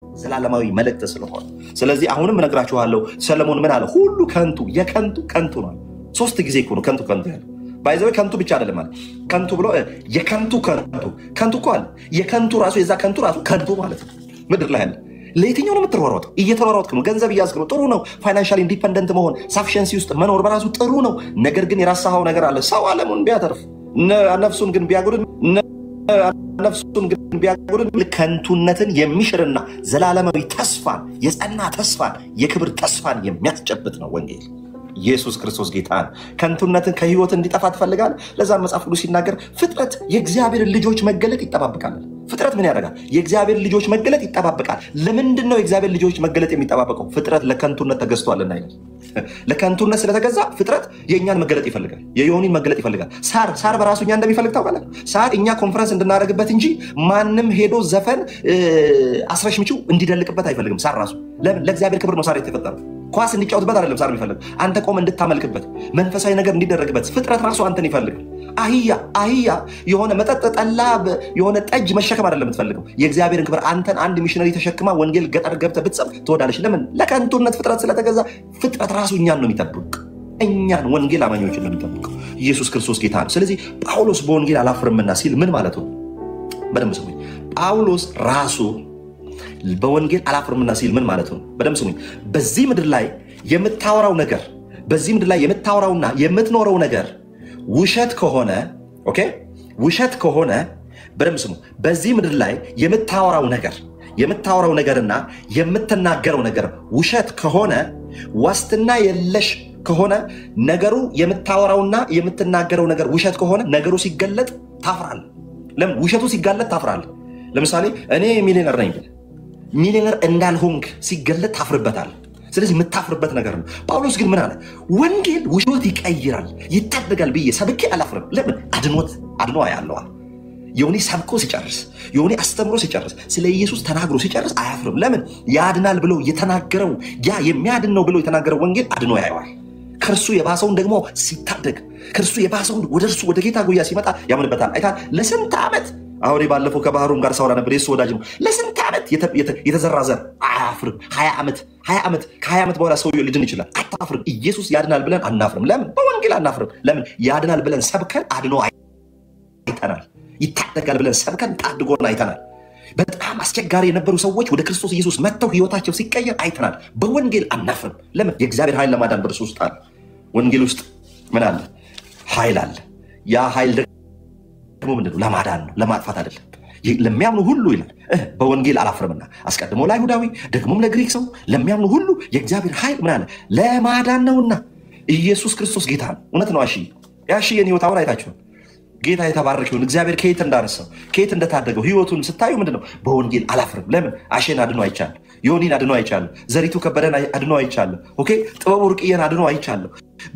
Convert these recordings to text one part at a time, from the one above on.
ዘላለማዊ መልእክት ስለሆነ ስለዚህ አሁንም እነግራችኋለሁ ሰለሞን ምን አለ ሁሉ ከንቱ የከንቱ ከንቱ ነው ሶስት ጊዜ እኮ ነው ከንቱ ከንቱ ያለው ባይዘው ከንቱ ብቻ አይደለም ማለት ከንቱ ብሎ የከንቱ ከንቱ ከንቱ እኮ አለ የከንቱ ራሱ የዛ ከንቱ ራሱ ከንቱ ማለት ነው ምድር ላይ አለ ለየትኛው ነው የምትሯሯጠው እየተሯሯጥክ ነው ገንዘብ እያዝክ ነው ጥሩ ነው ፋይናንሻሊ ኢንዲፔንደንት መሆን ሳፊሽንሲ ውስጥ መኖር በራሱ ጥሩ ነው ነገር ግን የራስሃው ነገር አለ ሰው ዓለሙን ቢያተርፍ ነፍሱን ግን ቢያጎድል ነፍሱን ግን ቢያጎድል ከንቱነትን የሚሽርና ዘላለማዊ ተስፋን የጸና ተስፋን የክብር ተስፋን የሚያስጨብጥ ነው ወንጌል ኢየሱስ ክርስቶስ ጌታ ከንቱነትን ከህይወት እንዲጠፋ ትፈልጋል ለዛ መጽሐፍ ቅዱስ ሲናገር ፍጥረት የእግዚአብሔር ልጆች መገለጥ ይጠባበቃል ፍጥረት ምን ያደርጋል የእግዚአብሔር ልጆች መገለጥ ይጠባበቃል ለምንድን ነው የእግዚአብሔር ልጆች መገለጥ የሚጠባበቀው ፍጥረት ለከንቱነት ተገዝቷልና አይደል ለከንቱነት ስለተገዛ ፍጥረት የኛን መገለጥ ይፈልጋል የዮኒን መገለጥ ይፈልጋል ሳር በራሱ እኛ እንደሚፈልግ ታውቃለህ ሳር እኛ ኮንፈረንስ እንድናደርግበት እንጂ ማንም ሄዶ ዘፈን አስረሽ ምጪው እንዲደልቅበት አይፈልግም ሳር ራሱ ለእግዚአብሔር ክብር ነው ሳር የተፈጠረው ኳስ እንዲጫወትበት አይደለም ሳር የሚፈልግ አንተ ቆም እንድታመልክበት መንፈሳዊ ነገር እንዲደረግበት ፍጥረት ራሱ አንተን ይፈልጋል አህያ የሆነ መጠጥ ጠላ የሆነ ጠጅ መሸከም አይደለም የምትፈልገው የእግዚአብሔርን ክብር አንተን አንድ ሚሽነሪ ተሸክማ ወንጌል ገጠር ገብተህ ብትሰብክ ትወዳለሽ ለምን ለከንቱነት ፍጥረት ስለተገዛ ፍጥረት ራሱ እኛን ነው የሚጠብቅ እኛን ወንጌል አማኞችን ነው የሚጠብቀው ኢየሱስ ክርስቶስ ጌታ ነው ስለዚህ ጳውሎስ በወንጌል አላፍርምና ሲል ምን ማለት ነው በደንብ ስሙኝ ጳውሎስ ራሱ በወንጌል አላፍርምና ሲል ምን ማለት ነው በደንብ ስሙኝ በዚህ ምድር ላይ የምታወራው ነገር በዚህ ምድር ላይ የምታወራውና የምትኖረው ነገር ውሸት ከሆነ ኦኬ ውሸት ከሆነ በደንብ ስሙ በዚህ ምድር ላይ የምታወራው ነገርና የምትናገረው ነገር ውሸት ከሆነ ዋስትና የለሽ ከሆነ ነገሩ የምታወራውና የምትናገረው ነገር ውሸት ከሆነ ነገሩ ሲገለጥ ታፍራለህ ለምን ውሸቱ ሲጋለጥ ታፍራለህ ለምሳሌ እኔ ሚሊዮነር ነኝ ሚሊዮነር እንዳልሆንክ ሲገለጥ ታፍርበታል ስለዚህ የምታፍርበት ነገር ነው ጳውሎስ ግን ምን አለ ወንጌል ውሸት ይቀይራል ይታደጋል ብዬ ሰብኬ አላፍርም ለምን አድኖ ያለው ዮኒ ሰብኮ ሲጨርስ ዮኒ አስተምሮ ሲጨርስ ስለ ኢየሱስ ተናግሮ ሲጨርስ አያፍርም ለምን ያድናል ብሎ የተናገረው ያ የሚያድን ነው ብሎ የተናገረው ወንጌል አድኖ ያየዋል ከርሱ የባሰውን ደግሞ ሲታደግ ከርሱ የባሰውን ወደርሱ ወደ ጌታ ጎያ ሲመጣ ያምንበታል አይታ ለስንት ዓመት አሁን ባለፈው ከባህሩም ጋር ሳወራ ነበር የሱ ወዳጅ ነው ለስንት ዓመት የተዘራ ዘር አያፍርም 20 ዓመት ከ20 ዓመት በኋላ ሰው ሊድን ይችላል አታፍርም ኢየሱስ ያድናል ብለን አናፍርም ለምን በወንጌል አናፍርም ለምን ያድናል ብለን ሰብከን አድኖ አይተናል ይታደጋል ብለን ሰብከን ታድጎን አይተናል በጣም አስቸጋሪ የነበሩ ሰዎች ወደ ክርስቶስ ኢየሱስ መጥተው ህይወታቸው ሲቀየር አይተናል በወንጌል አናፍርም ለምን የእግዚአብሔር ኃይል ለማዳን በእርሱ ውስጥ አለ ወንጌል ውስጥ ምን አለ ኃይል አለ ያ ኃይል ደግሞ ምንድነው ለማዳን ነው ለማጥፋት አይደለም ለሚያምኑ ሁሉ ይላል በወንጌል አላፍርምና አስቀድሞ ለአይሁዳዊ ደግሞም ለግሪክ ሰው ለሚያምኑ ሁሉ የእግዚአብሔር ኃይል ምን አለ ለማዳን ነውና ኢየሱስ ክርስቶስ ጌታ ነው እውነት ነው ያሺ የኔ ወታው አይታችሁ ጌታ የተባረከ ይሁን እግዚአብሔር ከየት እንዳነሳው ከየት እንደታደገው ህይወቱን ስታዩ ምንድነው በወንጌል አላፍርም ለምን አሸን አድኖ አይቻል ዮኒን አድኖ አይቻል ዘሪቱ ከበደን አድኖ አይቻል ኦኬ ጥበቡ ርቅየን አድኖ አይቻል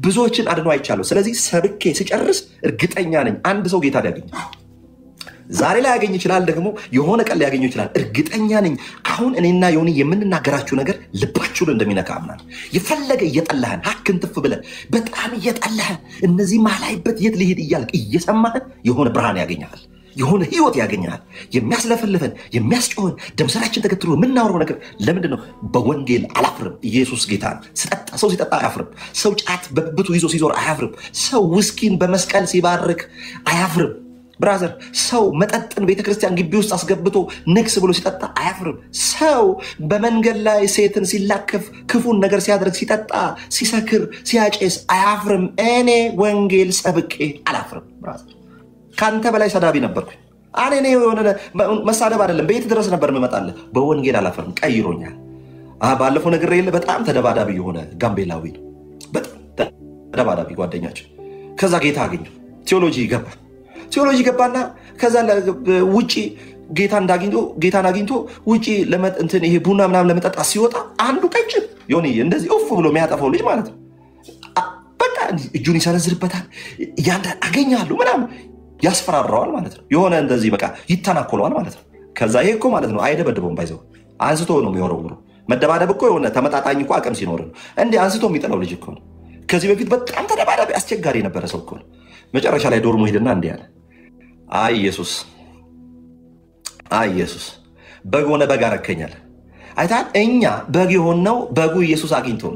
ብዙዎችን አድኖ አይቻል ስለዚህ ሰብኬ ሲጨርስ እርግጠኛ ነኝ አንድ ሰው ጌታ ያገኝ ዛሬ ላይ ያገኝ ይችላል ደግሞ የሆነ ቀን ያገኝ ይችላል እርግጠኛ ነኝ አሁን እኔና ዮኒ የምንናገራችሁ ነገር ልባችሁን እንደሚነካ አምናለሁ የፈለገ እየጠላህን ሀክን ትፍ ብለ በጣም እየጠላህን እነዚህ ማላይበት የት ልሄድ እያልክ እየሰማህ የሆነ ብርሃን ያገኛል የሆነ ህይወት ያገኛል የሚያስለፈልፈን የሚያስጮህን ደምሰራችን ተከትሎ የምናወራው ነገር ለምንድነው በወንጌል አላፍርም ኢየሱስ ጌታ ሰው ሲጠጣ አያፍርም ሰው ጫት በብቱ ይዞ ሲዞር አያፍርም ሰው ውስኪን በመስቀል ሲባርክ አያፍርም ብራዘር ሰው መጠጥን ቤተክርስቲያን ግቢ ውስጥ አስገብቶ ንክስ ብሎ ሲጠጣ አያፍርም ሰው በመንገድ ላይ ሴትን ሲላከፍ ክፉን ነገር ሲያደርግ ሲጠጣ ሲሰክር ሲያጨስ አያፍርም እኔ ወንጌል ሰብኬ አላፍርም ብራዘር ካንተ በላይ ሰዳቢ ነበርኩ እኔ የሆነ መሳደብ አይደለም ቤት ድረስ ነበር መመጣለህ በወንጌል አላፍርም ቀይሮኛል ባለፈው ነገር የለ በጣም ተደባዳቢ የሆነ ጋምቤላዊ ነው በጣም ተደባዳቢ ጓደኛችን ከዛ ጌታ አገኘው ቴዎሎጂ ገባና ከዛ ውጪ ጌታን አግኝቶ ውጪ እንትን ይሄ ቡና ምናምን ለመጠጣ ሲወጣ አንዱ ቀጭን ዮኒ እንደዚህ ኦፍ ብሎ የሚያጠፋው ልጅ ማለት ነው በቃ እጁን ይሰነዝርበታል ያንዳን አገኛለሁ ምናምን ያስፈራራዋል ማለት ነው የሆነ እንደዚህ በቃ ይተናኮለዋል ማለት ነው ከዛ ይሄ እኮ ማለት ነው አይደበድበውም ባይዘው አንስቶ ነው የሚወረውረው መደባደብ እኮ የሆነ ተመጣጣኝ እኮ አቅም ሲኖር ነው እንዴ አንስቶ የሚጥለው ልጅ እኮ ነው ከዚህ በፊት በጣም ተደባዳቢ አስቸጋሪ የነበረ ሰው እኮ ነው መጨረሻ ላይ ዶርሞ ሄደና እንዲህ አለ አይ ኢየሱስ በግ ሆነ በግ አረከኛል አይታል እኛ በግ የሆነው በጉ ኢየሱስ አግኝቶን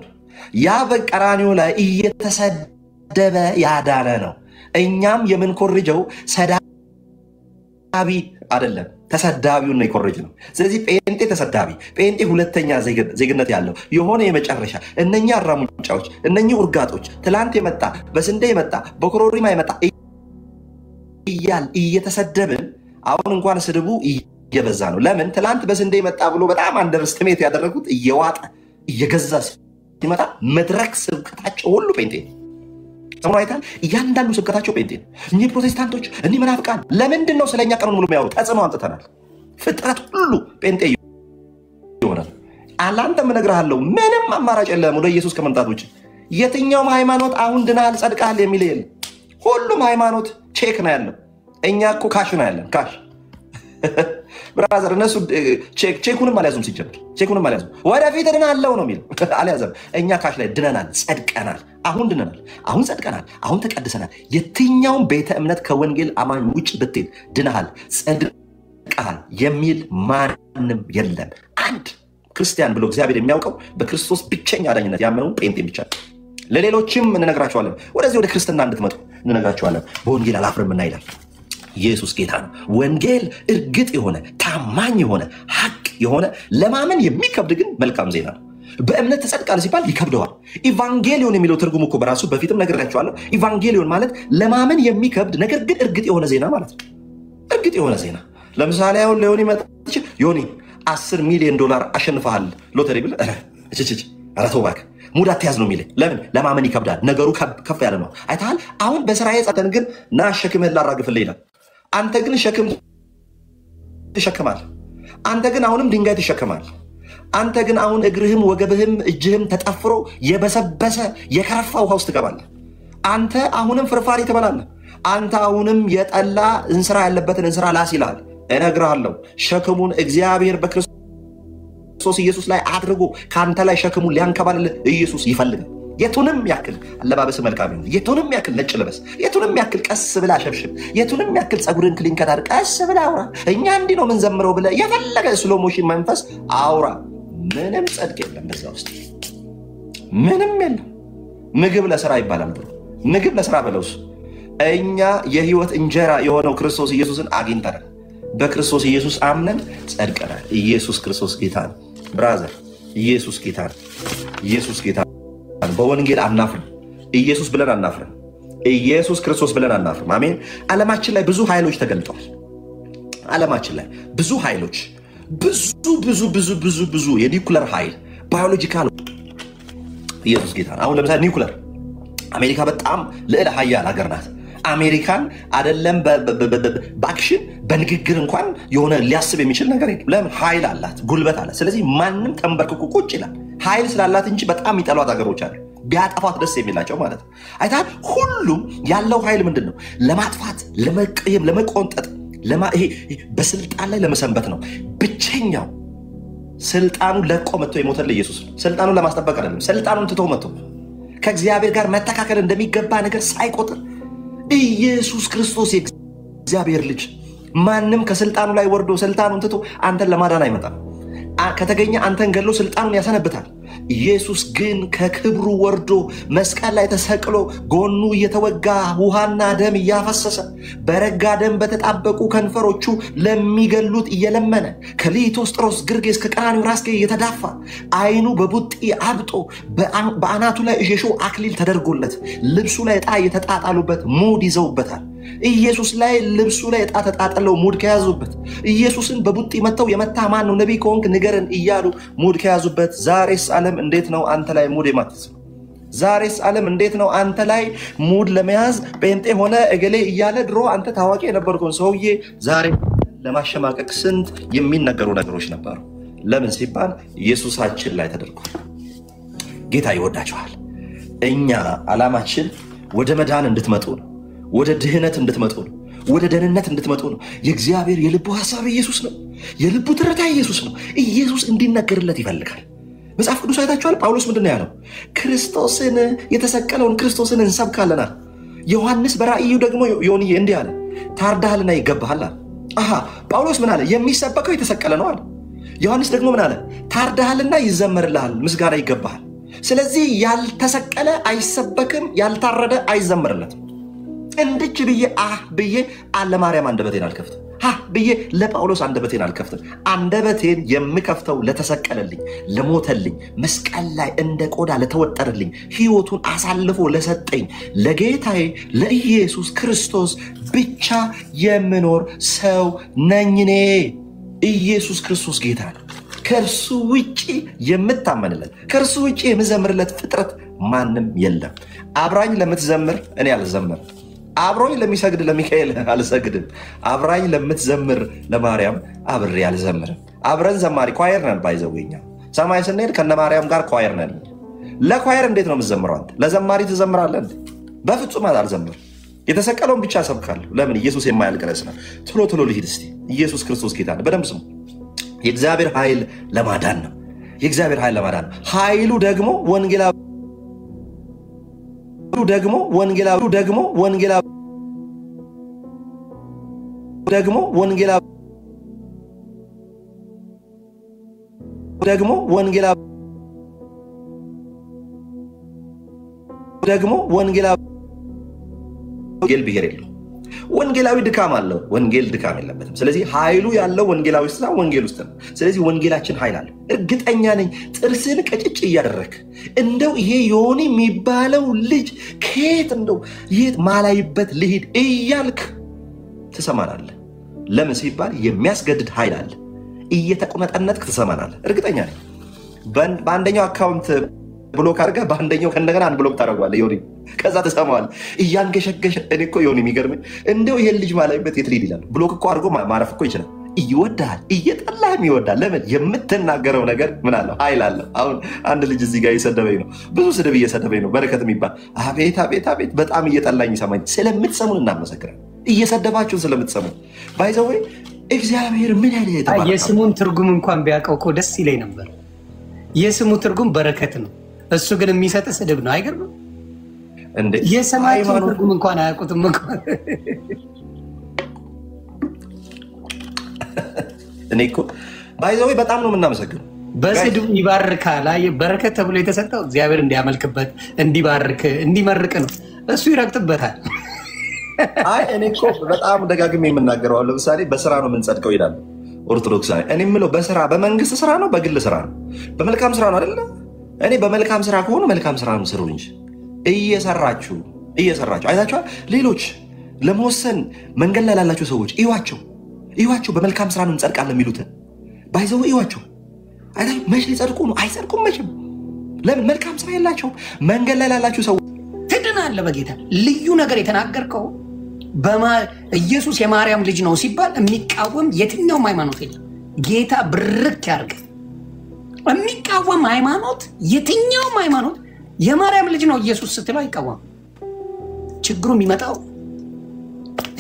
ያ በቀራንዮ ላይ እየተሰደበ ያዳነ ነው። እኛም የምንኮርጀው ሰዳቢ አይደለም፣ ተሰዳቢውን ነው የኮርጅ ነው። ስለዚህ ጴንጤ ተሰዳቢ፣ ጴንጤ ሁለተኛ ዜግነት ያለው የሆነ የመጨረሻ እነኛ አራሙጫዎች፣ እነኚህ ውርጋጦች ትላንት የመጣ በስንዴ የመጣ በኮሮሪማ የመጣ እየተሰደብን አሁን እንኳን ስድቡ እየበዛ ነው። ለምን ትላንት በስንዴ መጣ ብሎ በጣም አንደርስቲሜት ያደረጉት እየዋጠ እየገዛ ሲመጣ መድረክ ስብከታቸው ሁሉ ጴንጤ ሰሙን አይታል። እያንዳንዱ ስብከታቸው ጴንጤ ነው። እኚህ ፕሮቴስታንቶች እኒህ መናፍቃን ለምንድን ነው ስለኛ ቀኑን ሙሉ የሚያወሩ? ተጽዕኖ አምጥተናል። ፍጥረት ሁሉ ጴንጤ ይሆናል። አላንተም እነግርሃለሁ ምንም አማራጭ የለም ወደ ኢየሱስ ከመምጣት ውጭ። የትኛውም ሃይማኖት አሁን ድናል ጸድቃል የሚል የለም። ሁሉም ሃይማኖት ቼክ ነው ያለው። እኛ እኮ ካሽ ነው ያለን። ካሽ ብራዘር እነሱ ቼኩንም አልያዙም። ሲጀምር ቼኩንም አልያዙም። ወደፊት ድናለው ነው የሚል አልያዘም። እኛ ካሽ ላይ ድነናል፣ ጸድቀናል። አሁን ድነናል፣ አሁን ጸድቀናል፣ አሁን ተቀድሰናል። የትኛውም ቤተ እምነት ከወንጌል አማኝ ውጭ ብትሄድ ድነሃል፣ ጸድቀሃል የሚል ማንም የለም። አንድ ክርስቲያን ብሎ እግዚአብሔር የሚያውቀው በክርስቶስ ብቸኛ አዳኝነት ያመነው ጴንጤ ብቻ። ለሌሎችም እንነግራቸዋለን፣ ወደዚህ ወደ ክርስትና እንድትመጡ እንነግራቸዋለን። በወንጌል አላፍርምና ይላል። ኢየሱስ ጌታ ነው። ወንጌል እርግጥ የሆነ ታማኝ የሆነ ሐቅ የሆነ ለማመን የሚከብድ ግን መልካም ዜና ነው። በእምነት ተጸድቃል ሲባል ይከብደዋል። ኢቫንጌሊዮን የሚለው ትርጉም እኮ በራሱ በፊትም ነግሬያቸዋለሁ። ኢቫንጌሊዮን ማለት ለማመን የሚከብድ ነገር ግን እርግጥ የሆነ ዜና ማለት ነው። እርግጥ የሆነ ዜና። ለምሳሌ አሁን ለዮኒ መጥቼ ዮኒ $10 ሚሊዮን አሸንፈሃል ሎተሪ ብል ኧረ ተው እባክህ ሙድ አትያዝ ነው የሚለኝ። ለምን? ለማመን ይከብዳል። ነገሩ ከፍ ያለ ነው። አይተሃል። አሁን በስራዬ ጸተን ግን ና ሸክምህን ላራግፍልህ ይላል። አንተ ግን ሸክም ትሸክማል። አንተ ግን አሁንም ድንጋይ ትሸክማል። አንተ ግን አሁን እግርህም ወገብህም እጅህም ተጠፍሮ የበሰበሰ የከረፋ ውሃ ውስጥ ትገባለህ። አንተ አሁንም ፍርፋሪ ትበላለህ። አንተ አሁንም የጠላ እንስራ ያለበትን እንስራ ላስ ይላል። እነግርሃለሁ ሸክሙን እግዚአብሔር በክርስቶስ ኢየሱስ ላይ አድርጎ ከአንተ ላይ ሸክሙን ሊያንከባልልህ ኢየሱስ ይፈልጋል። የቱንም ያክል አለባበስ መልካም ይሁን፣ የቱንም ያክል ነጭ ልበስ፣ የቱንም ያክል ቀስ ብላ ሸብሽብ፣ የቱንም ያክል ጸጉርን ክሊን ከታር ቀስ ብላ አውራ፣ እኛ እንዲህ ነው ምን ዘምረው ብለህ የፈለገ ስሎ ሞሽን መንፈስ አውራ። ምንም ጸድቅ የለም በዛ ውስጥ ምንም የለም። ምግብ ለስራ ይባላል ብሎ ምግብ ለስራ በለውስ እኛ የህይወት እንጀራ የሆነው ክርስቶስ ኢየሱስን አግኝተናል። በክርስቶስ ኢየሱስ አምነን ጸድቀናል። ኢየሱስ ክርስቶስ ጌታ ነው። ብራዘር ኢየሱስ ጌታ ነው። ኢየሱስ ጌታ ነው። በወንጌል አናፍርም። ኢየሱስ ብለን አናፍርም። ኢየሱስ ክርስቶስ ብለን አናፍርም። አሜን። ዓለማችን ላይ ብዙ ኃይሎች ተገልጠዋል። ዓለማችን ላይ ብዙ ኃይሎች ብዙ የኒውክለር ኃይል ባዮሎጂካል። ኢየሱስ ጌታ ነው። አሁን ለምሳሌ ኒውክለር አሜሪካ በጣም ልዕለ ኃያል ሀገር ናት። አሜሪካን አይደለም በአክሽን በንግግር እንኳን የሆነ ሊያስብ የሚችል ነገር የለም። ለምን? ኃይል አላት፣ ጉልበት አላት። ስለዚህ ማንም ተንበርክኮ ቁጭ ይላል። ኃይል ስላላት እንጂ በጣም የሚጠሏት ሀገሮች አሉ፣ ቢያጠፋት ደስ የሚላቸው ማለት ነው። አይታል። ሁሉም ያለው ኃይል ምንድን ነው? ለማጥፋት፣ ለመቀየም፣ ለመቆንጠጥ፣ በስልጣን ላይ ለመሰንበት ነው። ብቸኛው ስልጣኑ ለቆ መጥቶ የሞተል ኢየሱስ ነው። ስልጣኑን ለማስጠበቅ አይደለም፣ ስልጣኑን ትቶ መጥቶ ከእግዚአብሔር ጋር መተካከል እንደሚገባ ነገር ሳይቆጥር ኢየሱስ ክርስቶስ የእግዚአብሔር ልጅ። ማንም ከስልጣኑ ላይ ወርዶ ስልጣኑን ትቶ አንተን ለማዳን አይመጣም። ከተገኘ አንተን ገሎ ስልጣኑን ያሰነብታል። ኢየሱስ ግን ከክብሩ ወርዶ መስቀል ላይ ተሰቅሎ ጎኑ እየተወጋ ውሃና ደም እያፈሰሰ በረጋ ደም በተጣበቁ ከንፈሮቹ ለሚገሉት እየለመነ ከሊቶስጥሮስ ግርጌ እስከ ቀራንዮ ራስጌ እየተዳፋ አይኑ በቡጢ አብጦ በአናቱ ላይ እሾህ አክሊል ተደርጎለት ልብሱ ላይ ዕጣ እየተጣጣሉበት ሙድ ይዘውበታል። ኢየሱስ ላይ ልብሱ ላይ ዕጣ ተጣጥለው ሙድ ከያዙበት ኢየሱስን በቡጢ መተው የመታ ማን ነው? ነቢይ ከሆንክ ንገረን እያሉ ሙድ ከያዙበት ዛሬስ ዓለም እንዴት ነው አንተ ላይ ሙድ የማትይዘው? ዛሬስ ዓለም እንዴት ነው አንተ ላይ ሙድ ለመያዝ ጴንጤ ሆነ እገሌ እያለ ድሮ አንተ ታዋቂ የነበርከውን ሰውዬ ዛሬ ለማሸማቀቅ ስንት የሚነገሩ ነገሮች ነበሩ። ለምን ሲባል ኢየሱሳችን ላይ ተደርጓል። ጌታ ይወዳችኋል። እኛ ዓላማችን ወደ መዳን እንድትመጡ ነው። ወደ ድህነት እንድትመጡ ነው። ወደ ደህንነት እንድትመጡ ነው። የእግዚአብሔር የልቡ ሐሳብ ኢየሱስ ነው። የልቡ ትርታ ኢየሱስ ነው። ኢየሱስ እንዲነገርለት ይፈልጋል። መጽሐፍ ቅዱስ አይታችኋል። ጳውሎስ ምንድን ነው ያለው? ክርስቶስን የተሰቀለውን ክርስቶስን እንሰብካለናል። ዮሐንስ በራእዩ ደግሞ ዮኒዬ እንዲህ አለ፣ ታርዳሃልና ይገባሃል አለ። ጳውሎስ ምን አለ? የሚሰበከው የተሰቀለ ነው አለ። ዮሐንስ ደግሞ ምን አለ? ታርደሃልና ይዘመርልሃል፣ ምስጋና ይገባሃል። ስለዚህ ያልተሰቀለ አይሰበክም፣ ያልታረደ አይዘመርለትም። እንድች ብዬ ብዬ ለማርያም አንደበቴን አልከፍትም፣ ብዬ ለጳውሎስ አንደበቴን አልከፍትም። አንደበቴን የምከፍተው ለተሰቀለልኝ፣ ለሞተልኝ፣ መስቀል ላይ እንደ ቆዳ ለተወጠረልኝ፣ ሕይወቱን አሳልፎ ለሰጠኝ ለጌታዬ ለኢየሱስ ክርስቶስ ብቻ የምኖር ሰው ነኝ እኔ። ኢየሱስ ክርስቶስ ጌታ ነው። ከእርሱ ውጪ የምታመንለት፣ ከእርሱ ውጪ የምዘምርለት ፍጥረት ማንም የለም። አብራኝ ለምትዘምር እኔ አልዘምር፣ አብሮኝ ለሚሰግድ ለሚካኤል አልሰግድም፣ አብራኝ ለምትዘምር ለማርያም አብሬ አልዘምርም። አብረን ዘማሪ ኳየር ነን። ባይዘውኛ ሰማይ ስንሄድ ከነ ማርያም ጋር ኳየር ነን። ለኳየር እንዴት ነው የምትዘምረው አንተ? ለዘማሪ ትዘምራለህ እንዴ? በፍጹም አልዘምር። የተሰቀለውን ብቻ ሰብካለሁ። ለምን? ኢየሱስ የማያልቅ ርዕስ ነው። ቶሎ ልሂድ እስቲ። ኢየሱስ ክርስቶስ ጌታ ነው። በደንብ ስሙ። የእግዚአብሔር ኃይል ለማዳን ነው። የእግዚአብሔር ኃይል ለማዳን ነው። ኃይሉ ደግሞ ወንጌላዊ ወንጌል ብሔር የለው። ወንጌላዊ ድካም አለው፣ ወንጌል ድካም የለበትም። ስለዚህ ኃይሉ ያለው ወንጌላዊ ውስጥ ነው፣ ወንጌል ውስጥ ነው። ስለዚህ ወንጌላችን ኃይል አለ። እርግጠኛ ነኝ ጥርስን ቀጭጭ እያደረክ እንደው ይሄ ዮኒ የሚባለው ልጅ ከየት እንደው የት ማላይበት ልሂድ እያልክ ትሰማናለህ። ለምን ሲባል የሚያስገድድ ኃይል አለ። እየተቆነጠነጥክ ትሰማናለህ። እርግጠኛ ነኝ በአንደኛው አካውንት ብሎክ አድርገህ በአንደኛው ከእንደገና አንድ ብሎክ ታደርገዋለህ ዮኒ። ከዛ ትሰማዋለህ እያንገሸገሸ። እኔ እኮ ዮኒ የሚገርመኝ እንደው ይሄን ልጅ ማላይበት የት ልሂድ ይላል። ብሎክ እኮ አድርጎ ማረፍ እኮ ይችላል። ይወዳል፣ እየጠላህም ይወዳል። ለምን? የምትናገረው ነገር ምን አለው? ኃይል አለው። አሁን አንድ ልጅ እዚህ ጋር እየሰደበኝ ነው፣ ብዙ ስድብ እየሰደበኝ ነው። በረከት የሚባል አቤት አቤት አቤት፣ በጣም እየጠላኝ ይሰማኝ። ስለምትሰሙን እናመሰግናለን። እየሰደባችሁን ስለምትሰሙን ባይዘወይ እግዚአብሔር ምን ያለ የተባለ የስሙን ትርጉም እንኳን ቢያውቀው እኮ ደስ ይለኝ ነበር። የስሙ ትርጉም በረከት ነው። እሱ ግን የሚሰጥ ስድብ ነው። አይገርምም? የሰማያዊ ትርጉም እንኳን አያውቁትም እንኳን። እኔ እኮ ባይዘው በጣም ነው የምናመሰግነው። በስድቡ ይባርካል። በረከት ተብሎ የተሰጠው እግዚአብሔር እንዲያመልክበት፣ እንዲባርክ፣ እንዲመርቅ ነው። እሱ ይረግጥበታል። እኔ እኮ በጣም ደጋግሜ የምናገረው ለምሳሌ በስራ ነው የምንጸድቀው ይላል ኦርቶዶክሳዊ። እኔ የምለው በስራ በመንግስት ስራ ነው በግል ስራ ነው? በመልካም ስራ ነው አይደለ? እኔ በመልካም ስራ ከሆነ መልካም ስራ ነው ስሩ እንጂ እየሰራችሁ አይታችኋል። ሌሎች ለመወሰን መንገድ ላይ ላላቸው ሰዎች እዩዋቸው። በመልካም ስራ ነው እንጸድቃለን የሚሉትን ባይዘው እዩዋቸው። መች ሊጸድቁ ነው? አይጸድቁም መቼም። ለምን? መልካም ስራ የላቸውም። መንገድ ላይ ላላችሁ ሰዎች ትድናለህ በጌታ ልዩ ነገር የተናገርከው ኢየሱስ የማርያም ልጅ ነው ሲባል የሚቃወም የትኛውም ሃይማኖት የለም። ጌታ ብርክ ያርግ። የሚቃወም ሃይማኖት የትኛውም ሃይማኖት የማርያም ልጅ ነው ኢየሱስ ስትለው አይቃወም። ችግሩ የሚመጣው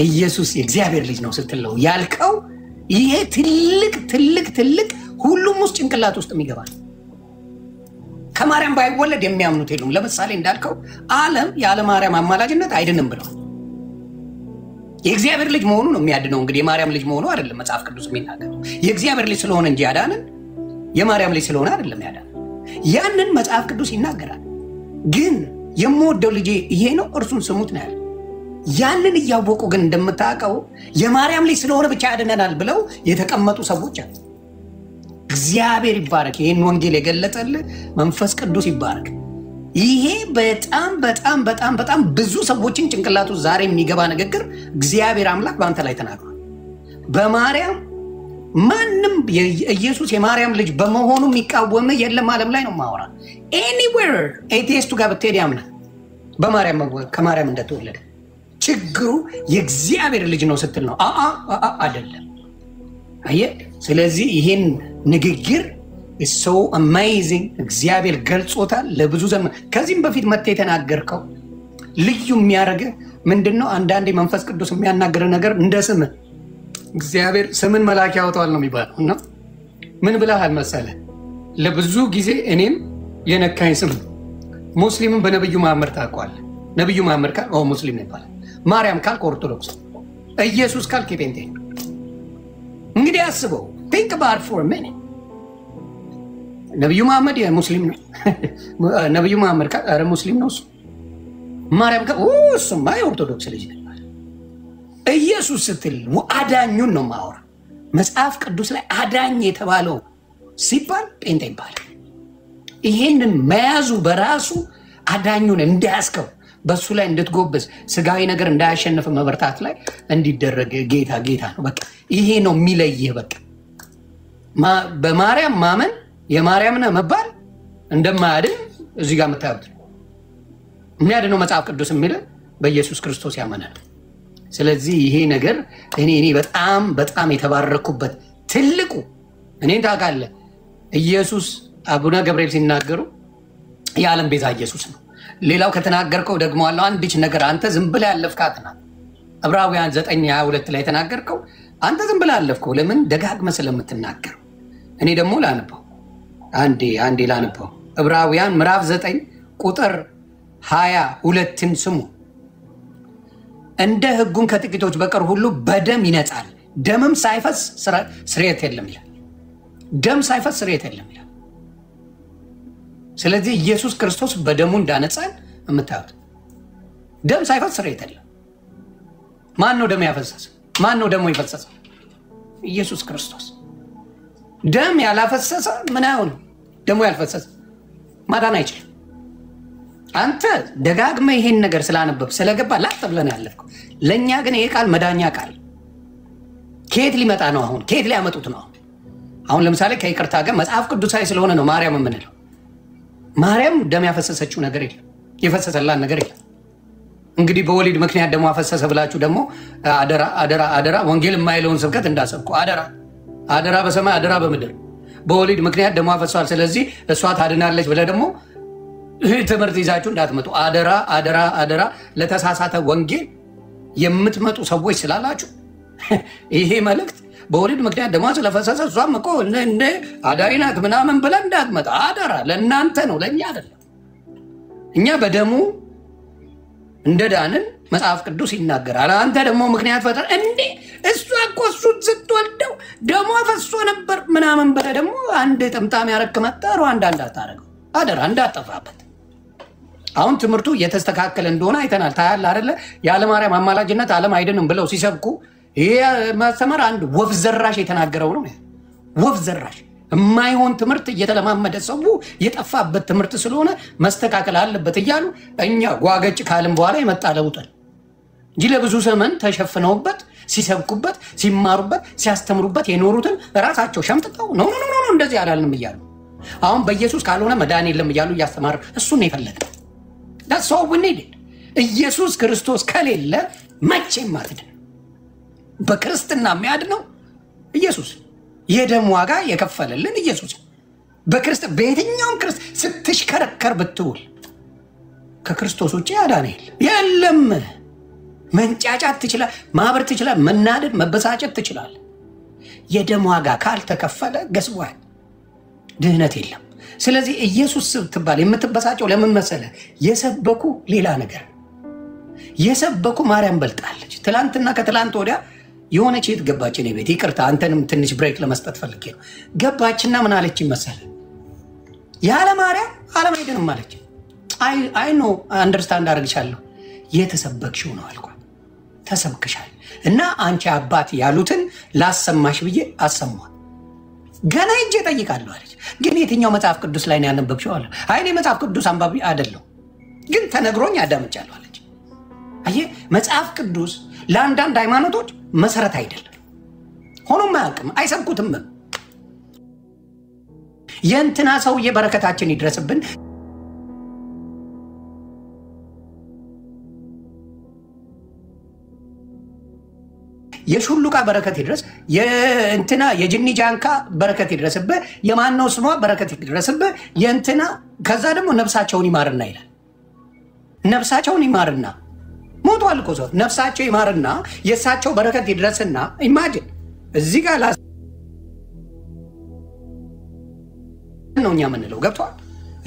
ኢየሱስ የእግዚአብሔር ልጅ ነው ስትለው ያልከው ይሄ ትልቅ ሁሉም ውስጥ ጭንቅላት ውስጥ የሚገባል። ከማርያም ባይወለድ የሚያምኑት የሉም። ለምሳሌ እንዳልከው ዓለም ያለ ማርያም አማላጅነት አይድንም ብለው የእግዚአብሔር ልጅ መሆኑ ነው የሚያድነው። እንግዲህ የማርያም ልጅ መሆኑ አይደለም መጽሐፍ ቅዱስ የሚናገረው። የእግዚአብሔር ልጅ ስለሆነ እንጂ ያዳነን የማርያም ልጅ ስለሆነ አይደለም ያዳነን። ያንን መጽሐፍ ቅዱስ ይናገራል። ግን የምወደው ልጅ ይሄ ነው እርሱን ስሙት ነው ያለው። ያንን እያወቁ ግን እንደምታውቀው የማርያም ልጅ ስለሆነ ብቻ ያድነናል ብለው የተቀመጡ ሰዎች አሉ። እግዚአብሔር ይባረክ። ይሄን ወንጌል የገለጠልህ መንፈስ ቅዱስ ይባረክ። ይሄ በጣም ብዙ ሰዎችን ጭንቅላቱ ዛሬ የሚገባ ንግግር እግዚአብሔር አምላክ በአንተ ላይ ተናግሯል። በማርያም ማንም ኢየሱስ የማርያም ልጅ በመሆኑ የሚቃወም የለም። ዓለም ላይ ነው ማወራ። ኤኒዌር ኤቲስቱ ጋር ብትሄድ ያምናል በማርያም ከማርያም እንደተወለደ። ችግሩ የእግዚአብሔር ልጅ ነው ስትል ነው። አይደለም። አየህ። ስለዚህ ይሄን ንግግር so amazing እግዚአብሔር ገልጾታል ለብዙ ዘመን። ከዚህም በፊት መጥተህ የተናገርከው ልዩ የሚያደርግ ምንድነው? አንዳንዴ መንፈስ ቅዱስ የሚያናገር ነገር እንደ ስም እግዚአብሔር ስምን መልአክ ያወጣዋል ነው የሚባለው። እና ምን ብለሃል መሰለህ? ለብዙ ጊዜ እኔም የነካኝ ስም ሙስሊምን በነብዩ መሐመድ ታውቀዋለህ። ነብዩ መሐመድ ካል ሙስሊም ይባላል። ማርያም ካልክ ኦርቶዶክስ፣ ኢየሱስ ካልክ ፔንቴ። እንግዲህ አስበው think about for a minute ነብዩ መሐመድ ሙስሊም ነው። ነብዩ መሐመድ አረ ሙስሊም ነው እሱ። ማርያም እሱማ የኦርቶዶክስ ልጅ ነው። ኢየሱስ ስትል አዳኙን ነው ማወራ። መጽሐፍ ቅዱስ ላይ አዳኝ የተባለው ሲባል ጴንጤ ይባላል። ይሄንን መያዙ በራሱ አዳኙን እንዳያስከው በሱ ላይ እንድትጎበዝ ስጋዊ ነገር እንዳያሸንፍ መበርታት ላይ እንዲደረግ ጌታ ጌታ ነው። በቃ ይሄ ነው የሚለይህ። በቃ በማርያም ማመን የማርያም ነህ መባል እንደማያድን እዚህ ጋር የምታዩት የሚያድነው መጽሐፍ ቅዱስ የሚለው በኢየሱስ ክርስቶስ ያመናል። ስለዚህ ይሄ ነገር እኔ በጣም በጣም የተባረኩበት ትልቁ እኔን ታውቃለህ ኢየሱስ አቡነ ገብርኤል ሲናገሩ የዓለም ቤዛ ኢየሱስ ነው። ሌላው ከተናገርከው ደግሞ አለው አንዲች ነገር አንተ ዝም ብለህ ያለፍካት ናት። ዕብራውያን 9:22 ላይ ተናገርከው አንተ ዝም ብለህ ያለፍከው ለምን ደጋግመህ ስለምትናገር። እኔ ደግሞ ላንበው አንዴ ላንበው ዕብራውያን ምዕራፍ 9 ቁጥር 22ን ስሙ። እንደ ሕጉም ከጥቂቶች በቀር ሁሉ በደም ይነጻል፣ ደምም ሳይፈስ ስርየት የለም ይላል። ደም ሳይፈስ ስርየት የለም ይላል። ስለዚህ ኢየሱስ ክርስቶስ በደሙ እንዳነጻን የምታዩት ደም ሳይፈስ ስርየት የለም። ማን ነው ደም ያፈሰሰ? ማን ነው ደሙ የፈሰሰ? ኢየሱስ ክርስቶስ። ደም ያላፈሰሰ ምን አይሆን? ደሙ ያልፈሰሰ ማዳን አይችልም። አንተ ደጋግመህ ይሄን ነገር ስላነበብ ስለገባ ላጥ ብለን ያለፍከው። ለኛ ግን ይሄ ቃል መዳኛ ቃል ከየት ሊመጣ ነው? አሁን ከየት ሊያመጡት ነው? አሁን ለምሳሌ ከይቅርታ ጋር መጽሐፍ ቅዱሳዊ ስለሆነ ነው ማርያም የምንለው። ማርያም ደም ያፈሰሰችው ነገር የለም፣ የፈሰሰላት ነገር የለም። እንግዲህ በወሊድ ምክንያት ደሞ አፈሰሰ ብላችሁ ደግሞ አደራ አደራ አደራ ወንጌል የማይለውን ስብከት እንዳሰብኩ አደራ አደራ በሰማይ አደራ በምድር በወሊድ ምክንያት ደሞ አፈሰዋል ስለዚህ እሷ ታድናለች ብለ ደግሞ ትምህርት ይዛችሁ እንዳትመጡ። አደራ አደራ አደራ ለተሳሳተ ወንጌል የምትመጡ ሰዎች ስላላችሁ ይሄ መልእክት በወሊድ ምክንያት ደሞ ስለፈሰሰ እሷም እኮ እንደ አዳሪ ናት ምናምን ብለን እንዳትመጣ። አደራ ለእናንተ ነው ለእኛ አይደለም። እኛ በደሙ እንደዳንን መጽሐፍ ቅዱስ ይናገራል። አንተ ደግሞ ምክንያት ፈጠር እንዴ እሷ እኮ እሱን ስትወልደው ደሞ ፈሶ ነበር ምናምን ብለህ ደግሞ አንድ ጥምጣም ያረክ መጣሩ አንዳንድ አታረገው። አደራ እንዳትጠፋበት። አሁን ትምህርቱ እየተስተካከለ እንደሆነ አይተናል። ታያል አይደለ? ያለ ማርያም አማላጅነት ዓለም አይደንም ብለው ሲሰብኩ ይሄ ማስተማር አንድ ወፍ ዘራሽ የተናገረው ነው። ወፍ ዘራሽ የማይሆን ትምህርት እየተለማመደ ሰው የጠፋበት ትምህርት ስለሆነ መስተካከል አለበት እያሉ እኛ ጓገጭ ካልን በኋላ የመጣ ለውጥ እንጂ ለብዙ ዘመን ተሸፍነውበት ሲሰብኩበት ሲማሩበት ሲያስተምሩበት የኖሩትን ራሳቸው ሸምጥተው ነው እንደዚህ አላልንም እያሉ አሁን በኢየሱስ ካልሆነ መዳን የለም እያሉ እያስተማሩ እሱን ነው የፈለገው። that's all we needed። ኢየሱስ ክርስቶስ ከሌለ መቼም አትድን። በክርስትና የሚያድነው ኢየሱስ የደም ዋጋ የከፈለልን ኢየሱስ። በየትኛውም ክርስቶስ ስትሽከረከር ብትውል ከክርስቶስ ውጭ ያዳነ የለም። መንጫጫት ትችላል፣ ማበር ትችላል፣ መናደድ መበሳጨት ትችላል። የደም ዋጋ ካልተከፈለ ገስቧል ድህነት የለም። ስለዚህ ኢየሱስ ስትባል የምትበሳጨው ለምን መሰለ? የሰበኩ ሌላ ነገር የሰበኩ ማርያም በልጣለች። ትላንትና ከትላንት ወዲያ የሆነች የት ገባች እኔ ቤት ይቅርታ አንተንም ትንሽ ብሬክ ለመስጠት ፈልጌ ነው። ገባችና ምን አለች መሰለ? ያለ ማርያም ዓለም አይደንም አለች። አይ ኖ አንደርስታንድ አደርግሻለሁ። የተሰበክሽው ነው አልኳት። ተሰብክሻል እና አንቺ አባት ያሉትን ላሰማሽ ብዬ አሰማት። ገና እጄ ጠይቃለሁ አለች። ግን የትኛው መጽሐፍ ቅዱስ ላይ ነው ያነበብሽው አለ። አይ እኔ መጽሐፍ ቅዱስ አንባቢ አይደለሁ ግን ተነግሮኝ አዳምጫለሁ አለች። አየ መጽሐፍ ቅዱስ ለአንዳንድ ሃይማኖቶች መሰረት አይደለም፣ ሆኖም አያውቅም፣ አይሰብኩትም። የእንትና ሰውዬ በረከታችን ይድረስብን የሹሉቃ በረከት ይድረስ፣ የእንትና የጅኒ ጃንካ በረከት ይድረስብህ፣ የማነው ስሟ በረከት ይድረስብህ፣ የእንትና ከዛ ደግሞ ነፍሳቸውን ይማርና ይላል። ነፍሳቸውን ይማርና ሞቷል እኮ ሰው ነፍሳቸው ይማርና የእሳቸው በረከት ይድረስና ኢማጂን እዚህ ጋር ነው እኛ የምንለው ገብቷል።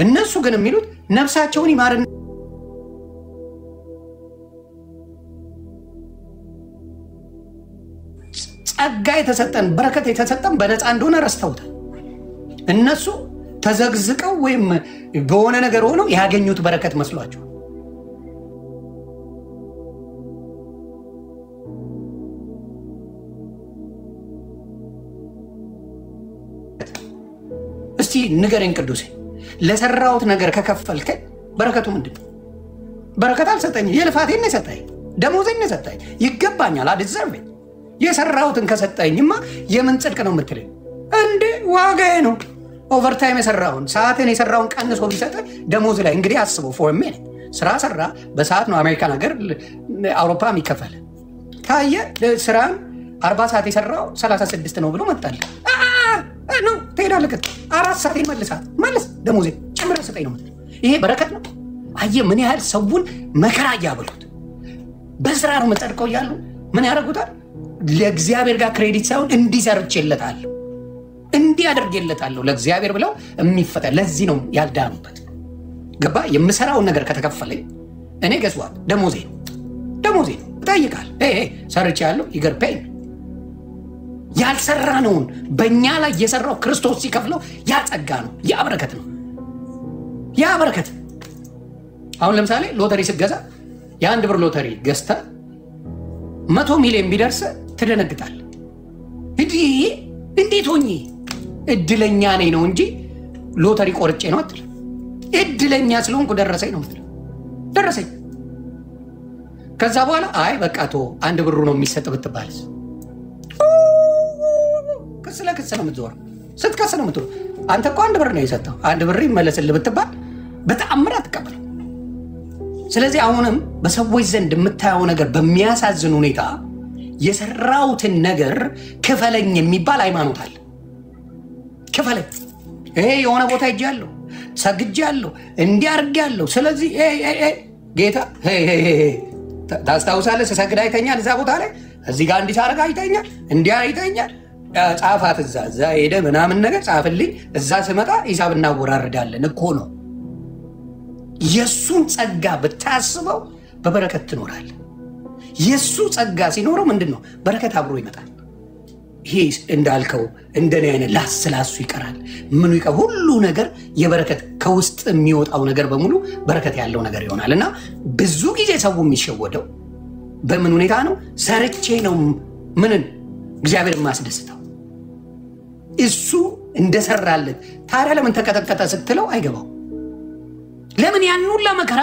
እነሱ ግን የሚሉት ነፍሳቸውን ይማርና ጸጋ የተሰጠን በረከት የተሰጠን በነፃ እንደሆነ ረስተውታል። እነሱ ተዘግዝቀው ወይም በሆነ ነገር ሆነው ያገኙት በረከት መስሏቸው እስቲ ንገረኝ ቅዱሴ ለሰራውት ነገር ከከፈልከ በረከቱ ምንድነው? በረከት አልሰጠኝ የልፋቴን ነው ሰጠኝ ደሞዜን ነው ሰጠኝ ይገባኛል አድዘርቭ የሰራውትን ከሰጠኝማ የምን ጽድቅ ነው የምትለኝ እንዴ? ዋጋዬ ነው ኦቨርታይም የሰራውን ሰዓትን የሰራውን ቀንሶ ቢሰጥ ደሞዝ ላይ እንግዲህ አስበው ፎር ሚኒት ስራ ሰራ በሰዓት ነው አሜሪካን ሀገር አውሮፓ የሚከፈል ታየ ስራን 40 ሰዓት የሰራው 36 ነው ብሎ መጣል ነው ትሄዳለህ 4 ሰዓት መልስ ደሞዜ ጨምረ ሰጠኝ ነው የምትለው ይሄ በረከት ነው? አየህ ምን ያህል ሰውን መከራ ያበሉት በስራ ነው መጠርቀው ያሉ ምን ያደርጉታል? ለእግዚአብሔር ጋር ክሬዲት ሳይሆን እንዲሰርችለታል እንዲያደርግለታለሁ ለእግዚአብሔር ብለው የሚፈታ ለዚህ ነው ያልዳኑበት። ገባ? የምሰራው ነገር ከተከፈለኝ እኔ ገዝዋት ደሞዜ ነው ጠይቃል ሰርቼ ያለው ይገርፔኝ ያልሰራነውን በእኛ ላይ የሰራው ክርስቶስ ሲከፍለው ያጸጋ ነው ያበረከት ነው ያበረከት። አሁን ለምሳሌ ሎተሪ ስትገዛ የአንድ ብር ሎተሪ ገዝተ 100 ሚሊዮን ቢደርስ ትደነግጣል። እንዴት ሆኜ እድለኛ ነኝ ነው እንጂ ሎተሪ ቆርጬ ነው አትል። እድለኛ ስለሆንኩ ደረሰኝ ነው የምትለው ደረሰኝ። ከዛ በኋላ አይ በቃ ቶ አንድ ብሩ ነው የሚሰጥ ብትባልስ ከስለከሰ ነው የምትዞር ስትከሰ ነው የምትዞር። አንተ እኮ አንድ ብር ነው የሰጠው አንድ ብር ይመለስልህ ብትባል በተአምር አትቀበል። ስለዚህ አሁንም በሰዎች ዘንድ የምታየው ነገር በሚያሳዝን ሁኔታ የሰራውትን ነገር ክፈለኝ የሚባል ሃይማኖት አለ። ክፈለኝ የሆነ ቦታ ሄጃለሁ ሰግጃለሁ እንዲያርጋለሁ ስለዚህ ጌታ ታስታውሳለህ ስሰግድ አይተኛል እዛ ቦታ ላይ እዚህ ጋር እንዲህ ሳረጋ አይተኛል እንዲያ አይተኛል ጻፋት እዛ ሄደ ምናምን ነገር ጻፍልኝ እዛ ስመጣ ሂሳብ እናወራርዳለን እኮ ነው። የሱን ጸጋ ብታስበው በበረከት ትኖራለህ። የሱ ጸጋ ሲኖረው ምንድነው በረከት አብሮ ይመጣል። ይሄ እንዳልከው እንደኔ አይነት ላስላሱ ይቀራል ምኑ ይቀር ሁሉ ነገር የበረከት ከውስጥ የሚወጣው ነገር በሙሉ በረከት ያለው ነገር ይሆናልና ብዙ ጊዜ ሰው የሚሸወደው በምን ሁኔታ ነው? ሰርቼ ነው ምንን እግዚአብሔር ማስደስተው እሱ እንደሰራለት ታዲያ ለምን ተቀጠቀጠ ስትለው አይገባው። ለምን ያን ሁሉ መከራ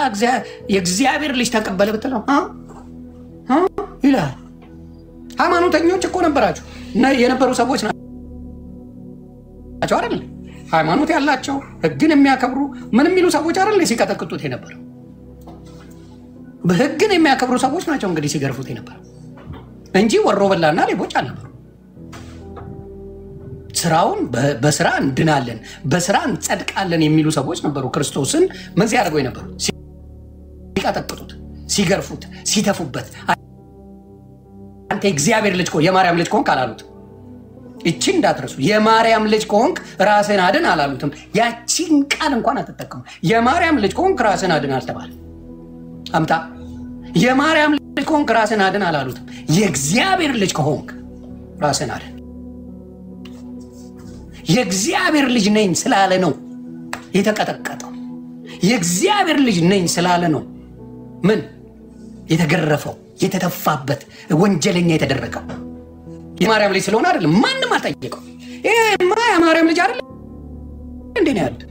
የእግዚአብሔር ልጅ ተቀበለ ብትለው ይላል። ሃይማኖተኞች እኮ ነበራችሁ እና የነበሩ ሰዎች ናቸው አይደል? ሃይማኖት ያላቸው ህግን የሚያከብሩ ምን የሚሉ ሰዎች አይደል ሲቀጠቅጡት የነበረው? በህግን የሚያከብሩ ሰዎች ናቸው እንግዲህ ሲገርፉት የነበረው እንጂ ወሮ በላና ሌቦች አልነበሩ። ስራውን በስራ እንድናለን በስራ እንጸድቃለን የሚሉ ሰዎች ነበሩ። ክርስቶስን ምን ሲያደርጉ የነበሩ ሲቀጠቅጡት ሲገርፉት ሲተፉበት አንተ እግዚአብሔር ልጅ ኮ የማርያም ልጅ ኮንክ አላሉት። እቺ እንዳትረሱ የማርያም ልጅ ኮንክ ራስን አድን አላሉትም። ያቺን ቃል እንኳን አትጠቀሙ። የማርያም ልጅ ኮንክ ራስን አድን አልተባለ። አምጣ የማርያም ልጅ ኮንክ ራስን አድን አላሉትም። የእግዚአብሔር ልጅ ኮንክ ራስን አድን። የእግዚአብሔር ልጅ ነኝ ስላለ ነው የተቀጠቀጠው። የእግዚአብሔር ልጅ ነኝ ስላለ ነው ምን የተገረፈው የተተፋበት ወንጀለኛ የተደረገው። የማርያም ልጅ ስለሆነ አይደለም ማንንም አልጠየቀው። የማርያም ልጅ አይደለም እንዴ ነው ያሉት?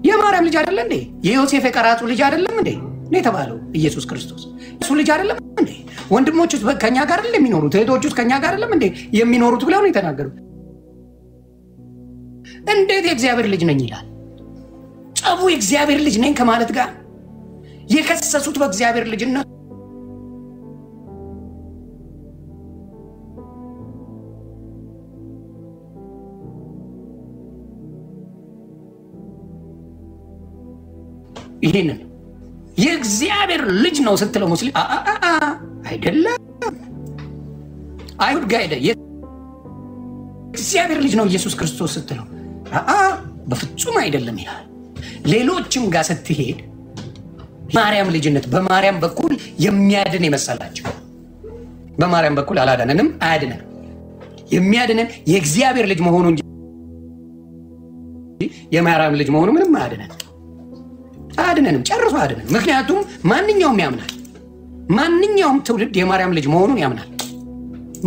የማርያም ልጅ አይደለም እንዴ? የዮሴፍ የቀራጩ ልጅ አይደለም እንዴ ነው የተባለው? ኢየሱስ ክርስቶስ እሱ ልጅ አይደለም እንዴ? ወንድሞቹስ ከኛ ጋር አይደለም የሚኖሩት? እህቶቹስ ከኛ ጋር አይደለም እንዴ የሚኖሩት ብለው ነው የተናገሩት። እንዴት የእግዚአብሔር ልጅ ነኝ ይላል? ጸቡ የእግዚአብሔር ልጅ ነኝ ከማለት ጋር የከሰሱት በእግዚአብሔር ልጅነት ይሄንን የእግዚአብሔር ልጅ ነው ስትለው ሙስሊም አይደለም አይሁድ ጋር የእግዚአብሔር ልጅ ነው ኢየሱስ ክርስቶስ ስትለው በፍጹም አይደለም ይላል። ሌሎችም ጋር ስትሄድ ማርያም ልጅነት በማርያም በኩል የሚያድን የመሰላቸው በማርያም በኩል አላዳነንም አያድነን የሚያድነን የእግዚአብሔር ልጅ መሆኑ እንጂ የማርያም ልጅ መሆኑ ምንም አያድነንም፣ ጨርሶ አያድነንም። ምክንያቱም ማንኛውም ያምናል፣ ማንኛውም ትውልድ የማርያም ልጅ መሆኑን ያምናል።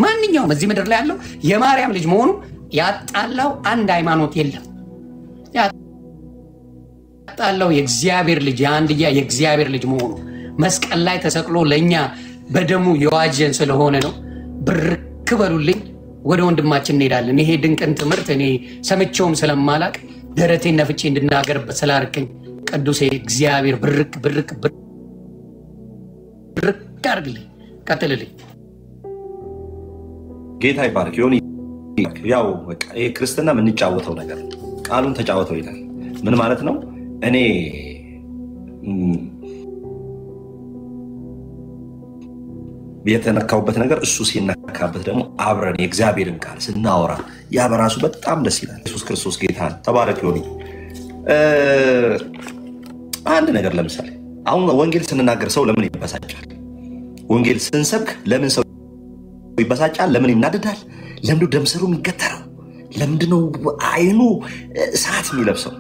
ማንኛውም እዚህ ምድር ላይ ያለው የማርያም ልጅ መሆኑ ያጣላው አንድ ሃይማኖት የለም። ያጣላው የእግዚአብሔር ልጅ የአንድያ የእግዚአብሔር ልጅ መሆኑ መስቀል ላይ ተሰቅሎ ለኛ በደሙ የዋጀን ስለሆነ ነው። ብርክ በሉልኝ፣ ወደ ወንድማችን እንሄዳለን። ይሄ ድንቅን ትምህርት እኔ ሰምቼውም ስለማላቅ ደረቴን ነፍቼ እንድናገርበት ስላርከኝ ቅዱሴ እግዚአብሔር ብርክ ብርክ ብርክ አድርግልኝ። ቀጥልልኝ። ጌታ ይባርክ። ይሁን። ያው በቃ ይሄ ክርስትና የምንጫወተው ነገር ቃሉን ተጫወተው ይላል። ምን ማለት ነው? እኔ የተነካውበት ነገር እሱ ሲነካበት ደግሞ አብረን የእግዚአብሔርን ቃል ስናወራ ያ በራሱ በጣም ደስ ይላል። ኢየሱስ ክርስቶስ ጌታ ተባረክ። ይሁን። አንድ ነገር ለምሳሌ አሁን ወንጌል ስንናገር ሰው ለምን ይበሳጫል? ወንጌል ስንሰብክ ለምን ሰው ይበሳጫል? ለምን ይናደዳል? ለምንድነው ደም ስሩ የሚገተረው? ለምንድነው አይኑ እሳት የሚለብሰው?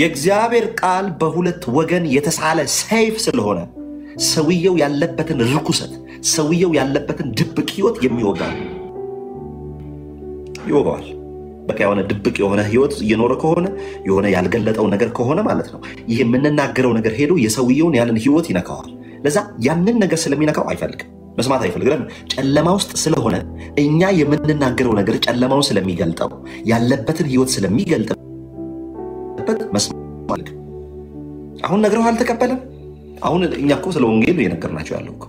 የእግዚአብሔር ቃል በሁለት ወገን የተሳለ ሰይፍ ስለሆነ ሰውየው ያለበትን ርኩሰት፣ ሰውየው ያለበትን ድብቅ ህይወት ይወጋዋል። በቃ የሆነ ድብቅ የሆነ ህይወት እየኖረ ከሆነ የሆነ ያልገለጠው ነገር ከሆነ ማለት ነው ይሄ የምንናገረው ነገር ሄዶ የሰውየውን ያንን ህይወት ይነካዋል። ለዛ ያንን ነገር ስለሚነካው አይፈልግም፣ መስማት አይፈልግም። ጨለማ ውስጥ ስለሆነ እኛ የምንናገረው ነገር ጨለማውን ስለሚገልጠው ያለበትን ህይወት ስለሚገልጥበት መስማት አሁን ነግረው አልተቀበለም። አሁን እኛ እኮ ስለ ወንጌል የነገርናችሁ ያለው እኮ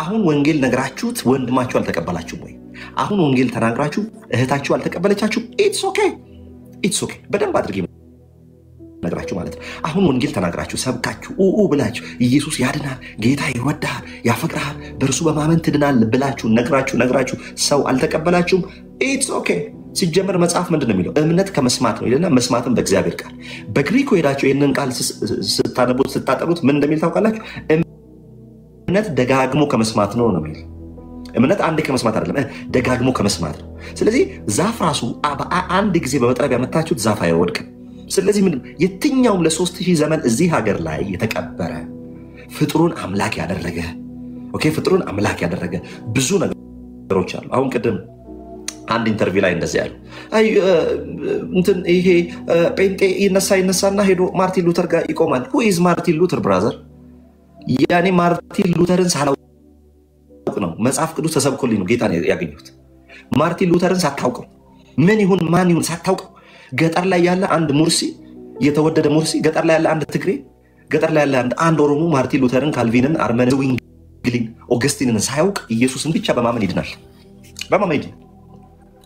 አሁን ወንጌል ነግራችሁት ወንድማችሁ አልተቀበላችሁም ወይ? አሁን ወንጌል ተናግራችሁ እህታችሁ አልተቀበለቻችሁም? ኢትስ ኦኬ በደንብ አድርጌ ነግራችሁ ማለት ነው። አሁን ወንጌል ተናግራችሁ ሰብካችሁ ብላችሁ ኢየሱስ ያድናል፣ ጌታ ይወድሃል፣ ያፈቅርሃል፣ በእርሱ በማመን ትድናል ብላችሁ ነግራችሁ ሰው አልተቀበላችሁም? ኢትስ ኦኬ። ሲጀመር መጽሐፍ ምንድን ነው የሚለው? እምነት ከመስማት ነው ይልና መስማትም በእግዚአብሔር ቃል። በግሪክ ሄዳችሁ ይህንን ቃል ስታጠኑት ምን እንደሚል ታውቃላችሁ? እምነት ደጋግሞ ከመስማት ነው የሚል። እምነት አንድ ከመስማት አይደለም፣ ደጋግሞ ከመስማት ነው። ስለዚህ ዛፍ ራሱ አንድ ጊዜ በመጥረቢያ መታችሁት ዛፍ አይወድቅም። ስለዚህ ምንድን የትኛውም ለ3000 ዘመን እዚህ ሀገር ላይ የተቀበረ ፍጥሩን አምላክ ያደረገ ብዙ ነገሮች አሉ። አሁን ቅድም አንድ ኢንተርቪው ላይ እንደዚህ ያለው ይሄ ጴንጤ ይነሳና ሄዶ ማርቲን ሉተር ጋር ይቆማል። who is ማርቲን ሉተር ብራዘር? ያኔ ማርቲን ሉተርን ሳላውቅ ነው መጽሐፍ ቅዱስ ተሰብኮልኝ ነው ጌታን ያገኘሁት። ማርቲን ሉተርን ሳታውቀው ማን ይሁን ሳታውቀው ገጠር ላይ ያለ አንድ ሙርሲ፣ የተወደደ ሙርሲ፣ ገጠር ላይ ያለ አንድ ትግሬ፣ ገጠር ላይ ያለ አንድ ኦሮሞ ማርቲን ሉተርን፣ ካልቪንን፣ አርመን ዊንግሊን፣ ኦገስቲንን ሳያውቅ ኢየሱስን ብቻ በማመን ይድናል።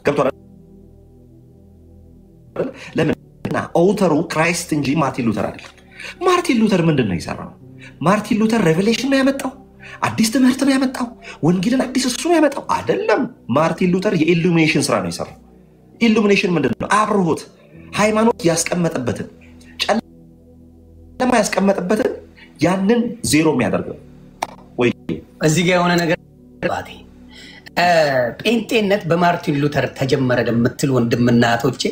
ገብቶሃል? ለምንና ኦውተሩ ክራይስት እንጂ ማርቲን ሉተር አይደለም። ማርቲን ሉተር ምንድን ነው የሰራው? ማርቲን ሉተር ሬቨሌሽን ነው ያመጣው፣ አዲስ ትምህርት ነው ያመጣው፣ ወንጌልን አዲስ እሱ ነው ያመጣው አይደለም። ማርቲን ሉተር የኢሉሚኔሽን ስራ ነው የሰራው። ኢሉሚኔሽን ምንድን ነው? አብርሆት ሃይማኖት ያስቀመጠበትን ጨለማ ያስቀመጠበትን ያንን ዜሮ የሚያደርገው ወይ እዚህ ጋር የሆነ ነገር ባቴ ጴንጤነት በማርቲን ሉተር ተጀመረ ለምትል ወንድምና እህቶቼ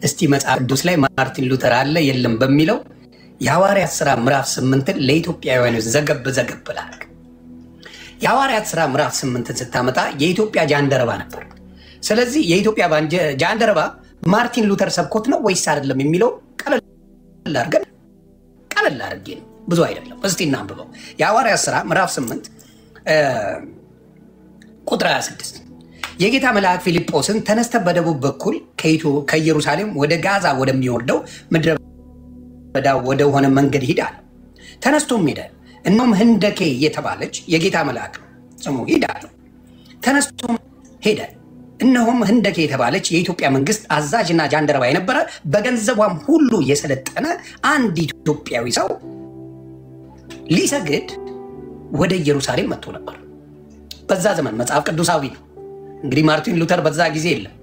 እስቲ መጽሐፍ ቅዱስ ላይ ማርቲን ሉተር አለ የለም በሚለው የሐዋርያት ሥራ ምዕራፍ 8 ለኢትዮጵያውያን ዘገብ ላድርግ። የሐዋርያት ሥራ ምዕራፍ 8 ስታመጣ የኢትዮጵያ ጃንደረባ ነበር። ስለዚህ የኢትዮጵያ ጃንደረባ ማርቲን ሉተር ሰብኮት ነው ወይስ አይደለም የሚለው ቀለል አድርጌ ነው፣ ብዙ አይደለም። እስቲ እናንብበው። የሐዋርያት ሥራ ምዕራፍ 8 ቁጥር 26 የጌታ መልአክ ፊልጶስን ተነስተ በደቡብ በኩል ከኢየሩሳሌም ወደ ጋዛ ወደሚወርደው ምድረ በዳ ወደ ሆነ መንገድ ሂድ አለ። ተነስቶም ሄደ። እነሆም ህንደኬ የተባለች የጌታ መልአክ ነው ስሙ፣ ሂድ አለው። ተነስቶም ሄደ። እነሆም ህንደኬ የተባለች የኢትዮጵያ መንግስት አዛዥና ጃንደረባ የነበረ በገንዘቧም ሁሉ የሰለጠነ አንድ ኢትዮጵያዊ ሰው ሊሰግድ ወደ ኢየሩሳሌም መጥቶ ነበር። በዛ ዘመን መጽሐፍ ቅዱሳዊ ነው እንግዲህ። ማርቲን ሉተር በዛ ጊዜ የለም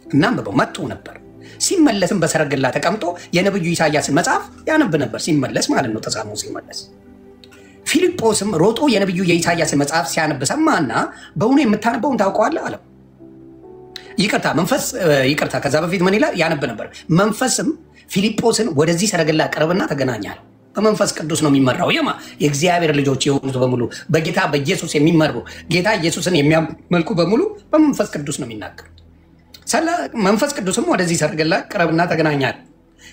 እናም መጥቶ ነበር። ሲመለስም በሰረገላ ተቀምጦ የነብዩ ኢሳያስን መጽሐፍ ያነብ ነበር። ሲመለስ ማለት ነው፣ ተሳሞ ሲመለስ ፊልጶስም ሮጦ የነብዩ የኢሳያስን መጽሐፍ ሲያነብ ሰማና በእውኑ የምታነበውን ታውቀዋለህ አለው። ይቅርታ መንፈስ ይቅርታ ከዛ በፊት ምን ይላል ያነብ ነበር መንፈስም ፊልጶስን ወደዚህ ሰረገላ ቀርብና ተገናኛል በመንፈስ ቅዱስ ነው የሚመራው የእግዚአብሔር ልጆች የሆኑት በሙሉ በጌታ በኢየሱስ የሚመሩ ጌታ ኢየሱስን የሚያመልኩ በሙሉ በመንፈስ ቅዱስ ነው የሚናገሩት መንፈስ ቅዱስም ወደዚህ ሰረገላ ቀርብና ተገናኛል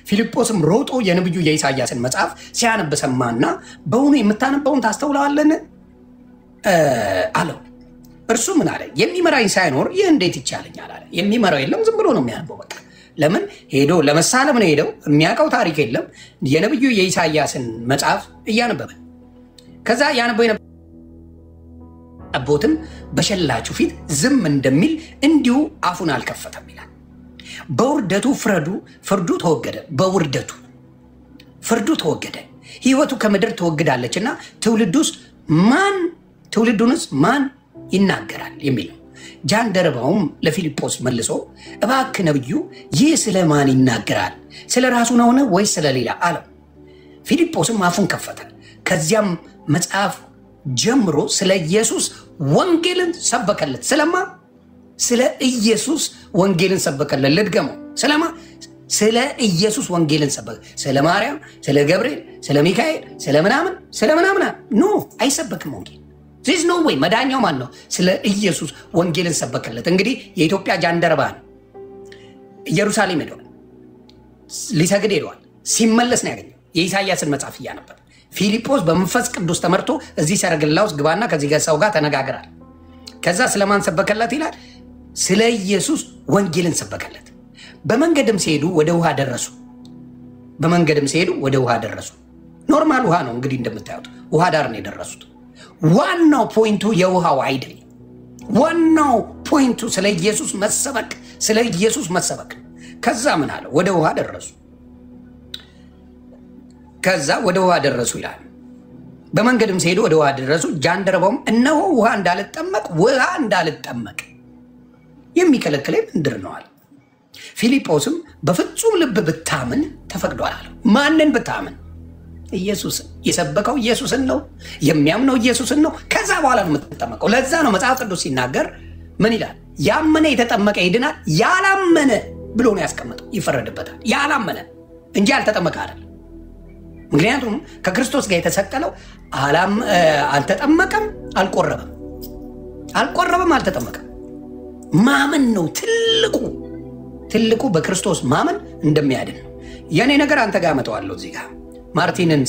ፊልጶስም ሮጦ የነብዩ የኢሳያስን መጽሐፍ ሲያነብ ሰማና በእውኑ የምታነበውን ታስተውለዋለን አለው እርሱ ምን አለ የሚመራኝ ሳይኖር ይህ እንዴት ይቻለኛል አለ የሚመራው የለም ዝም ብሎ ነው የሚያነበው በቃ ለምን ሄዶ ለመሳለም ነው ሄደው የሚያውቀው ታሪክ የለም የነብዩ የኢሳያስን መጽሐፍ እያነበበ ከዛ ያነበው አቦትም በሸላቹ ፊት ዝም እንደሚል እንዲሁ አፉን አልከፈተም ይላል በውርደቱ ፍርዱ ተወገደ በውርደቱ ፍርዱ ተወገደ ህይወቱ ከምድር ተወግዳለችና ትውልዱንስ ማን ይናገራል የሚል ነው ጃንደረባውም ለፊልጶስ መልሶ እባክህ ነብዩ ይህ ስለማን ይናገራል ስለ ራሱ ነውን ወይስ ስለሌላ አለው ፊልጶስም አፉን ከፈተ ከዚያም መጽሐፍ ጀምሮ ስለ ኢየሱስ ወንጌልን ሰበከለት ስለ ኢየሱስ ወንጌልን ሰበከለት ልድገመው ስለ ኢየሱስ ወንጌልን ሰበከ ስለ ማርያም ስለ ገብርኤል ስለ ሚካኤል ስለ ምናምን ኖ አይሰበክም ወንጌል There is no way መዳኛው ማን ነው ስለ ኢየሱስ ወንጌልን ሰበከለት እንግዲህ የኢትዮጵያ ጃንደረባ ኢየሩሳሌም ሄዷል ሊሰግድ ሄዷል ሲመለስ ነው ያገኘው የኢሳያስን መጽሐፍ እያነበበ ፊልጶስ በመንፈስ ቅዱስ ተመርቶ እዚህ ሰረገላ ውስጥ ግባና ከዚህ ጋር ሰው ጋር ተነጋገራል ከዛ ስለማን ሰበከለት ይላል ስለ ኢየሱስ ወንጌልን ሰበከለት በመንገድም ሲሄዱ ወደ ውሃ ደረሱ ኖርማል ውሃ ነው እንግዲህ እንደምታዩት ውሃ ዳር ነው የደረሱት ዋናው ፖይንቱ የውሃው አይደል ዋናው ፖይንቱ ስለ ኢየሱስ መሰበክ ከዛ ምን አለ ወደ ውሃ ደረሱ ይላል በመንገድም ሲሄዱ ወደ ውሃ ደረሱ ጃንደረባውም እነሆ ውሃ እንዳልጠመቅ የሚከለክለኝ ምንድር ነው አለ ፊልጶስም በፍጹም ልብ ብታምን ተፈቅዷል አለ ማንን ብታምን ኢየሱስን የሰበከው ኢየሱስን ነው የሚያምነው ኢየሱስን ነው ከዛ በኋላ ነው የምትጠመቀው ለዛ ነው መጽሐፍ ቅዱስ ሲናገር ምን ይላል ያመነ የተጠመቀ ይድናል ያላመነ ብሎ ነው ያስቀመጠው ይፈረድበታል ያላመነ እንጂ ያልተጠመቀ አይደል ምክንያቱም ከክርስቶስ ጋር የተሰቀለው አልተጠመቀም አልቆረበም አልተጠመቀም ማመን ነው ትልቁ በክርስቶስ ማመን እንደሚያድን ነው የኔ ነገር አንተ ጋር መተዋለሁ እዚህ ጋር ማርቲንን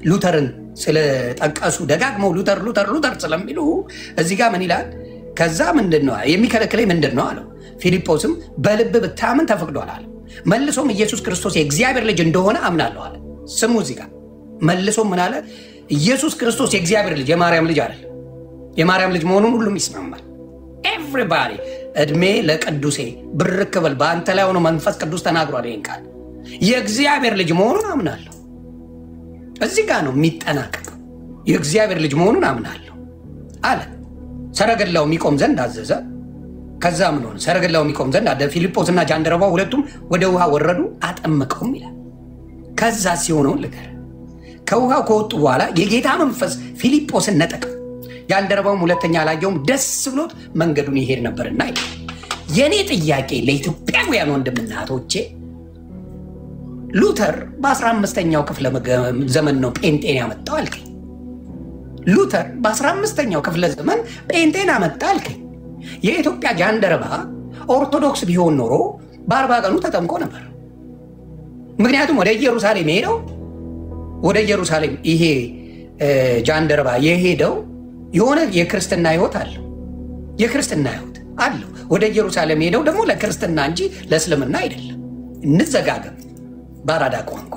ሉተርን ስለጠቀሱ ደጋግመው ሉተር ስለሚሉ እዚህ ጋር ምን ይላል ከዛ ምንድነው የሚከለክለኝ ምንድነው አለው ፊልጶስም በልብ ብታምን ተፈቅዷል አለ መልሶም ኢየሱስ ክርስቶስ የእግዚአብሔር ልጅ እንደሆነ አምናለሁ አለ ስሙ እዚህ ጋር መልሶም ምን አለ ኢየሱስ ክርስቶስ የእግዚአብሔር ልጅ የማርያም ልጅ አይደል የማርያም ልጅ መሆኑን ሁሉም ይስማማል everybody እድሜ ለቅዱሴ ብርክበል በአንተ ላይ ሆኖ መንፈስ ቅዱስ ተናግሯል ይሄን ቃል የእግዚአብሔር ልጅ መሆኑን አምናለሁ እዚህ ጋር ነው የሚጠናቀቀው የእግዚአብሔር ልጅ መሆኑን አምናለሁ አለ ሰረገላው የሚቆም ዘንድ አዘዘ ከዛ ምን ሆነ ሰረገላው የሚቆም ዘንድ አደ ፊልጶስና ጃንደረባው ሁለቱም ወደ ውሃ ወረዱ አጠመቀውም ይላል ከዛ ሲሆነው ልገር ከውሃው ከወጡ በኋላ የጌታ መንፈስ ፊልጶስን ነጠቀ ጃንደረባው ሁለተኛ አላየውም ደስ ብሎት መንገዱን ይሄድ ነበርና ይላል የኔ ጥያቄ ለኢትዮጵያውያን ወንድምና እህቶቼ ሉተር በ15ኛው ክፍለ ዘመን ነው ጴንጤን ያመጣው አልከኝ ሉተር በ15ኛው ክፍለ ዘመን ጴንጤን ያመጣው አልከኝ የኢትዮጵያ ጃንደረባ ኦርቶዶክስ ቢሆን ኖሮ በ40 ቀኑ ተጠምቆ ነበር ምክንያቱም ወደ ኢየሩሳሌም ይሄ ጃንደረባ የሄደው የሆነ የክርስትና ህይወት አለው ወደ ኢየሩሳሌም ሄደው ደግሞ ለክርስትና እንጂ ለእስልምና አይደለም እንዘጋገም ባራዳ ቋንቋ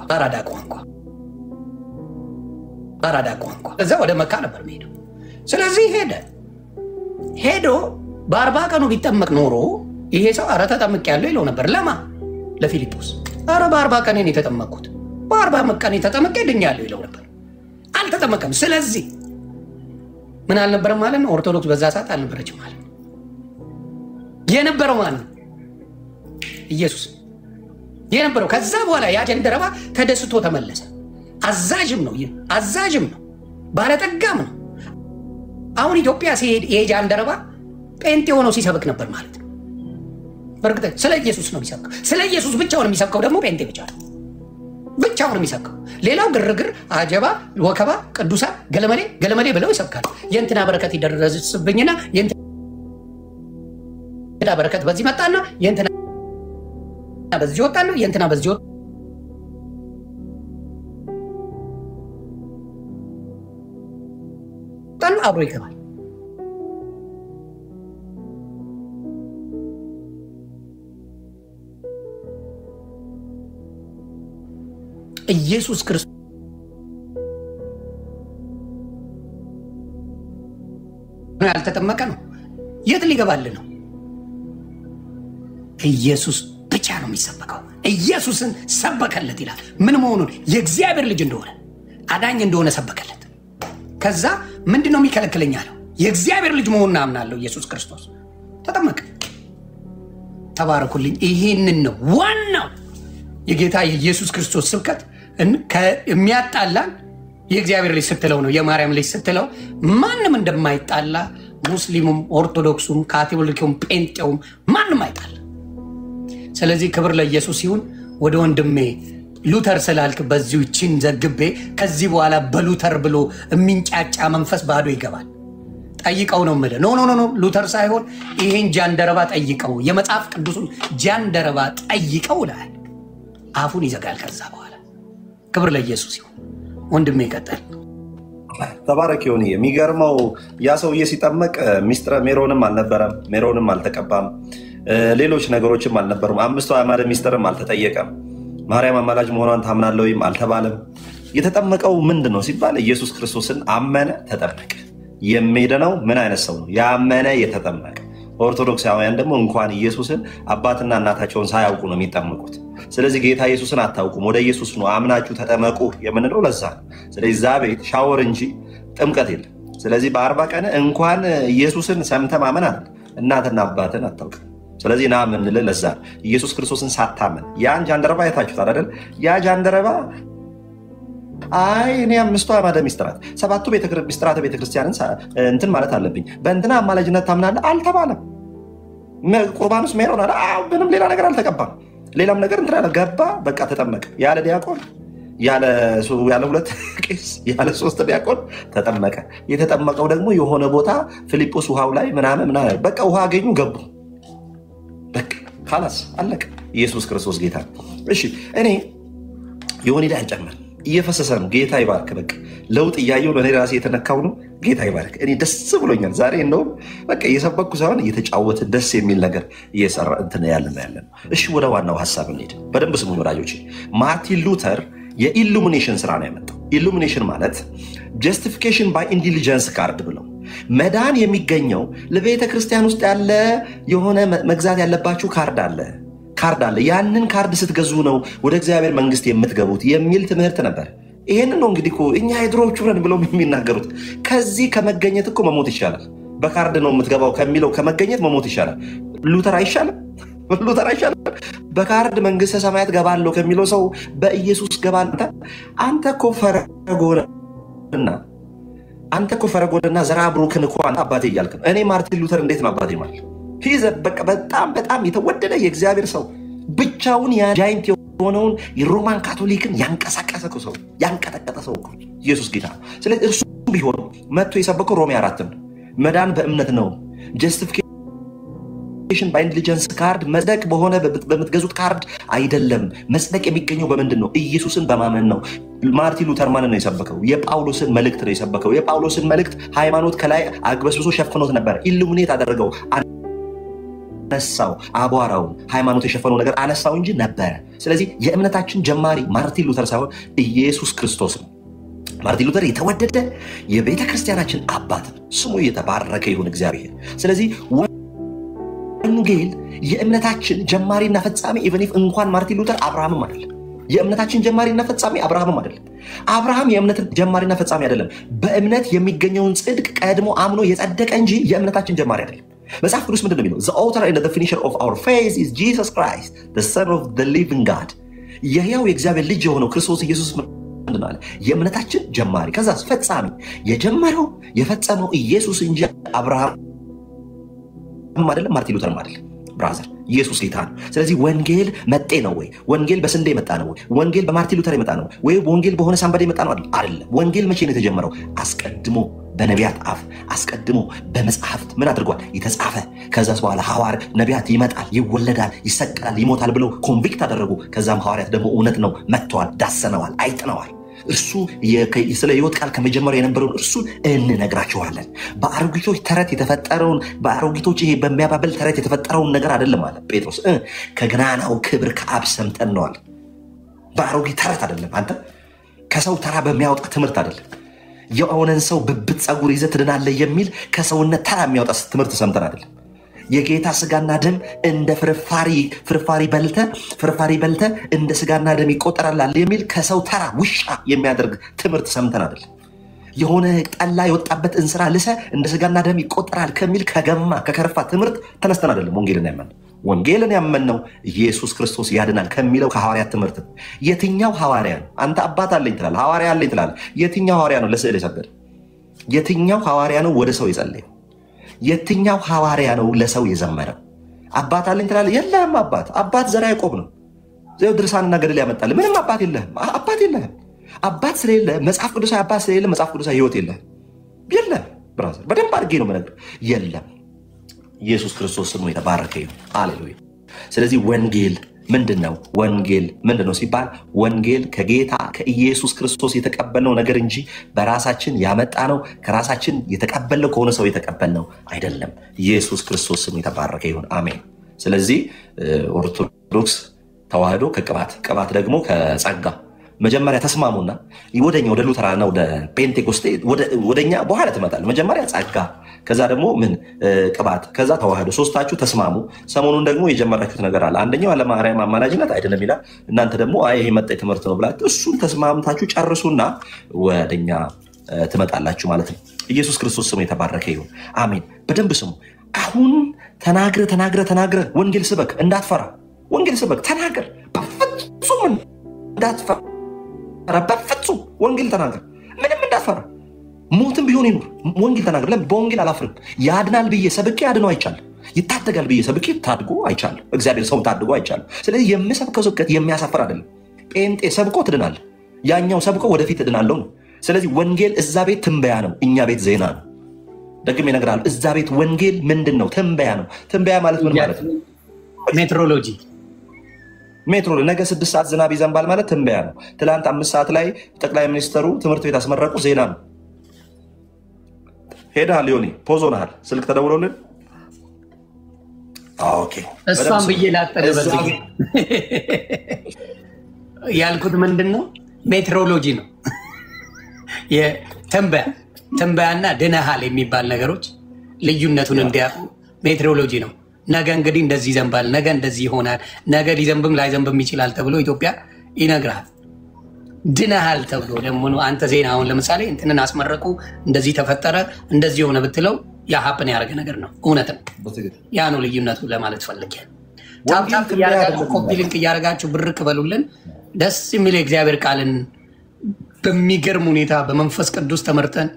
እዛ ወደ መካ ነበር የሚሄደው ስለዚህ ሄዶ በ40 ቀኑ ቢጠመቅ ኖሮ ይሄ ሰው አረ ተጠምቅ ያለው ይለው ነበር ለፊልጶስ አረ በ40 ቀን ነው የተጠመቅኩት በ40 ቀን የተጠመቀ ይድኛል ይለው ነበር አልተጠመቀም ስለዚህ ምን አልነበረም ማለት ነው ኦርቶዶክስ በዛ ሰዓት አልነበረችም ማለት ነው የነበረው ማለት ኢየሱስ የነበረው ከዛ በኋላ ያ ጃንደረባ ተደስቶ ተመለሰ አዛዥም ነው ባለጠጋም ነው አሁን ኢትዮጵያ ሲሄድ ይሄ ጃንደረባ ጴንጤ ሆኖ ሲሰብክ ነበር ማለት ነው በርግጥ ስለ ኢየሱስ ነው የሚሰብከው። ስለ ኢየሱስ ብቻውን የሚሰብከው ደግሞ ጴንጤ ብቻ ነው። ብቻውን የሚሰብከው ሌላው ግርግር፣ አጀባ፣ ወከባ፣ ቅዱሳን ገለመሌ ብለው ይሰብካሉ። የእንትና በረከት ይደረስብኝና የእንትና በረከት በዚህ መጣና የእንትና በዚህ ወጣና የእንትና በዚህ ወጣና አብሮ ይገባል። ኢየሱስ ክርስቶስ ያልተጠመቀ ነው። የት ሊገባልህ ነው? ኢየሱስ ብቻ ነው የሚሰበከው። ኢየሱስን ሰበከለት ይላል። ምን መሆኑን? የእግዚአብሔር ልጅ እንደሆነ አዳኝ እንደሆነ ሰበከለት። ከዛ ምንድነው የሚከለክለኝ አለው? የእግዚአብሔር ልጅ መሆኑን አምናለሁ። ኢየሱስ ክርስቶስ ተጠመቀ። ተባረኩልኝ። ይሄንን ነው ዋናው የጌታ የኢየሱስ ክርስቶስ ስብከት። የሚያጣላን የእግዚአብሔር ልጅ ስትለው ነው፣ የማርያም ልጅ ስትለው ማንም እንደማይጣላ ሙስሊሙም፣ ኦርቶዶክሱም፣ ካቶሊኩም፣ ጴንጤውም ማንም አይጣላ። ስለዚህ ክብር ለኢየሱስ ይሁን። ወደ ወንድሜ ሉተር ስላልክ በዚሁ ቺን ዘግቤ ከዚህ በኋላ በሉተር ብሎ የሚንጫጫ መንፈስ ባዶ ይገባል። ጠይቀው ነው የምልህ። ኖ ሉተር ሳይሆን ይሄን ጃንደረባ ጠይቀው፣ የመጽሐፍ ቅዱሱን ጃንደረባ ጠይቀው ይላል። አፉን ይዘጋል ከዛ በኋላ። ክብር ለኢየሱስ ይሁን። ወንድሜ ይቀጥል። ተባረክ ይሁን። የሚገርመው ያ ሰውዬ ሲጠመቅ ሚስጥረ ሜሮንም አልነበረም፣ ሜሮንም አልተቀባም፣ ሌሎች ነገሮችም አልነበሩም። 5 አዕማደ ሚስጥርም አልተጠየቀም። ማርያም አማላጅ መሆኗን ታምናለህ ወይም አልተባለም። የተጠመቀው ምንድን ነው ሲባል ኢየሱስ ክርስቶስን አመነ፣ ተጠመቀ። የሚሄደነው ምን አይነት ሰው ነው? ያመነ የተጠመቀ። ኦርቶዶክሳውያን ደግሞ እንኳን ኢየሱስን አባትና እናታቸውን ሳያውቁ ነው የሚጠመቁት። ስለዚህ ጌታ ኢየሱስን አታውቁም፣ ወደ ኢየሱስ ነው አምናችሁ ተጠመቁ የምንለው ለዛ ነው። ስለዚህ እዛ ቤት ሻወር እንጂ ጥምቀት የለም። ስለዚህ በ40 ቀን እንኳን ኢየሱስን ሰምተህ ማመን አለ እናትና አባትን አታውቅም። ስለዚህ ና ምንልህ ለዛ ኢየሱስ ክርስቶስን ሳታመን ያን ጃንደረባ አይታችሁታል አይደል? ያ ጃንደረባ አይ እኔ 5 አዕማደ ሚስጥራት 7ቱ ሚስጥራተ ቤተክርስቲያንን እንትን ማለት አለብኝ፣ በእንትና አማላጅነት ታምናለህ አልተባለም። ቁርባኑስ ሜሮን አለ። ምንም ሌላ ነገር አልተቀባም። ሌላም ነገር እንትን አለ። ገባ፣ በቃ ተጠመቀ። ያለ ዲያቆን፣ ያለ 2 ቄስ፣ ያለ 3 ዲያቆን ተጠመቀ። የተጠመቀው ደግሞ የሆነ ቦታ ፊልጶስ ውሃው ላይ ምናምን በቃ ውሃ አገኙ፣ ገቡ። በቃ ካላስ አለቀ። ኢየሱስ ክርስቶስ ጌታ። እሺ እኔ የሆነ ላይ አልጨምር፣ እየፈሰሰ ነው። ጌታ ይባርክ። በቃ ለውጥ እያየሁ ነው። እኔ ራሴ የተነካው ነው። ጌታ ይባርክ። እኔ ደስ ብሎኛል ዛሬ። እንደውም በቃ እየሰበኩ ሳይሆን እየተጫወተ ደስ የሚል ነገር እየሰራ እንትን ያለን ነው። እሺ ወደ ዋናው ሀሳብ እንሂድ። በደንብ ስሙኝ ወዳጆቼ። ማርቲን ሉተር የኢሉሚኔሽን ስራ ነው ያመጣው። ኢሉሚኔሽን ማለት ጀስቲፊኬሽን ባይ ኢንቴሊጀንስ ካርድ ብለው መዳን የሚገኘው ለቤተ ክርስቲያን ውስጥ ያለ የሆነ መግዛት ያለባችሁ ካርድ አለ። ያንን ካርድ ስትገዙ ነው ወደ እግዚአብሔር መንግስት የምትገቡት የሚል ትምህርት ነበር። ይሄንን ነው እንግዲህ እኛ የድሮዎቹ ነን ብለው የሚናገሩት። ከዚህ ከመገኘት እኮ መሞት ይሻላል። በካርድ ነው የምትገባው ከሚለው ከመገኘት መሞት ይሻላል። ሉተር አይሻልም? በካርድ መንግስተ ሰማያት ገባለሁ ከሚለው ሰው በኢየሱስ ገባለሁ። አንተ እኮ ፈረጎንና ዘራ ብሩክን እኮ አባቴ እያልክ ነው። እኔ ማርቲን ሉተር እንዴት ነው አባቴ ማለት? በጣም የተወደደ የእግዚአብሔር ሰው ብቻውን ጃይንት የሆነውን የሮማን ካቶሊክን ያንቀሳቀሰ ሰው፣ ያንቀጠቀጠ ሰው ኢየሱስ ጌታ። ስለዚህ እርሱ ቢሆን መጥቶ የሰበከው ሮሜ 4 ነው። መዳን በእምነት ነው። ጀስቲፊኬሽን ባይ ኢንቴሊጀንስ ካርድ መጽደቅ በሆነ በምትገዙት ካርድ አይደለም። መጽደቅ የሚገኘው በምንድን ነው? ኢየሱስን በማመን ነው። ማርቲን ሉተር ማንን ነው የሰበከው? የጳውሎስን መልእክት ነው የሰበከው። የጳውሎስን መልእክት ሃይማኖት ከላይ አግበስብሶ ሸፍኖት ነበር። ኢሉሚኔት አደረገው፣ አነሳው። አቧራውን ሃይማኖት የሸፈነው ነገር አነሳው እንጂ ነበረ። ስለዚህ የእምነታችን ጀማሪ ማርቲን ሉተር ሳይሆን ኢየሱስ ክርስቶስ ነው። ማርቲን ሉተር የተወደደ የቤተ ክርስቲያናችን አባት ነው። ስሙ የተባረከ ይሁን እግዚአብሔር። ስለዚህ ወንጌል የእምነታችን ጀማሪና ፈጻሚ ኢቨን ኢፍ እንኳን ማርቲን ሉተር አብርሃምም አይደለም። የእምነታችን ጀማሪና ፈጻሚ አብርሃምም አይደለም። አብርሃም የእምነት ጀማሪና ፈጻሚ አይደለም። በእምነት የሚገኘውን ጽድቅ ቀድሞ አምኖ የጸደቀ እንጂ የእምነታችን ጀማሪ አይደለም። መጽሐፍ ቅዱስ ምንድን ነው የሚለው? The author and the finisher of our faith is Jesus Christ, the Son of the living God. የሕያው የእግዚአብሔር ልጅ የሆነው ክርስቶስ ኢየሱስ ምንድን ነው አለ? የእምነታችን ጀማሪ፣ ከዛ ፈጻሚ። የጀመረው የፈጸመው ኢየሱስ እንጂ አብርሃም አይደለም፣ ማርቲን ሉተርም አይደለም። ብራዘር ኢየሱስ ጌታ ነው። ስለዚህ ወንጌል መጤ ነው ወይ? ወንጌል በስንዴ የመጣ ነው ወይ? ወንጌል በማርቲን ሉተር የመጣ ነው ወይ? ወንጌል በሆነ ሳንበዴ የመጣ ነው አይደለም። ወንጌል መቼ ነው የተጀመረው? አስቀድሞ በነቢያት አፍ አስቀድሞ በመጽሐፍት ምን አድርጓል? የተጻፈ። ከዛ በኋላ ሐዋርያት ነቢያት ይመጣል፣ ይወለዳል፣ ይሰቀላል፣ ይሞታል ብለው ኮንቪክት አደረጉ። ከዛም ሐዋርያት ደግሞ እውነት ነው መጥተዋል፣ ዳሰነዋል፣ አይጥነዋል። እርሱ ስለ ሕይወት ቃል ከመጀመሪያ የነበረውን እርሱን እንነግራችኋለን። በአሮጊቶች ተረት የተፈጠረውን በአሮጊቶች ይሄ በሚያባብል ተረት የተፈጠረውን ነገር አይደለም አለ ጴጥሮስ። ከገናናው ክብር ከአብ ሰምተን ነዋል። በአሮጊት ተረት አይደለም። አንተ ከሰው ተራ በሚያወጣ ትምህርት አይደለም። የሆነን ሰው ብብት ጸጉር ይዘህ ትድናለህ የሚል ከሰውነት ተራ የሚያወጣ ትምህርት ሰምተን አይደለም። የጌታ ስጋና ደም እንደ ፍርፋሪ በልተ እንደ ስጋና ደም ይቆጠራል የሚል ከሰው ተራ ውሻ የሚያደርግ ትምህርት ሰምተን አይደለም። የሆነ ጠላ የወጣበት እንስራ ልሰ እንደ ስጋና ደም ይቆጠራል ከሚል ከገማ ከከረፋ ትምህርት ተነስተን አይደለም ወንጌልን ያመንነው ኢየሱስ ክርስቶስ ያድናል ከሚለው ከሐዋርያት ትምህርት። የትኛው ሐዋርያ ነው? አንተ አባት አለኝ ትላለህ፣ ሐዋርያ አለኝ ትላለህ። የትኛው ሐዋርያ ነው ለስዕል የሰገደ? የትኛው ሐዋርያ ነው ወደ ሰው የጸለየው? የትኛው ሐዋርያ ነው ለሰው የዘመረው? አባት አለኝ ትላለህ። የለህም አባት ዘርዓ ያዕቆብ ነው። ድርሳንና ገድል ያመጣልህ። ምንም አባት የለህም። አባት ስለሌለ መጽሐፍ ቅዱሳዊ አባት ስለሌለ መጽሐፍ ቅዱሳዊ ሕይወት የለህም። ብራዘር በደንብ አድርጌ ነው የምነግርህ። የለም። ኢየሱስ ክርስቶስ ስሙ የተባረከ ይሁን። ሃሌሉያ። ስለዚህ ወንጌል ምንድን ነው? ወንጌል ምንድን ነው ሲባል ወንጌል ከጌታ ከኢየሱስ ክርስቶስ የተቀበልነው ነገር እንጂ በራሳችን ያመጣነው ከራሳችን የተቀበልነው ከሆነ ሰው የተቀበልነው አይደለም። ኢየሱስ ክርስቶስ ስሙ የተባረከ ይሁን። አሜን። ስለዚህ ኦርቶዶክስ ተዋህዶ ቅባት ደግሞ ከጸጋ መጀመሪያ ተስማሙና ወደ ሉተራና ወደ ፔንቴኮስቴ ወደኛ በኋላ ትመጣል። መጀመሪያ ጸጋ፣ ከዛ ደግሞ ምን ቅባት፣ ከዛ ተዋህዶ። ሶስታችሁ ተስማሙ። ሰሞኑን ደግሞ የጀመራችሁት ነገር አለ። አንደኛው ለማርያም አማላጅነት አይደለም ይላል። እናንተ ደግሞ ይሄ መጣ ትምህርት ነው ብላችሁ እሱን ተስማምታችሁ ጨርሱና ወደኛ ትመጣላችሁ ማለት ነው። ኢየሱስ ክርስቶስ ስሙ የተባረከ ይሁን። አሜን። በደንብ ስሙ። አሁን ተናግረ ወንጌል ስበክ፣ እንዳትፈራ። ወንጌል ስበክ፣ ተናገር፣ በፍጹም እንዳትፈራ። በፍጹም ወንጌል ተናገር፣ ምንም እንዳትፈራ። ሞትም ቢሆን ይኑር ወንጌል ተናገር። ለምን? በወንጌል አላፍርም። ያድናል ብዬ ሰብኬ ያድነው አይቻልም። ይታደጋል ብዬ ሰብኬ ታድጎ አይቻልም። እግዚአብሔር ሰው ታድጎ አይቻልም። ስለዚህ የምሰብከው ስብከት የሚያሳፍር አይደለም። ጴንጤ ሰብኮ ትድናል፣ ያኛው ሰብኮ ወደፊት እድናለሁ ነው። ስለዚህ ወንጌል እዛ ቤት ትንበያ ነው፣ እኛ ቤት ዜና ነው። ደግሜ እነግርሃለሁ፣ እዛ ቤት ወንጌል ምንድን ነው? ትንበያ ነው። ትንበያ ማለት ምን ማለት ነው? ሜትሮሎጂ ነገ 6 ሰዓት ዝናብ ይዘንባል ማለት ትንበያ ነው። ትላንት 5 ሰዓት ላይ ጠቅላይ ሚኒስትሩ ትምህርት ቤት አስመረቁ፣ ዜና ነው። ሄደሃል ሊሆኒ ፖዞናል፣ ስልክ ተደውሎልን ኦኬ። እሷን ብዬ ላጠለበዝ ያልኩት ምንድን ነው? ሜትሮሎጂ ነው። ትንበያና ድነሃል የሚባል ነገሮች ልዩነቱን እንዲያውቁ ሜትሮሎጂ ነው። ነገ እንግዲህ እንደዚህ ይዘንባል፣ ነገ እንደዚህ ይሆናል፣ ነገ ሊዘንብም ላይዘንብም ይችላል ተብሎ ኢትዮጵያ ይነግራል። ድነሃል ተብሎ ደግሞ አንተ ዜና አሁን ለምሳሌ እንትንን አስመረቁ፣ እንደዚህ ተፈጠረ፣ እንደዚህ የሆነ ብትለው ያሀፕን ያደረገ ነገር ነው። እውነት ነው። ያ ነው ልዩነቱ ለማለት ፈልጌ። ታፕታፕ እያደረጋችሁ ኮፒ ሊንክ እያደረጋችሁ ብርክ በሉልን። ደስ የሚል የእግዚአብሔር ቃልን በሚገርም ሁኔታ በመንፈስ ቅዱስ ተመርተን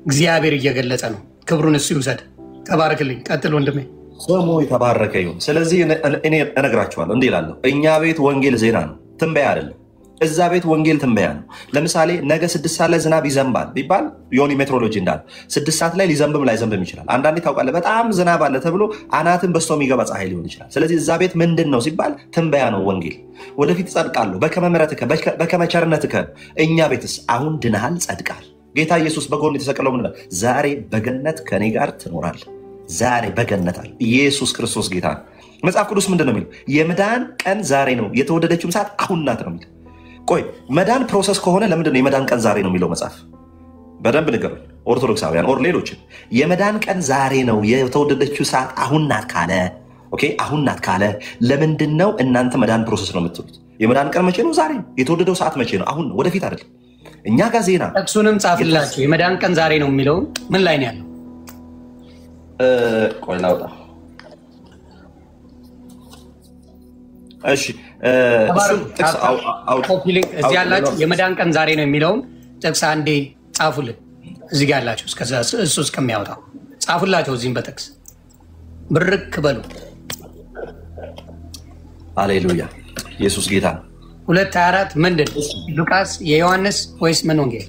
እግዚአብሔር እየገለጸ ነው። ክብሩን እሱ ይውሰድ። ተባረክልኝ። ቀጥል ወንድሜ። ስሙ የተባረከ ይሁን። ስለዚህ እኔ እነግራችኋለሁ እንዲህ እላለሁ። እኛ ቤት ወንጌል ዜና ነው፣ ትንበያ አይደለም። እዛ ቤት ወንጌል ትንበያ ነው። ለምሳሌ ነገ 6 ሰዓት ላይ ዝናብ ይዘንባል ቢባል ዮኒ ሜትሮሎጂ እንዳለ 6 ሰዓት ላይ ሊዘንብም ላይዘንብም ይችላል። አንዳንዴ ታውቃለህ በጣም ዝናብ አለ ተብሎ አናትን በስቶ የሚገባ ፀሐይ ሊሆን ይችላል። ስለዚህ እዛ ቤት ምንድን ነው ሲባል ትንበያ ነው ወንጌል። ወደፊት ጸድቃለሁ በከመ ምሕረትከ በከመ ቸርነትከ። እኛ ቤትስ አሁን ድነሃል፣ ጸድቃል። ጌታ ኢየሱስ በጎን የተሰቀለው ምን ዛሬ በገነት ከኔ ጋር ትኖራለህ። ዛሬ በገነት አለ። ኢየሱስ ክርስቶስ ጌታ ነው። መጽሐፍ ቅዱስ ምንድን ነው የሚለው? የመዳን ቀን ዛሬ ነው፣ የተወደደችውም ሰዓት አሁን ናት ነው የሚለው። ቆይ መዳን ፕሮሰስ ከሆነ ለምንድን ነው የመዳን ቀን ዛሬ ነው የሚለው መጽሐፍ? በደንብ ንገሩኝ ኦርቶዶክሳውያን ኦር ሌሎችን። የመዳን ቀን ዛሬ ነው፣ የተወደደችው ሰዓት አሁን ናት ካለ ኦኬ፣ አሁን ናት ካለ ለምንድን ነው እናንተ መዳን ፕሮሰስ ነው የምትሉት? የመዳን ቀን መቼ ነው? ዛሬ ነው። የተወደደው ሰዓት መቼ ነው? አሁን፣ ወደፊት አይደለም። እኛ ጋር ዜና ጥቅሱንም ጻፍላችሁ። የመዳን ቀን ዛሬ ነው የሚለውን ምን ላይ ነው ያለው? ቆይ ላውጣ። እሺ እዚህ ያላችሁ የመዳን ቀን ዛሬ ነው የሚለውን ጥቅስ አንዴ ጻፉልን። እዚህ ጋር ያላችሁ እሱ እስከሚያወጣው ጻፉላቸው። እዚህም በጥቅስ ብርክ በሉ። ሃሌሉያ ኢየሱስ ጌታ ነው። 2:24 ምንድን ሉቃስ የዮሐንስ ወይስ ምን ወንጌል?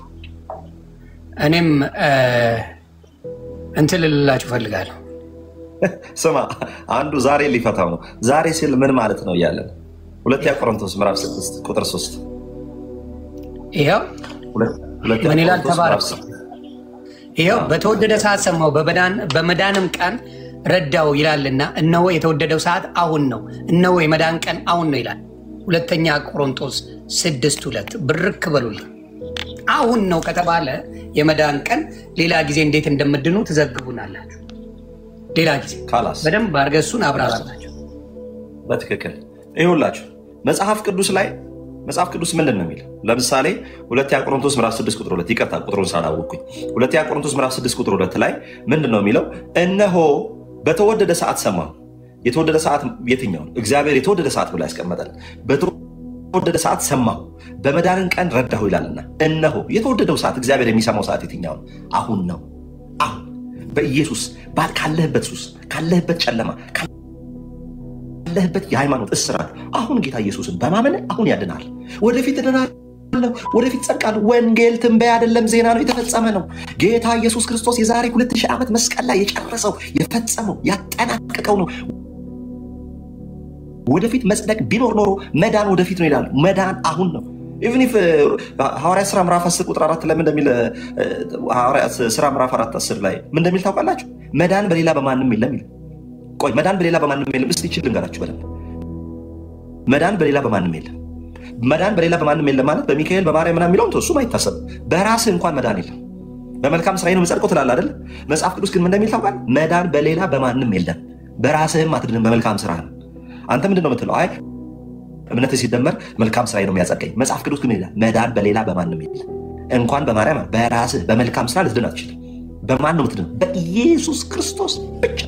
እኔም እንትን ልላችሁ ፈልጋለሁ። ስማ አንዱ ዛሬ ሊፈታው ነው። ዛሬ ሲል ምን ማለት ነው እያለን 2 ቆሮንቶስ ምዕራፍ 6 ቁጥር 3 ይሄው ምን ይላል? ተባረክ። ይሄው በተወደደ ሰዓት ሰማው በመዳንም ቀን ረዳው ይላልና እነሆ የተወደደው ሰዓት አሁን ነው፣ እነሆ የመዳን ቀን አሁን ነው ይላል። 2 ቆሮንቶስ 6:2 ብርክ በሉልኝ። አሁን ነው ከተባለ የመዳን ቀን ሌላ ጊዜ እንዴት እንደምድኑ ትዘግቡናላችሁ። ሌላ ጊዜ በደንብ አርገሱን አብራራላችሁ። በትክክል ይሁላችሁ። መጽሐፍ ቅዱስ ምንድን ነው የሚለው? ለምሳሌ 2 ቆሮንቶስ ምዕራፍ 6 ቁጥር 2 ይቀርታ ቁጥሩን ሳላወቅኩኝ 2 ቆሮንቶስ ምዕራፍ 6 ቁጥር 2 ላይ ምንድን ነው የሚለው? እነሆ በተወደደ ሰዓት ሰማሁ። የተወደደ ሰዓት የትኛው? እግዚአብሔር የተወደደ ሰዓት ብሎ ያስቀመጠል። በተወደደ ሰዓት ሰማሁ በመዳንን ቀን ረዳሁ ይላልና፣ እነሆ የተወደደው ሰዓት እግዚአብሔር የሚሰማው ሰዓት የትኛው? አሁን ነው። አሁን በኢየሱስ ካለህበት ሱስ፣ ካለህበት ጨለማ፣ ካለህበት የሃይማኖት እስራት አሁን ጌታ ኢየሱስን በማመን አሁን ያድናል። ወደፊት ድናል፣ ወደፊት ጸድቃል። ወንጌል ትንበያ አይደለም፣ ዜና ነው፣ የተፈጸመ ነው። ጌታ ኢየሱስ ክርስቶስ የዛሬ 2000 ዓመት መስቀል ላይ የጨረሰው የፈጸመው ያጠናቀቀው ነው። ወደፊት መጽደቅ ቢኖር ኖሮ መዳን ወደፊት ነው ይላሉ። መዳን አሁን ነው። ኢቭን ኢፍ ሐዋርያት ሥራ ምዕራፍ 10 ቁጥር 4 ላይ ምን እንደሚል ሐዋርያት ሥራ ምዕራፍ 4:10 ላይ ምን እንደሚል ታውቃላችሁ? መዳን በሌላ በማንም የለም ይላል። ቆይ መዳን በሌላ በማንም የለም እስቲ ይችል ልንገራችሁ በደንብ። መዳን በሌላ በማንም የለም። መዳን በሌላ በማንም የለም ማለት በሚካኤል በማርያም ምናምን የሚለውን እሱም አይታሰብም። በራስህ እንኳን መዳን የለም። በመልካም ስራዬ ነው የምጸድቀው ትላለህ አይደል? መጽሐፍ ቅዱስ ግን ምን እንደሚል ታውቃለህ? መዳን በሌላ በማንም የለም። በራስህም አትድንም፣ በመልካም ስራ ነው። አንተ ምንድን ነው የምትለው? አይ እምነትህ ሲደመር መልካም ስራዬ ነው የሚያጸድቀኝ። መጽሐፍ ቅዱስ ግን ይላል መዳን በሌላ በማንም የለም። እንኳን በማርያም በራስህ በመልካም ስራ ልትድን አትችልም። በማን ነው የምትድነው? በኢየሱስ ክርስቶስ ብቻ።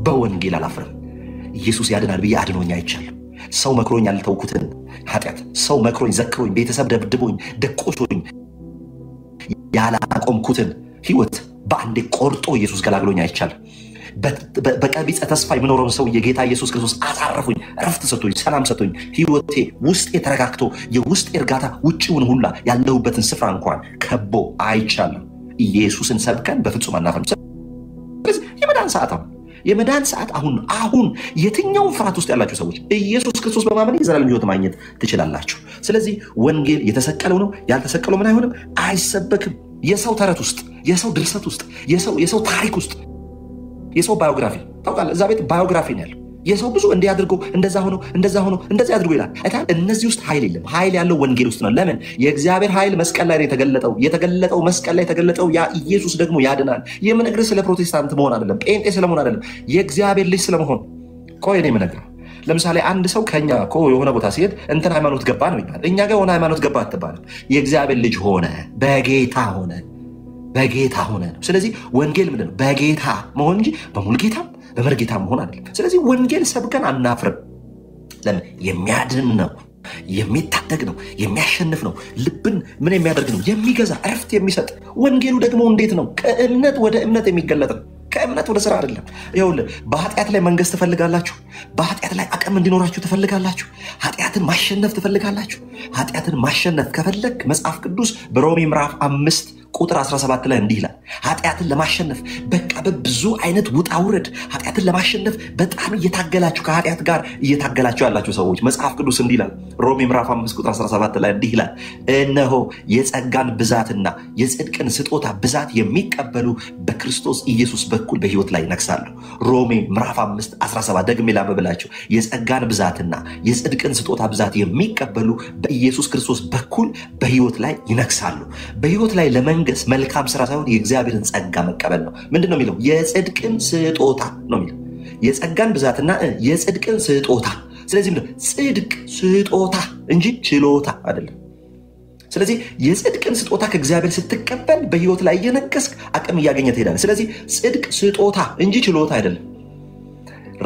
በወንጌል አላፍርም። ኢየሱስ ያድናል ብዬ አድኖኝ አይቻልም። ሰው መክሮኝ ያልተውኩትን ኃጢአት፣ ሰው መክሮኝ ዘክሮኝ፣ ቤተሰብ ደብድቦኝ ደቆሶኝ ያላቆምኩትን ህይወት በአንዴ ቆርጦ ኢየሱስ ገላግሎኝ አይቻልም። በቀቢጸ ተስፋ የምኖረውን ሰው የጌታ ኢየሱስ ክርስቶስ አሳረፉኝ፣ ረፍት ሰጥቶኝ፣ ሰላም ሰጥቶኝ፣ ህይወቴ ውስጤ ተረጋግቶ የውስጤ እርጋታ ውጭውን ሁላ ያለሁበትን ስፍራ እንኳን ከቦ አይቻልም። ኢየሱስን ሰብከን በፍጹም አናፍርም። ስለዚህ የመዳን ሰዓት አሁን፣ የመዳን ሰዓት አሁን ነው። አሁን የትኛውን ፍርሃት ውስጥ ያላችሁ ሰዎች ኢየሱስ ክርስቶስ በማመን የዘላለም ህይወት ማግኘት ትችላላችሁ። ስለዚህ ወንጌል የተሰቀለው ነው፣ ያልተሰቀለው ምን አይሆንም፣ አይሰበክም። የሰው ተረት ውስጥ፣ የሰው ድርሰት ውስጥ፣ የሰው ታሪክ ውስጥ፣ የሰው ባዮግራፊ ታውቃለህ፣ እዛ ቤት ባዮግራፊ ነው ያለው። የሰው ብዙ እንዲያድርጎ እንደዛ ሆኖ እንደዛ ያድርጎ ይላል። እነዚህ ውስጥ ኃይል የለም። ኃይል ያለው ወንጌል ውስጥ ነው። ለምን? የእግዚአብሔር ኃይል መስቀል ላይ ነው የተገለጠው መስቀል ላይ የተገለጠው ያ ኢየሱስ ደግሞ ያድናል። የምነግርህ ስለ ፕሮቴስታንት መሆን አይደለም፣ ጴንጤ ስለመሆን አይደለም፣ የእግዚአብሔር ልጅ ስለመሆን። ቆይ እኔ የምነግርህ ለምሳሌ አንድ ሰው ከኛ የሆነ ቦታ ሲሄድ እንትን ሃይማኖት ገባ ነው ይባላል። እኛ ጋር የሆነ ሃይማኖት ገባ አትባልም። የእግዚአብሔር ልጅ ሆነ፣ በጌታ ሆነ ነው። ስለዚህ ወንጌል ምንድን ነው? በጌታ መሆን እንጂ በሙልጌታም በመርጌታ መሆን አይደለም። ስለዚህ ወንጌል ሰብከን አናፍርም። ለምን? የሚያድን ነው፣ የሚታደግ ነው፣ የሚያሸንፍ ነው፣ ልብን ምን የሚያደርግ ነው? የሚገዛ እረፍት የሚሰጥ። ወንጌሉ ደግሞ እንዴት ነው? ከእምነት ወደ እምነት የሚገለጥ ነው። ከእምነት ወደ ስራ አይደለም። ይኸውልህ በኃጢአት ላይ መንገስ ትፈልጋላችሁ? በኃጢአት ላይ አቅም እንዲኖራችሁ ትፈልጋላችሁ? ኃጢአትን ማሸነፍ ትፈልጋላችሁ? ኃጢአትን ማሸነፍ ከፈለግ መጽሐፍ ቅዱስ በሮሜ ምዕራፍ 5 ቁጥር 17 ላይ እንዲህ ይላል። ኃጢአትን ለማሸነፍ በቃ በብዙ አይነት ውጣ ውረድ ኃጢአትን ለማሸነፍ በጣም እየታገላችሁ ከኃጢአት ጋር እየታገላችሁ ያላችሁ ሰዎች መጽሐፍ ቅዱስ እንዲህ ይላል። ሮሜ ምዕራፍ 5 ቁጥር 17 ላይ እንዲህ ይላል፣ እነሆ የጸጋን ብዛትና የጽድቅን ስጦታ ብዛት የሚቀበሉ በክርስቶስ ኢየሱስ በኩል በህይወት ላይ ይነግሳሉ። ሮሜ ምዕራፍ 5 17 ደግሜ ላንብብላችሁ። የጸጋን ብዛትና የጽድቅን ስጦታ ብዛት የሚቀበሉ በኢየሱስ ክርስቶስ በኩል በህይወት ላይ ይነግሳሉ። በህይወት ላይ መንገስ መልካም ስራ ሳይሆን የእግዚአብሔርን ጸጋ መቀበል ነው። ምንድን ነው የሚለው? የጽድቅን ስጦታ ነው የሚለው። የጸጋን ብዛትና የጽድቅን ስጦታ። ስለዚህ ምንድን ነው? ጽድቅ ስጦታ እንጂ ችሎታ አይደለም። ስለዚህ የጽድቅን ስጦታ ከእግዚአብሔር ስትቀበል በህይወት ላይ እየነገስክ አቅም እያገኘ ትሄዳለህ። ስለዚህ ጽድቅ ስጦታ እንጂ ችሎታ አይደለም።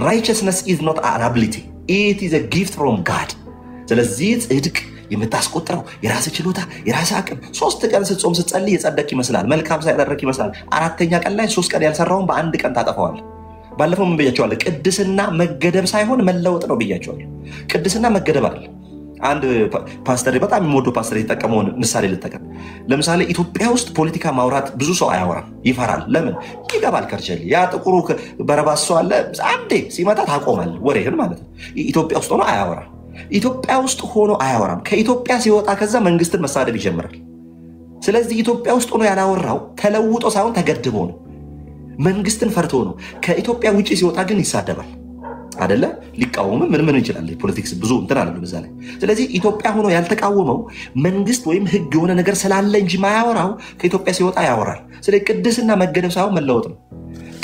righteousness is not an ability, it is a gift from God። ስለዚህ ጽድቅ የምታስቆጥረው የራስ ችሎታ የራስ አቅም። 3 ቀን ስትጾም ስትጸልይ የጸደቅ ይመስላል፣ መልካም ሳይደረክ ይመስላል። 4ኛ ቀን ላይ 3 ቀን ያልሰራውን በአንድ ቀን ታጠፈዋል። ባለፈው ምን ብያቸዋለሁ? ቅድስና መገደብ ሳይሆን መለወጥ ነው ብያቸዋለሁ። ቅድስና መገደብ አይደለም። አንድ ፓስተር በጣም የሚወደው ፓስተር የተጠቀመውን ምሳሌ ልጠቀም። ለምሳሌ ኢትዮጵያ ውስጥ ፖለቲካ ማውራት ብዙ ሰው አያወራም፣ ይፈራል። ለምን? ይገባል። ከርቸል ያ ጥቁሩ በረባሶ አለ፣ አንዴ ሲመጣ ታቆማል ወሬህን ማለት ነው። ኢትዮጵያ ውስጥ ሆኖ አያወራም። ኢትዮጵያ ውስጥ ሆኖ አያወራም። ከኢትዮጵያ ሲወጣ ከዛ መንግስትን መሳደብ ይጀምራል። ስለዚህ ኢትዮጵያ ውስጥ ሆኖ ያላወራው ተለውጦ ሳይሆን ተገድቦ ነው፣ መንግስትን ፈርቶ ነው። ከኢትዮጵያ ውጪ ሲወጣ ግን ይሳደባል አይደለ? ሊቃወም ምን ይችላል? ፖለቲክስ ብዙ እንትን አለ በዛ ላይ። ስለዚህ ኢትዮጵያ ሆኖ ያልተቃወመው መንግስት ወይም ህግ የሆነ ነገር ስላለ እንጂ ማያወራው ከኢትዮጵያ ሲወጣ ያወራል። ስለዚህ ቅድስና መገደብ ሳይሆን መለወጥ ነው።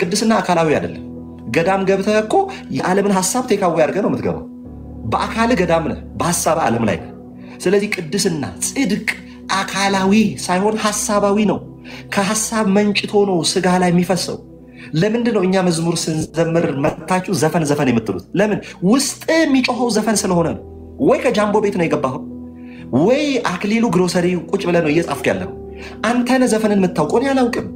ቅድስና አካላዊ አይደለም። ገዳም ገብተህ እኮ የዓለምን ሀሳብ ቴካዌ አድርገህ ነው የምትገባው። በአካል ገዳም ነህ፣ በሀሳብ ዓለም ላይ ነህ። ስለዚህ ቅድስና ጽድቅ አካላዊ ሳይሆን ሀሳባዊ ነው። ከሀሳብ መንጭቶ ነው ስጋ ላይ የሚፈሰው። ለምንድን ነው እኛ መዝሙር ስንዘምር መታችሁ ዘፈን የምትሉት? ለምን? ውስጥ የሚጮኸው ዘፈን ስለሆነ ነው። ወይ ከጃምቦ ቤት ነው የገባኸው፣ ወይ አክሊሉ ግሮሰሪ ቁጭ ብለህ ነው እየጻፍክ ያለው። አንተነ ዘፈንን የምታውቀው፣ እኔ አላውቅም።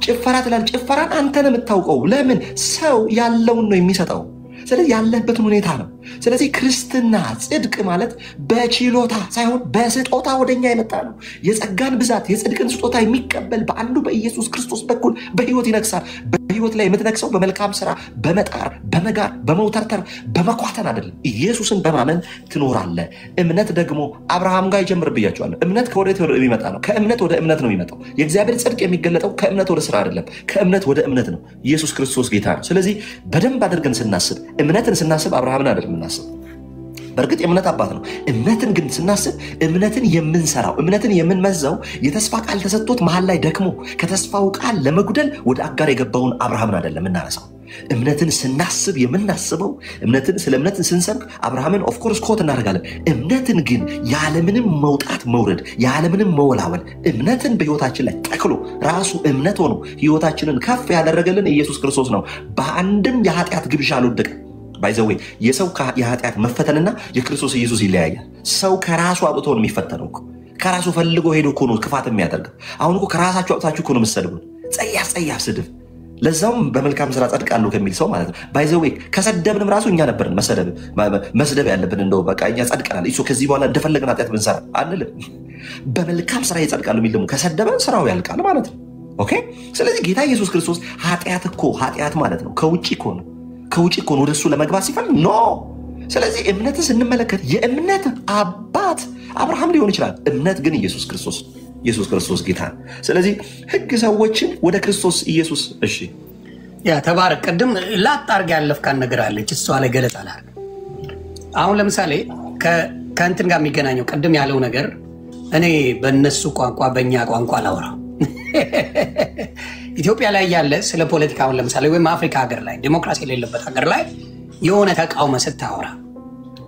ጭፈራ ትላለህ፣ ጭፈራን አንተነ የምታውቀው። ለምን? ሰው ያለውን ነው የሚሰጠው። ስለዚህ ያለበትን ሁኔታ ነው። ስለዚህ ክርስትና ጽድቅ ማለት በችሎታ ሳይሆን በስጦታ ወደኛ የመጣ ነው። የጸጋን ብዛት የጽድቅን ስጦታ የሚቀበል በአንዱ በኢየሱስ ክርስቶስ በኩል በህይወት ይነግሳል። በህይወት ላይ የምትነግሰው በመልካም ስራ፣ በመጣር፣ በመጋር፣ በመውተርተር፣ በመኳተን አይደለም። ኢየሱስን በማመን ትኖራለህ። እምነት ደግሞ አብርሃም ጋር ይጀምር ብያቸዋለሁ። እምነት ከወዴት የሚመጣ ነው? ከእምነት ወደ እምነት ነው የሚመጣው። የእግዚአብሔር ጽድቅ የሚገለጠው ከእምነት ወደ ስራ አይደለም፣ ከእምነት ወደ እምነት ነው። ኢየሱስ ክርስቶስ ጌታ ነው። ስለዚህ በደንብ አድርገን ስናስብ፣ እምነትን ስናስብ አብርሃምን አይደለም የምናስብ። በእርግጥ የእምነት አባት ነው። እምነትን ግን ስናስብ እምነትን የምንሰራው እምነትን የምንመዘው የተስፋ ቃል ተሰጥቶት መሀል ላይ ደክሞ ከተስፋው ቃል ለመጉደል ወደ አጋር የገባውን አብርሃምን አይደለም የምናነሳው። እምነትን ስናስብ የምናስበው ስለ እምነትን ስንሰብክ አብርሃምን ኦፍኮርስ ኮት እናደርጋለን። እምነትን ግን ያለምንም መውጣት መውረድ፣ ያለምንም መወላወል እምነትን በህይወታችን ላይ ተክሎ ራሱ እምነት ሆኖ ህይወታችንን ከፍ ያደረገልን ኢየሱስ ክርስቶስ ነው። በአንድም የኃጢአት ግብዣ አልወደቀም። ባይዘዌ የሰው የኃጢአት መፈተንና የክርስቶስ ኢየሱስ ይለያያል። ሰው ከራሱ አውጥቶ ነው የሚፈተነው። ከራሱ ፈልጎ ሄዶ እኮ ነው ክፋት የሚያደርገው። አሁን እኮ ከራሳችሁ አውጥታችሁ እኮ ነው የምትሰድቡን። ጸያፍ ስድብ፣ ለዛውም በመልካም ስራ ጸድቃለሁ ከሚል ሰው ማለት ነው። ባይዘዌ ከሰደብንም ራሱ እኛ ነበርን መስደብ ያለብን። እንደው በቃ እኛ ጸድቀናል፣ እሱ ከዚህ በኋላ እንደፈለግን ኃጢአት ብንሰራ አንልም። በመልካም ስራ ይጸድቃሉ የሚል ደግሞ ከሰደበ ስራው ያልቃል ማለት ነው። ኦኬ። ስለዚህ ጌታ ኢየሱስ ክርስቶስ ኃጢአት ማለት ነው ከውጭ እኮ ነው ወደ እሱ ለመግባት ሲፈልግ ኖ። ስለዚህ እምነትን ስንመለከት የእምነት አባት አብርሃም ሊሆን ይችላል። እምነት ግን ኢየሱስ ክርስቶስ ጌታ ነው። ስለዚህ ህግ ሰዎችን ወደ ክርስቶስ ኢየሱስ ተባረክ። ቅድም ላጥ አድርገህ ያለፍካን ነገር አለች፣ እሷ ላይ ገለጻ ላድርግ። አሁን ለምሳሌ ከእንትን ጋር የሚገናኘው ቅድም ያለው ነገር እኔ በእነሱ ቋንቋ በእኛ ቋንቋ አላወራም። ኢትዮጵያ ላይ ያለ ስለ ፖለቲካውን ለምሳሌ ወይም አፍሪካ ሀገር ላይ ዲሞክራሲ የሌለበት ሀገር ላይ የሆነ ተቃውሞ ስታወራ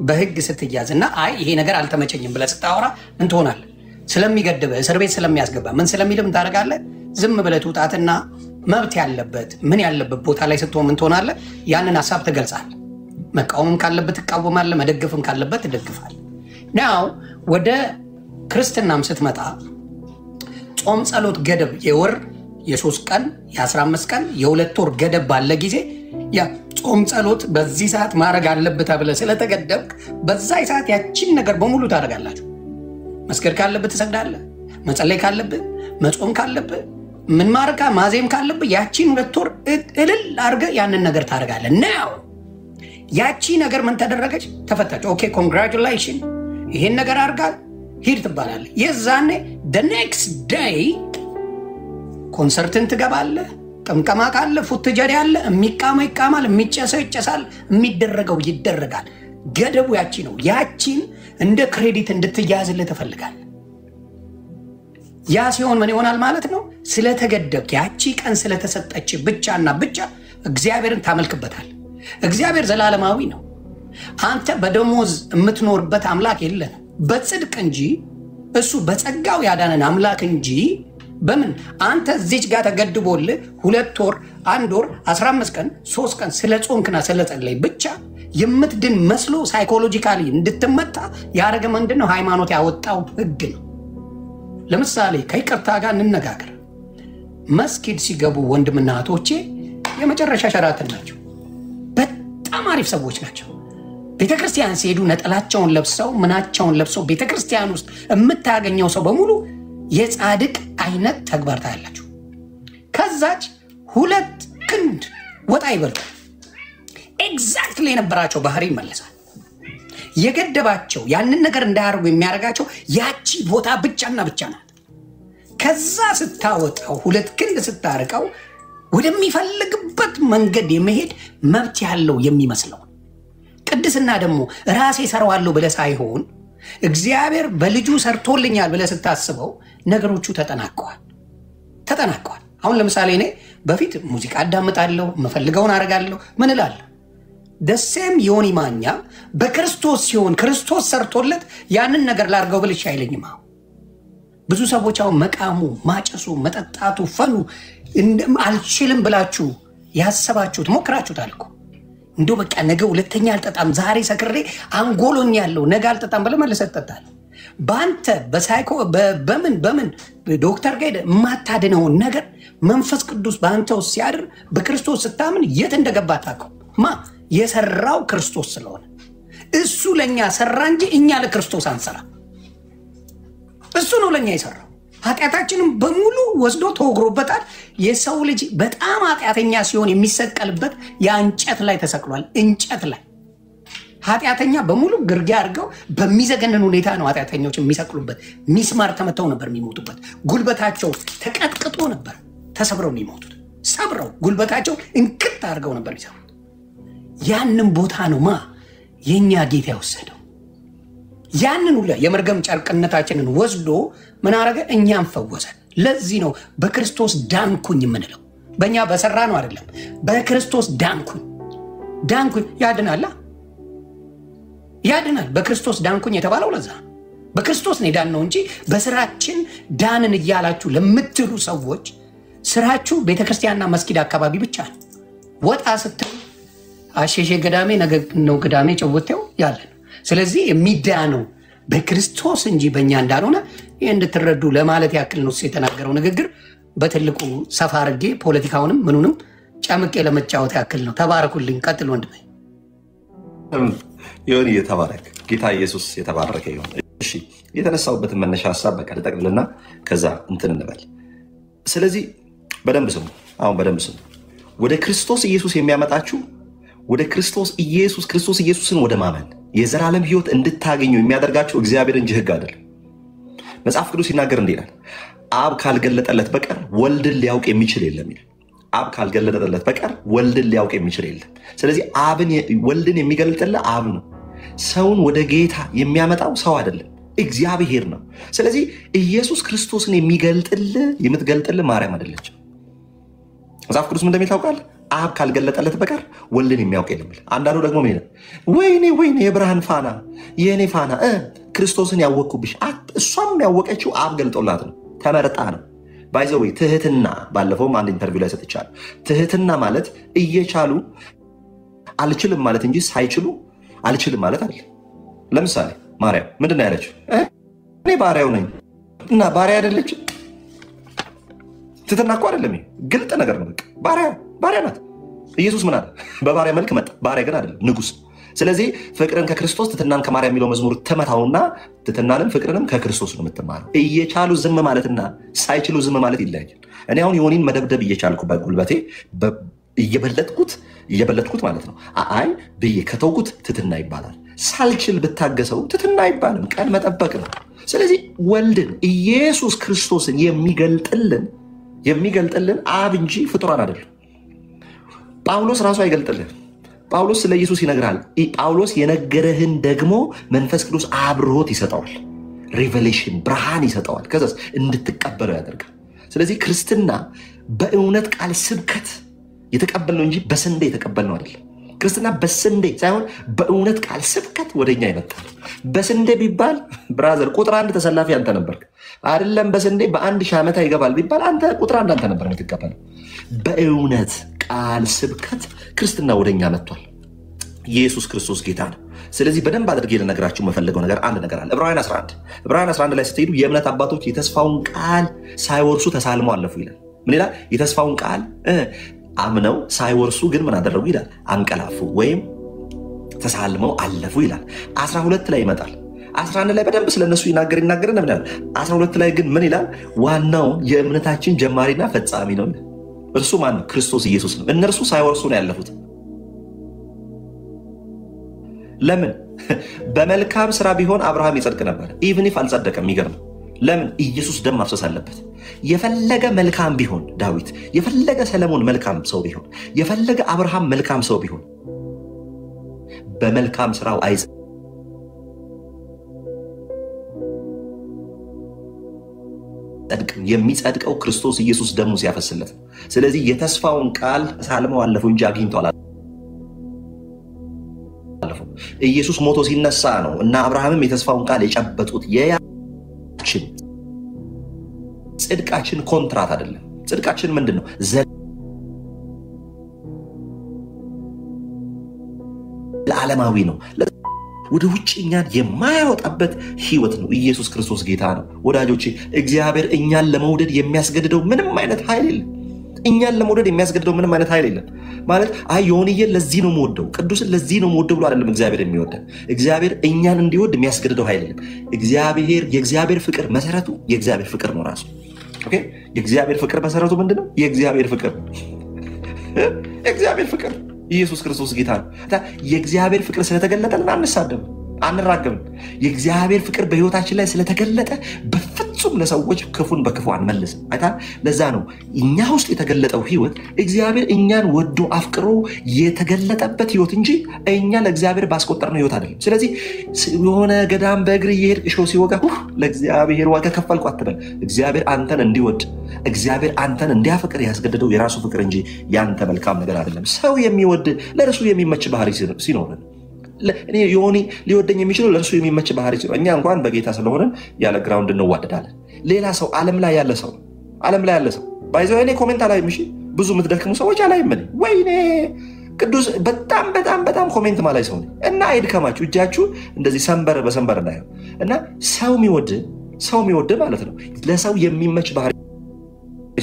በህግ ስትያዝ እና አይ ይሄ ነገር አልተመቸኝም ብለህ ስታወራ ምን ትሆናለህ? ስለሚገድብህ እስር ቤት ስለሚያስገባ ምን ስለሚልም ታደርጋለህ? ዝም ብለህ ትውጣትና መብት ያለበት ምን ያለበት ቦታ ላይ ስትሆን ምን ትሆናለህ? ያንን ሀሳብ ትገልጻለህ። መቃወምም ካለበት ትቃወማለህ፣ መደገፍም ካለበት ትደግፋለህ። ናው ወደ ክርስትናም ስትመጣ ጾም ጸሎት ገደብ የወር የ3 ቀን የ15 ቀን የ2 ወር ገደብ ባለ ጊዜ ያ ጾም ጸሎት በዚህ ሰዓት ማድረግ አለበት ብለህ ስለተገደብክ በዛ ሰዓት ያቺን ነገር በሙሉ ታደርጋላችሁ። መስገድ ካለበት ትሰግዳለህ፣ መጸለይ ካለበት፣ መጾም ካለበት፣ ምን ማረካ ማዜም ካለበት ያቺን 2 ወር እልል አድርገህ ያንን ነገር ታደርጋለህ። ናው ያቺ ነገር ምን ተደረገች? ተፈታች። ኦኬ ኮንግራቹሌሽን፣ ይሄን ነገር አድርጋል ሂድ ትባላለህ። የዛኔ the next day ኮንሰርትን ትገባለህ፣ ጥምቀማ ካለ ፉትጀሪ አለ፣ የሚቃመው ይቃማል፣ የሚጨሰው ይጨሳል፣ የሚደረገው ይደረጋል። ገደቡ ያቺ ነው። ያቺን እንደ ክሬዲት እንድትያዝልህ ትፈልጋለህ። ያ ሲሆን ምን ይሆናል ማለት ነው? ስለተገደብክ ያቺ ቀን ስለተሰጠች ብቻና ብቻ እግዚአብሔርን ታመልክበታል። እግዚአብሔር ዘላለማዊ ነው። አንተ በደሞዝ የምትኖርበት አምላክ የለህም። በጽድቅ እንጂ እሱ በጸጋው ያዳነን አምላክ እንጂ በምን አንተ እዚች ጋር ተገድቦልህ 2 ወር 1 ወር 15 ቀን 3 ቀን ስለ ጾምክና ስለ ጸለይ ብቻ የምትድን መስሎ ሳይኮሎጂካሊ እንድትመታ ያደረገ ምንድነው? ሃይማኖት ያወጣው ህግ ነው። ለምሳሌ ከይቅርታ ጋር እንነጋገር። መስጊድ ሲገቡ ወንድምና እህቶቼ የመጨረሻ ሸራተን ናቸው። አሪፍ ሰዎች ናቸው። ቤተክርስቲያን ሲሄዱ ነጠላቸውን ለብሰው ምናቸውን ለብሰው ቤተክርስቲያን ውስጥ የምታገኘው ሰው በሙሉ የጻድቅ አይነት ተግባር ታያላችሁ። ከዛች 2 ክንድ ወጣ ይበሉ ኤግዛክትሊ የነበራቸው ባህሪ ይመለሳል። የገደባቸው ያንን ነገር እንዳያደርጉ የሚያደርጋቸው ያቺ ቦታ ብቻና ብቻ ናት። ከዛ ስታወጣው 2 ክንድ ስታርቀው ወደሚፈልግበት መንገድ የመሄድ መብት ያለው የሚመስለው ቅድስና ደግሞ ራሴ ሰራዋለሁ ብለህ ሳይሆን እግዚአብሔር በልጁ ሰርቶልኛል ብለህ ስታስበው ነገሮቹ ተጠናቀዋል። አሁን ለምሳሌ እኔ በፊት ሙዚቃ አዳምጣለሁ፣ መፈልገውን አደርጋለሁ፣ ምን እላለሁ። ደሴም ዮኒ ማኛ በክርስቶስ ሲሆን ክርስቶስ ሰርቶለት ያንን ነገር ላርገው ብልሽ አይለኝም። ብዙ ሰዎች አሁን መቃሙ፣ ማጨሱ፣ መጠጣቱ፣ ፈኑ አልችልም ብላችሁ ያሰባችሁት ሞክራችሁታል እኮ። እንደው በቃ ነገ ሁለተኛ አልጠጣም፣ ዛሬ ሰክሬ አንጎሎኛለሁ፣ ነገ አልጠጣም ብለህ መልሰህ ትጠጣለህ። በአንተ በሳይኮ በምን ዶክተር ጋር የማታድነውን ነገር መንፈስ ቅዱስ በአንተ ውስጥ ሲያድር በክርስቶስ ስታምን የት እንደገባ ታውቀው። የሰራው ክርስቶስ ስለሆነ እሱ ለኛ ሰራ እንጂ እኛ ለክርስቶስ አንሰራ። እሱ ነው ለኛ የሰራው። ኃጢአታችንን በሙሉ ወስዶ ተወግሮበታል። የሰው ልጅ በጣም ኃጢአተኛ ሲሆን የሚሰቀልበት የእንጨት ላይ ተሰቅሏል። እንጨት ላይ ኃጢአተኛ በሙሉ ግርጌ አድርገው በሚዘገነን ሁኔታ ነው ኃጢአተኞች የሚሰቅሉበት። ሚስማር ተመተው ነበር የሚሞቱበት። ጉልበታቸው ተቀጥቅጦ ነበር ተሰብረው የሚሞቱት። ሰብረው ጉልበታቸው እንክት አድርገው ነበር የሚሰሩት። ያንን ቦታ ነው የኛ ጌታ የወሰደው። ያንን ሁሉ የመርገም ጨርቅነታችንን ወስዶ ምን አረገ? እኛን ፈወሰ። ለዚህ ነው በክርስቶስ ዳንኩኝ የምንለው። በእኛ በሰራ ነው አይደለም። በክርስቶስ ዳንኩኝ ያድናል። በክርስቶስ ዳንኩኝ የተባለው ለዛ በክርስቶስ ነው ዳን ነው እንጂ በስራችን ዳንን እያላችሁ ለምትሉ ሰዎች ስራችሁ ቤተክርስቲያንና መስጊድ አካባቢ ብቻ ነው። ወጣ ስትል አሸሼ ገዳሜ ነገ ነው ገዳሜ ጨውቴው ያለ ነው። ስለዚህ የሚዳነው በክርስቶስ እንጂ በእኛ እንዳልሆነ ይህ እንድትረዱ ለማለት ያክል ነው የተናገረው ንግግር። በትልቁ ሰፋ አድርጌ ፖለቲካውንም ምኑንም ጨምቄ ለመጫወት ያክል ነው። ተባረኩልኝ። ቀጥል ወንድሜ። ይሁን የተባረክ ጌታ ኢየሱስ የተባረከ ይሁን። እሺ የተነሳውበትን መነሻ ሐሳብ በቃ ልጠቅልልና ከዛ እንትን እንበል። ስለዚህ በደንብ ስሙ። አሁን በደንብ ስሙ። ወደ ክርስቶስ ኢየሱስ የሚያመጣችሁ ወደ ክርስቶስ ኢየሱስን ወደ ማመን የዘላለም ሕይወት እንድታገኙ የሚያደርጋችሁ እግዚአብሔር እንጂ ሕግ አይደለም። መጽሐፍ ቅዱስ ሲናገር እንዲህ ይላል፣ አብ ካልገለጠለት በቀር ወልድን ሊያውቅ የሚችል የለም ይላል። አብ ካልገለጠለት በቀር ወልድን ሊያውቅ የሚችል የለም። ስለዚህ ወልድን የሚገልጥልህ አብ ነው። ሰውን ወደ ጌታ የሚያመጣው ሰው አይደለም፣ እግዚአብሔር ነው። ስለዚህ ኢየሱስ ክርስቶስን የምትገልጥልህ ማርያም አይደለችም። መጽሐፍ ቅዱስ ምን እንደሚል ታውቃለህ? አብ ካልገለጠለት በቀር ወልድን የሚያውቅ የለም። አንዳንዱ ደግሞ ምን ይላል? ወይኔ የብርሃን ፋና የእኔ ፋና ክርስቶስን ያወቅኩብሽ። እሷም ያወቀችው አብ ገልጦላት ነው፣ ተመርጣ ነው። ባይዘዌ ትህትና፣ ባለፈውም አንድ ኢንተርቪው ላይ ሰጥቻለሁ። ትህትና ማለት እየቻሉ አልችልም ማለት እንጂ ሳይችሉ አልችልም ማለት አለ። ለምሳሌ ማርያም ምንድን ነው ያለችው? እኔ ባሪያው ነኝ እና ባሪያ አይደለችም። ትህትና እኮ አይደለም፣ ግልጥ ነገር ነው። ባሪያ ናት። ኢየሱስ ምን አለ? በባሪያ መልክ መጣ፣ ባሪያ ግን አይደለም፣ ንጉስ። ስለዚህ ፍቅርን ከክርስቶስ ትህትናን ከማርያም የሚለው መዝሙር ተመታውና ትህትናንም ፍቅርንም ከክርስቶስ ነው የምትማረው። እየቻሉ ዝም ማለትና ሳይችሉ ዝም ማለት ይለያል። እኔ አሁን ዮኒን መደብደብ እየቻልኩ በጉልበቴ እየበለጥኩት ማለት ነው። አይ ብዬ ከተውኩት ትህትና ይባላል። ሳልችል ብታገሰው ትህትና አይባልም፣ ቀን መጠበቅ ነው። ስለዚህ ወልድን ኢየሱስ ክርስቶስን የሚገልጥልን አብ እንጂ ፍጡራን አይደለም። ጳውሎስ ራሱ አይገልጥልን። ጳውሎስ ስለ ኢየሱስ ይነግራል። ጳውሎስ የነገረህን ደግሞ መንፈስ ቅዱስ አብርሆት ይሰጠዋል። ሪቨሌሽን ብርሃን ይሰጠዋል። ከዛስ እንድትቀበለው ያደርጋል። ስለዚህ ክርስትና በእውነት ቃል ስብከት የተቀበልነው እንጂ በስንዴ የተቀበልነው አይደለም። ክርስትና በስንዴ ሳይሆን በእውነት ቃል ስብከት ወደኛ ይመጣል። በስንዴ ቢባል ብራዘር ቁጥር 1 ተሰላፊ አንተ ነበርክ አይደለም። በስንዴ በ1000 ዓመት ይገባል ቢባል አንተ ቁጥር 1 አንተ ነበር የምትቀበለው። በእውነት ቃል ስብከት ክርስትና ወደኛ መጥቷል። ኢየሱስ ክርስቶስ ጌታ ነው። ስለዚህ በደንብ አድርጌ ልነግራችሁ የምፈልገው ነገር አንድ ነገር አለ። ዕብራውያን 11 ላይ ስትሄዱ የእምነት አባቶች የተስፋውን ቃል ሳይወርሱ ተሳልመው አለፉ ይላል። ምን ይላል? የተስፋውን ቃል አምነው ሳይወርሱ ግን ምን አደረጉ ይላል? አንቀላፉ ወይም ተሳልመው አለፉ ይላል። 12 ላይ ይመጣል። 11 ላይ በደንብ ስለነሱ ይናገር ነበር። 12 ላይ ግን ምን ይላል? ዋናው የእምነታችን ጀማሪና ፈጻሚ ነው። እርሱ ማን ነው? ክርስቶስ ኢየሱስ ነው። እነርሱ ሳይወርሱ ነው ያለፉት። ለምን? በመልካም ስራ ቢሆን አብርሃም ይጸድቅ ነበር። ኢቭን ኢፍ አልጸደቀም። የሚገርም ለምን? ኢየሱስ ደም ማፍሰስ አለበት። የፈለገ መልካም ቢሆን ዳዊት፣ የፈለገ ሰለሞን መልካም ሰው ቢሆን፣ የፈለገ አብርሃም መልካም ሰው ቢሆን በመልካም ስራው አይጸድቅም። የሚጸድቀው ክርስቶስ ኢየሱስ ደሙ ሲያፈስለት ነው። ስለዚህ የተስፋውን ቃል ሳልመው አለፉ እንጂ አግኝተዋል። ኢየሱስ ሞቶ ሲነሳ ነው እና አብርሃምም የተስፋውን ቃል የጨበጡት። የያችን ጽድቃችን ኮንትራት አይደለም። ጽድቃችን ምንድን ነው? ለዓለማዊ ነው። ወደ ውጭ እኛን የማያወጣበት ህይወት ነው። ኢየሱስ ክርስቶስ ጌታ ነው። ወዳጆቼ እግዚአብሔር እኛን ለመውደድ የሚያስገድደው ምንም አይነት ኃይል የለም። እኛን ለመውደድ የሚያስገድደው ምንም አይነት ኃይል የለም። ማለት አይ ዮኒዬን ለዚህ ነው የምወደው፣ ቅዱስን ለዚህ ነው የምወደው ብሎ አይደለም እግዚአብሔር የሚወደን። እግዚአብሔር እኛን እንዲወድ የሚያስገድደው ኃይል የለም። የእግዚአብሔር ፍቅር መሰረቱ የእግዚአብሔር ፍቅር ነው ራሱ። ኦኬ፣ የእግዚአብሔር ፍቅር መሰረቱ ምንድነው? የእግዚአብሔር ፍቅር። የእግዚአብሔር ፍቅር ኢየሱስ ክርስቶስ ጌታ ነው። የእግዚአብሔር ፍቅር ስለተገለጠልን አንሳደብም፣ አንራገብም። የእግዚአብሔር ፍቅር በህይወታችን ላይ ስለተገለጠ በፍጹም ለሰዎች ክፉን በክፉ አንመልስም። አይታ ለዛ ነው እኛ ውስጥ የተገለጠው ህይወት እግዚአብሔር እኛን ወዶ አፍቅሮ የተገለጠበት ህይወት እንጂ እኛ ለእግዚአብሔር ባስቆጠርነው ህይወት አይደለም። ስለዚህ የሆነ ገዳም በእግር እየሄድክ እሾህ ሲወጋ ለእግዚአብሔር ዋጋ ከፈልኩ አትበል። እግዚአብሔር አንተን እንዲወድ እግዚአብሔር አንተን እንዲያፈቅር ያስገደደው የራሱ ፍቅር እንጂ ያንተ መልካም ነገር አይደለም። ሰው የሚወድ ለእርሱ የሚመች ባህሪ ሲኖርን ዮኒ ሊወደኝ የሚችለው ለእርሱ የሚመች ባህሪ ሲኖር፣ እኛ እንኳን በጌታ ስለሆነን ያለ ግራውንድ እንዋደዳለን። ሌላ ሰው ዓለም ላይ ያለ ሰው ባይዘው እኔ ኮሜንት አላይም። እሺ ብዙ የምትደክሙ ሰዎች አላይም። ወይኔ ቅዱስ በጣም በጣም በጣም ኮሜንት ማላይ ሰው ነኝ እና አይድከማችሁ፣ እጃችሁ እንደዚህ ሰንበር በሰንበር እንዳይሆን እና ሰው የሚወድ ማለት ነው ለሰው የሚመች ባህሪ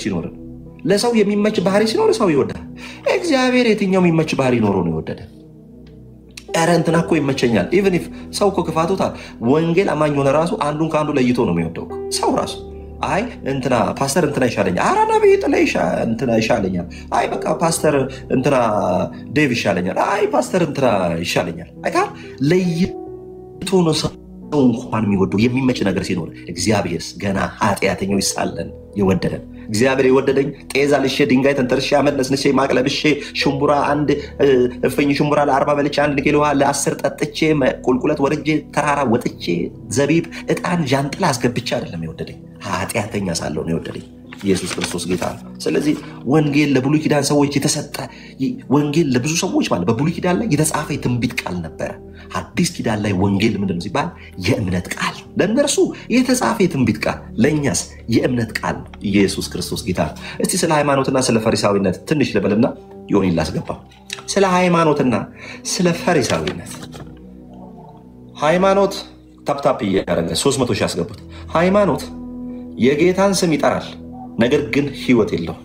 ሲኖር፣ ለሰው የሚመች ባህሪ ሲኖር ሰው ይወዳል። እግዚአብሔር የትኛው የሚመች ባህሪ ኖሮ ነው የወደደ? ኧረ እንትና እኮ ይመቸኛል። ኢቭን ኢፍ ሰው እኮ ክፋቱታል። ወንጌል አማኝ ሆነ ራሱ አንዱን ከአንዱ ለይቶ ነው የሚወደው ሰው ራሱ። አይ እንትና ፓስተር እንትና ይሻለኛል፣ ኧረ ነብይ ጥላ እንትና ይሻለኛል፣ አይ በቃ ፓስተር እንትና ዴቭ ይሻለኛል፣ አይ ፓስተር እንትና ይሻለኛል። አይካል ለይቶ ነው ሰው እንኳን የሚወደው የሚመች ነገር ሲኖር። እግዚአብሔርስ ገና ኃጢአተኞች ሳለን የወደደን። እግዚአብሔር የወደደኝ ጤዛ ልሼ ድንጋይ ተንተርሼ አመድ ነስንሼ ማቅለብሼ ሽምቡራ አንድ እፍኝ ሽምቡራ ለ40 በልቼ 1 ኪሎ ውሃ ለ10 ጠጥቼ ቁልቁለት ወርጄ ተራራ ወጥቼ ዘቢብ ዕጣን ዣንጥላ አስገብቼ አይደለም የወደደኝ። ኃጢአተኛ ሳለሁ ነው የወደደኝ። ኢየሱስ ክርስቶስ ጌታ ነው። ስለዚህ ወንጌል ለብሉይ ኪዳን ሰዎች የተሰጠ ወንጌል ለብዙ ሰዎች ማለት በብሉይ ኪዳን ላይ የተጻፈ የትንቢት ቃል ነበረ። አዲስ ኪዳን ላይ ወንጌል ምንድነው ሲባል የእምነት ቃል። ለእነርሱ የተጻፈ የትንቢት ቃል፣ ለእኛስ የእምነት ቃል ነው። ኢየሱስ ክርስቶስ ጌታ ነው። እስቲ ስለ ሃይማኖትና ስለ ፈሪሳዊነት ትንሽ ልበልና ዮኒ ላስገባ። ስለ ሃይማኖትና ስለ ፈሪሳዊነት ሃይማኖት ታፕታፕ እያደረገ 300 ሺህ ያስገቡት። ሃይማኖት የጌታን ስም ይጠራል፣ ነገር ግን ህይወት የለው።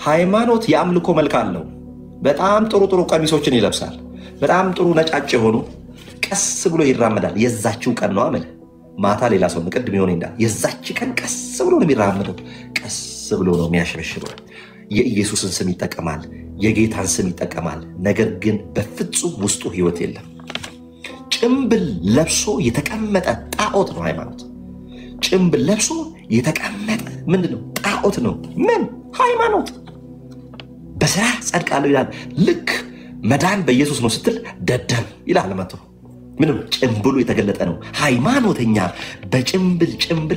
ሃይማኖት የአምልኮ መልክ አለው። በጣም ጥሩ ቀሚሶችን ይለብሳል። በጣም ጥሩ ነጫጭ የሆኑ ቀስ ብሎ ይራመዳል። የዛችው ቀን ነው አመለ ማታ ሌላ ሰው ቅድም ይሆን እንዳል የዛች ቀን ቀስ ብሎ ነው የሚራመደው። ቀስ ብሎ ነው የሚያሸበሽበው። የኢየሱስን ስም ይጠቀማል፣ የጌታን ስም ይጠቀማል፣ ነገር ግን በፍጹም ውስጡ ህይወት የለም። ጭምብል ለብሶ የተቀመጠ ጣዖት ነው ሃይማኖት። ጭምብል ለብሶ የተቀመጠ ምንድነው? ጣዖት ነው። ምን ሃይማኖት? በስራ ጸድቃለሁ ይላል። ልክ መዳን በኢየሱስ ነው ስትል ደደብ ይላል መጥቶ። ምንም ጭምብሉ የተገለጠ ነው። ሃይማኖተኛ በጭምብል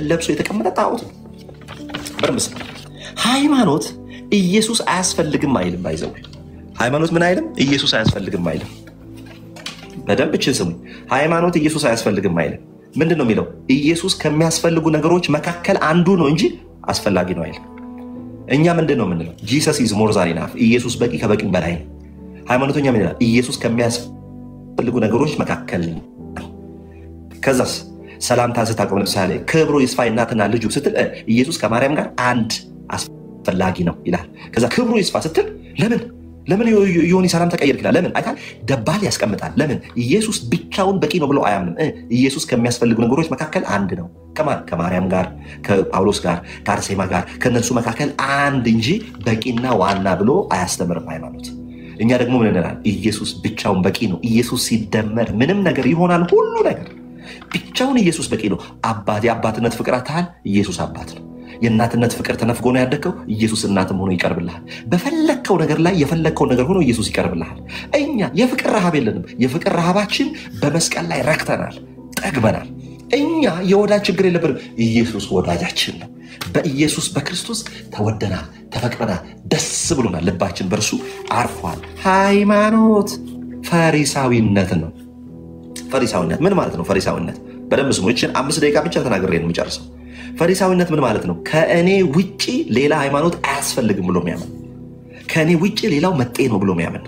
ለብሶ የተቀመጠ ጣዖት ነው። በርምስ ሃይማኖት ኢየሱስ አያስፈልግም አይልም። ባይዘው ሃይማኖት ምን አይልም? ኢየሱስ አያስፈልግም አይልም። በደንብ እችን ስሙ። ሃይማኖት ኢየሱስ አያስፈልግም አይልም። ምንድን ነው የሚለው? ኢየሱስ ከሚያስፈልጉ ነገሮች መካከል አንዱ ነው እንጂ አስፈላጊ ነው አይልም። እኛ ምንድን ነው የምንለው? ጂሰስ ኢዝ ሞር ዛን ኢናፍ። ኢየሱስ በቂ ከበቂም በላይ ነው። ሃይማኖተኛ ምን ይላል? ኢየሱስ ከሚያስፈልጉ ነገሮች መካከል ነው። ከዛስ ሰላምታ ስታቆም ለምሳሌ ክብሩ ይስፋ እናትና ልጁ ስትል ኢየሱስ ከማርያም ጋር አንድ አስፈላጊ ነው ይላል። ከዛ ክብሩ ይስፋ ስትል ለምን? ለምን ዮኒ ሰላም ተቀየርክ ይላል? ለምን አይታል? ደባል ያስቀምጣል። ለምን? ኢየሱስ ብቻውን በቂ ነው ብሎ አያምንም። ኢየሱስ ከሚያስፈልጉ ነገሮች መካከል አንድ ነው። ከማን? ከማርያም ጋር፣ ከጳውሎስ ጋር፣ ከአርሴማ ጋር፣ ከነሱ መካከል አንድ እንጂ በቂና ዋና ብሎ አያስተምርም ሃይማኖት። እኛ ደግሞ ምን እንላለን? ኢየሱስ ብቻውን በቂ ነው። ኢየሱስ ሲደመር ምንም ነገር ይሆናል፣ ሁሉ ነገር። ብቻውን ኢየሱስ በቂ ነው። አባት፣ የአባትነት ፍቅር አታል፣ ኢየሱስ አባት ነው። የእናትነት ፍቅር ተነፍጎ ነው ያደግከው፣ ኢየሱስ እናትም ሆኖ ይቀርብልሃል። በፈለግከው ነገር ላይ የፈለግከው ነገር ሆኖ ኢየሱስ ይቀርብልሃል። እኛ የፍቅር ረሃብ የለንም። የፍቅር ረሃባችን በመስቀል ላይ ረክተናል፣ ጠግበናል። እኛ የወዳጅ ችግር የለብንም። ኢየሱስ ወዳጃችን ነው። በኢየሱስ በክርስቶስ ተወደናል፣ ተፈቅረናል፣ ደስ ብሎናል። ልባችን በእርሱ አርፏል። ሃይማኖት ፈሪሳዊነት ነው። ፈሪሳዊነት ምን ማለት ነው? ፈሪሳዊነት በደንብ ስሙ። ይችን 5 ደቂቃ ብቻ ተናግሬ ነው የምጨርሰው። ፈሪሳዊነት ምን ማለት ነው? ከእኔ ውጪ ሌላ ሃይማኖት አያስፈልግም ብሎ የሚያምን፣ ከእኔ ውጪ ሌላው መጤ ነው ብሎ የሚያምን፣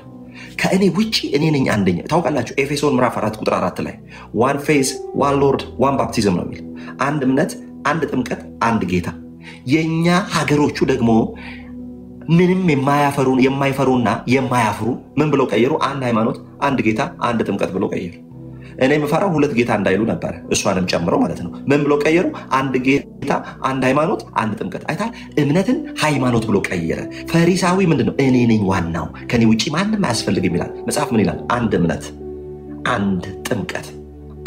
ከእኔ ውጪ እኔ ነኝ አንደኛ። ታውቃላችሁ ኤፌሶን ምዕራፍ 4 ቁጥር 4 ላይ ዋን ፌዝ ዋን ሎርድ ዋን ባፕቲዝም ነው የሚል። አንድ እምነት፣ አንድ ጥምቀት፣ አንድ ጌታ። የእኛ ሀገሮቹ ደግሞ ምንም የማይፈሩና የማያፍሩ ምን ብለው ቀየሩ? አንድ ሃይማኖት፣ አንድ ጌታ፣ አንድ ጥምቀት ብለው ቀየሩ። እኔ የምፈራው 2 ጌታ እንዳይሉ ነበረ፣ እሷንም ጨምረው ማለት ነው። ምን ብሎ ቀየሩ? አንድ ጌታ፣ አንድ ሃይማኖት፣ አንድ ጥምቀት። አይታል? እምነትን ሃይማኖት ብሎ ቀየረ። ፈሪሳዊ ምንድነው? እኔ ነኝ ዋናው፣ ከኔ ውጪ ማንም አያስፈልግም ይላል። መጽሐፍ ምን ይላል? አንድ እምነት፣ አንድ ጥምቀት፣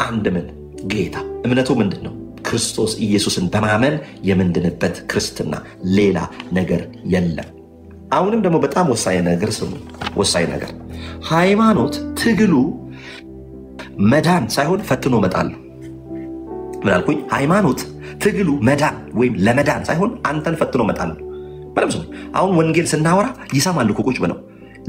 አንድ ምን ጌታ። እምነቱ ምንድነው? ክርስቶስ ኢየሱስን በማመን የምንድንበት ክርስትና፣ ሌላ ነገር የለም። አሁንም ደግሞ በጣም ወሳኝ ነገር ስሙ። ወሳኝ ነገር ሃይማኖት ትግሉ መዳን ሳይሆን ፈትኖ መጣል ነው። ምን አልኩኝ? ሃይማኖት ትግሉ መዳን ወይም ለመዳን ሳይሆን አንተን ፈትኖ መጣል ነው። አሁን ወንጌል ስናወራ ይሰማል እኮ ቁጭ ብለው።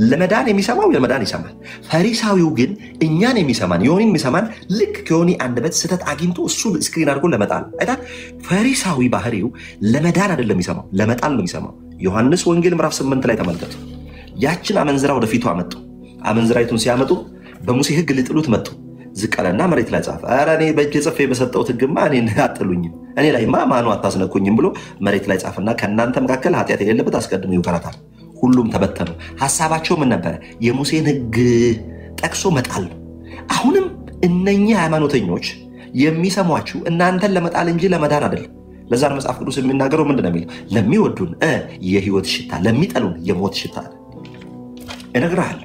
ለመዳን የሚሰማው ለመዳን ይሰማል። ፈሪሳዊው ግን እኛን የሚሰማን ዮኒን የሚሰማን ልክ ከዮኒ አንደበት ስህተት አግኝቶ እሱን ስክሪን አድርጎ ለመጣል አይታል። ፈሪሳዊ ባህሪው ለመዳን አይደለም የሚሰማው፣ ለመጣል ነው የሚሰማው። ዮሐንስ ወንጌል ምዕራፍ 8 ላይ ተመልከቱ። ያችን አመንዝራ ወደፊቱ አመጡ። አመንዝራይቱን ሲያመጡ በሙሴ ሕግ ሊጥሉት መጡ። ዝቅ አለና መሬት ላይ ጻፈ። ኧረ እኔ በእጄ ጽፌ በሰጠሁት ሕግማ እኔን አጥሉኝም፣ እኔ ላይማ ማኑ አታስነኩኝም ብሎ መሬት ላይ ጻፈና ከእናንተ መካከል ኃጢአት የሌለበት አስቀድሞ ይውገራታል። ሁሉም ተበተኑ። ሀሳባቸው ምን ነበረ? የሙሴን ሕግ ጠቅሶ መጣል ነው። አሁንም እነኚህ ሃይማኖተኞች የሚሰሟችሁ እናንተን ለመጣል እንጂ ለመዳን አይደለም። ለዛ መጽሐፍ ቅዱስ የሚናገረው ምንድን ነው የሚለው? ለሚወዱን የህይወት ሽታ፣ ለሚጠሉን የሞት ሽታ። እነግርሃለሁ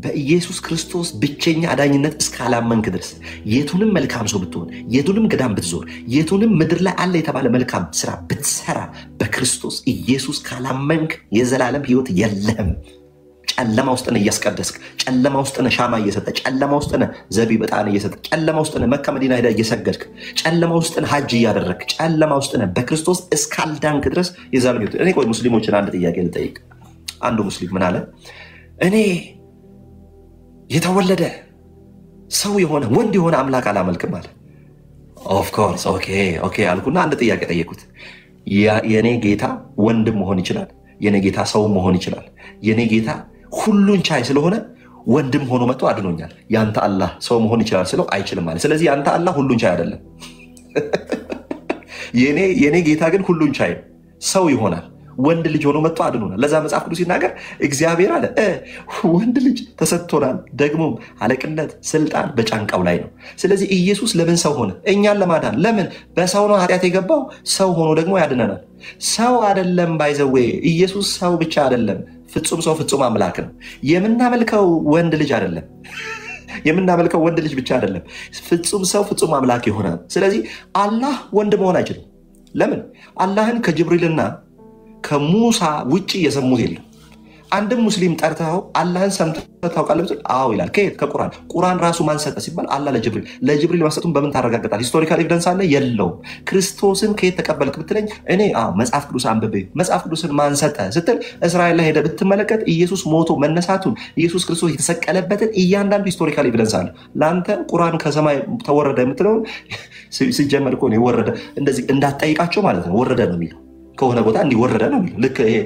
በኢየሱስ ክርስቶስ ብቸኛ አዳኝነት እስካላመንክ ድረስ የቱንም መልካም ሰው ብትሆን፣ የቱንም ገዳም ብትዞር፣ የቱንም ምድር ላይ አለ የተባለ መልካም ስራ ብትሰራ በክርስቶስ ኢየሱስ ካላመንክ የዘላለም ህይወት የለህም። ጨለማ ውስጥ ነህ እያስቀደስክ፣ ጨለማ ውስጥ ነህ ሻማ እየሰጠ፣ ጨለማ ውስጥ ነህ ዘቢብ ዕጣን እየሰጠ፣ ጨለማ ውስጥ ነህ መካ መዲና ሄደህ እየሰገድክ፣ ጨለማ ውስጥ ነህ ሀጅ እያደረግክ፣ ጨለማ ውስጥ ነህ በክርስቶስ እስካልዳንክ ድረስ የዘላለም ህይወት። እኔ ቆይ ሙስሊሞችን አንድ ጥያቄ ልጠይቅ። አንዱ ሙስሊም ምን አለ? እኔ የተወለደ ሰው የሆነ ወንድ የሆነ አምላክ አላመልክም አለ። ኦፍኮርስ ኦኬ አልኩና አንድ ጥያቄ ጠየቁት። የኔ ጌታ ወንድም መሆን ይችላል፣ የኔ ጌታ ሰው መሆን ይችላል። የኔ ጌታ ሁሉን ቻይ ስለሆነ ወንድም ሆኖ መጥቶ አድኖኛል። ያንተ አላህ ሰው መሆን ይችላል ስለው አይችልም ማለት። ስለዚህ ያንተ አላህ ሁሉን ቻይ አይደለም። የኔ ጌታ ግን ሁሉን ቻይ ሰው ይሆናል፣ ወንድ ልጅ ሆኖ መጥቶ አድኖናል። ለዛ መጽሐፍ ቅዱስ ሲናገር እግዚአብሔር አለ ወንድ ልጅ ተሰጥቶናል፣ ደግሞም አለቅነት ስልጣን በጫንቃው ላይ ነው። ስለዚህ ኢየሱስ ለምን ሰው ሆነ? እኛን ለማዳን። ለምን? በሰው ነው ኃጢአት የገባው፣ ሰው ሆኖ ደግሞ ያድነናል። ሰው አይደለም ባይዘዌ ኢየሱስ ሰው ብቻ አይደለም፣ ፍጹም ሰው ፍጹም አምላክ ነው። የምናመልከው ወንድ ልጅ አይደለም፣ የምናመልከው ወንድ ልጅ ብቻ አይደለም፣ ፍጹም ሰው ፍጹም አምላክ ይሆናል። ስለዚህ አላህ ወንድ መሆን አይችልም። ለምን? አላህን ከጅብሪልና ከሙሳ ውጭ የሰሙት የለም። አንድም ሙስሊም ጠርተው አላህን ሰምተህ ታውቃለህ ብትል አዎ ይላል። ከየት? ከቁርአን። ቁርአን ራሱ ማን ሰጠ ሲባል አላህ ለጅብሪል መስጠቱን በምን ታረጋግጣል? ሂስቶሪካል ኤቪደንስ አለ? የለውም። ክርስቶስን ከየት ተቀበልክ ብትለኝ እኔ መጽሐፍ ቅዱስ አንብቤ። መጽሐፍ ቅዱስን ማን ሰጠ ስትል እስራኤል ላይ ሄደህ ብትመለከት ኢየሱስ ሞቶ መነሳቱን፣ ኢየሱስ ክርስቶስ የተሰቀለበትን እያንዳንዱ ሂስቶሪካል ኤቪደንስ አለ። ለአንተ ቁርአን ከሰማይ ተወረደ የምትለውን ሲጀመር እኮ ነው የወረደ። እንደዚህ እንዳትጠይቃቸው ማለት ነው። ወረደ ነው የሚለው ከሆነ ቦታ እንዲወረደ ነው የሚለው። ልክ ይሄ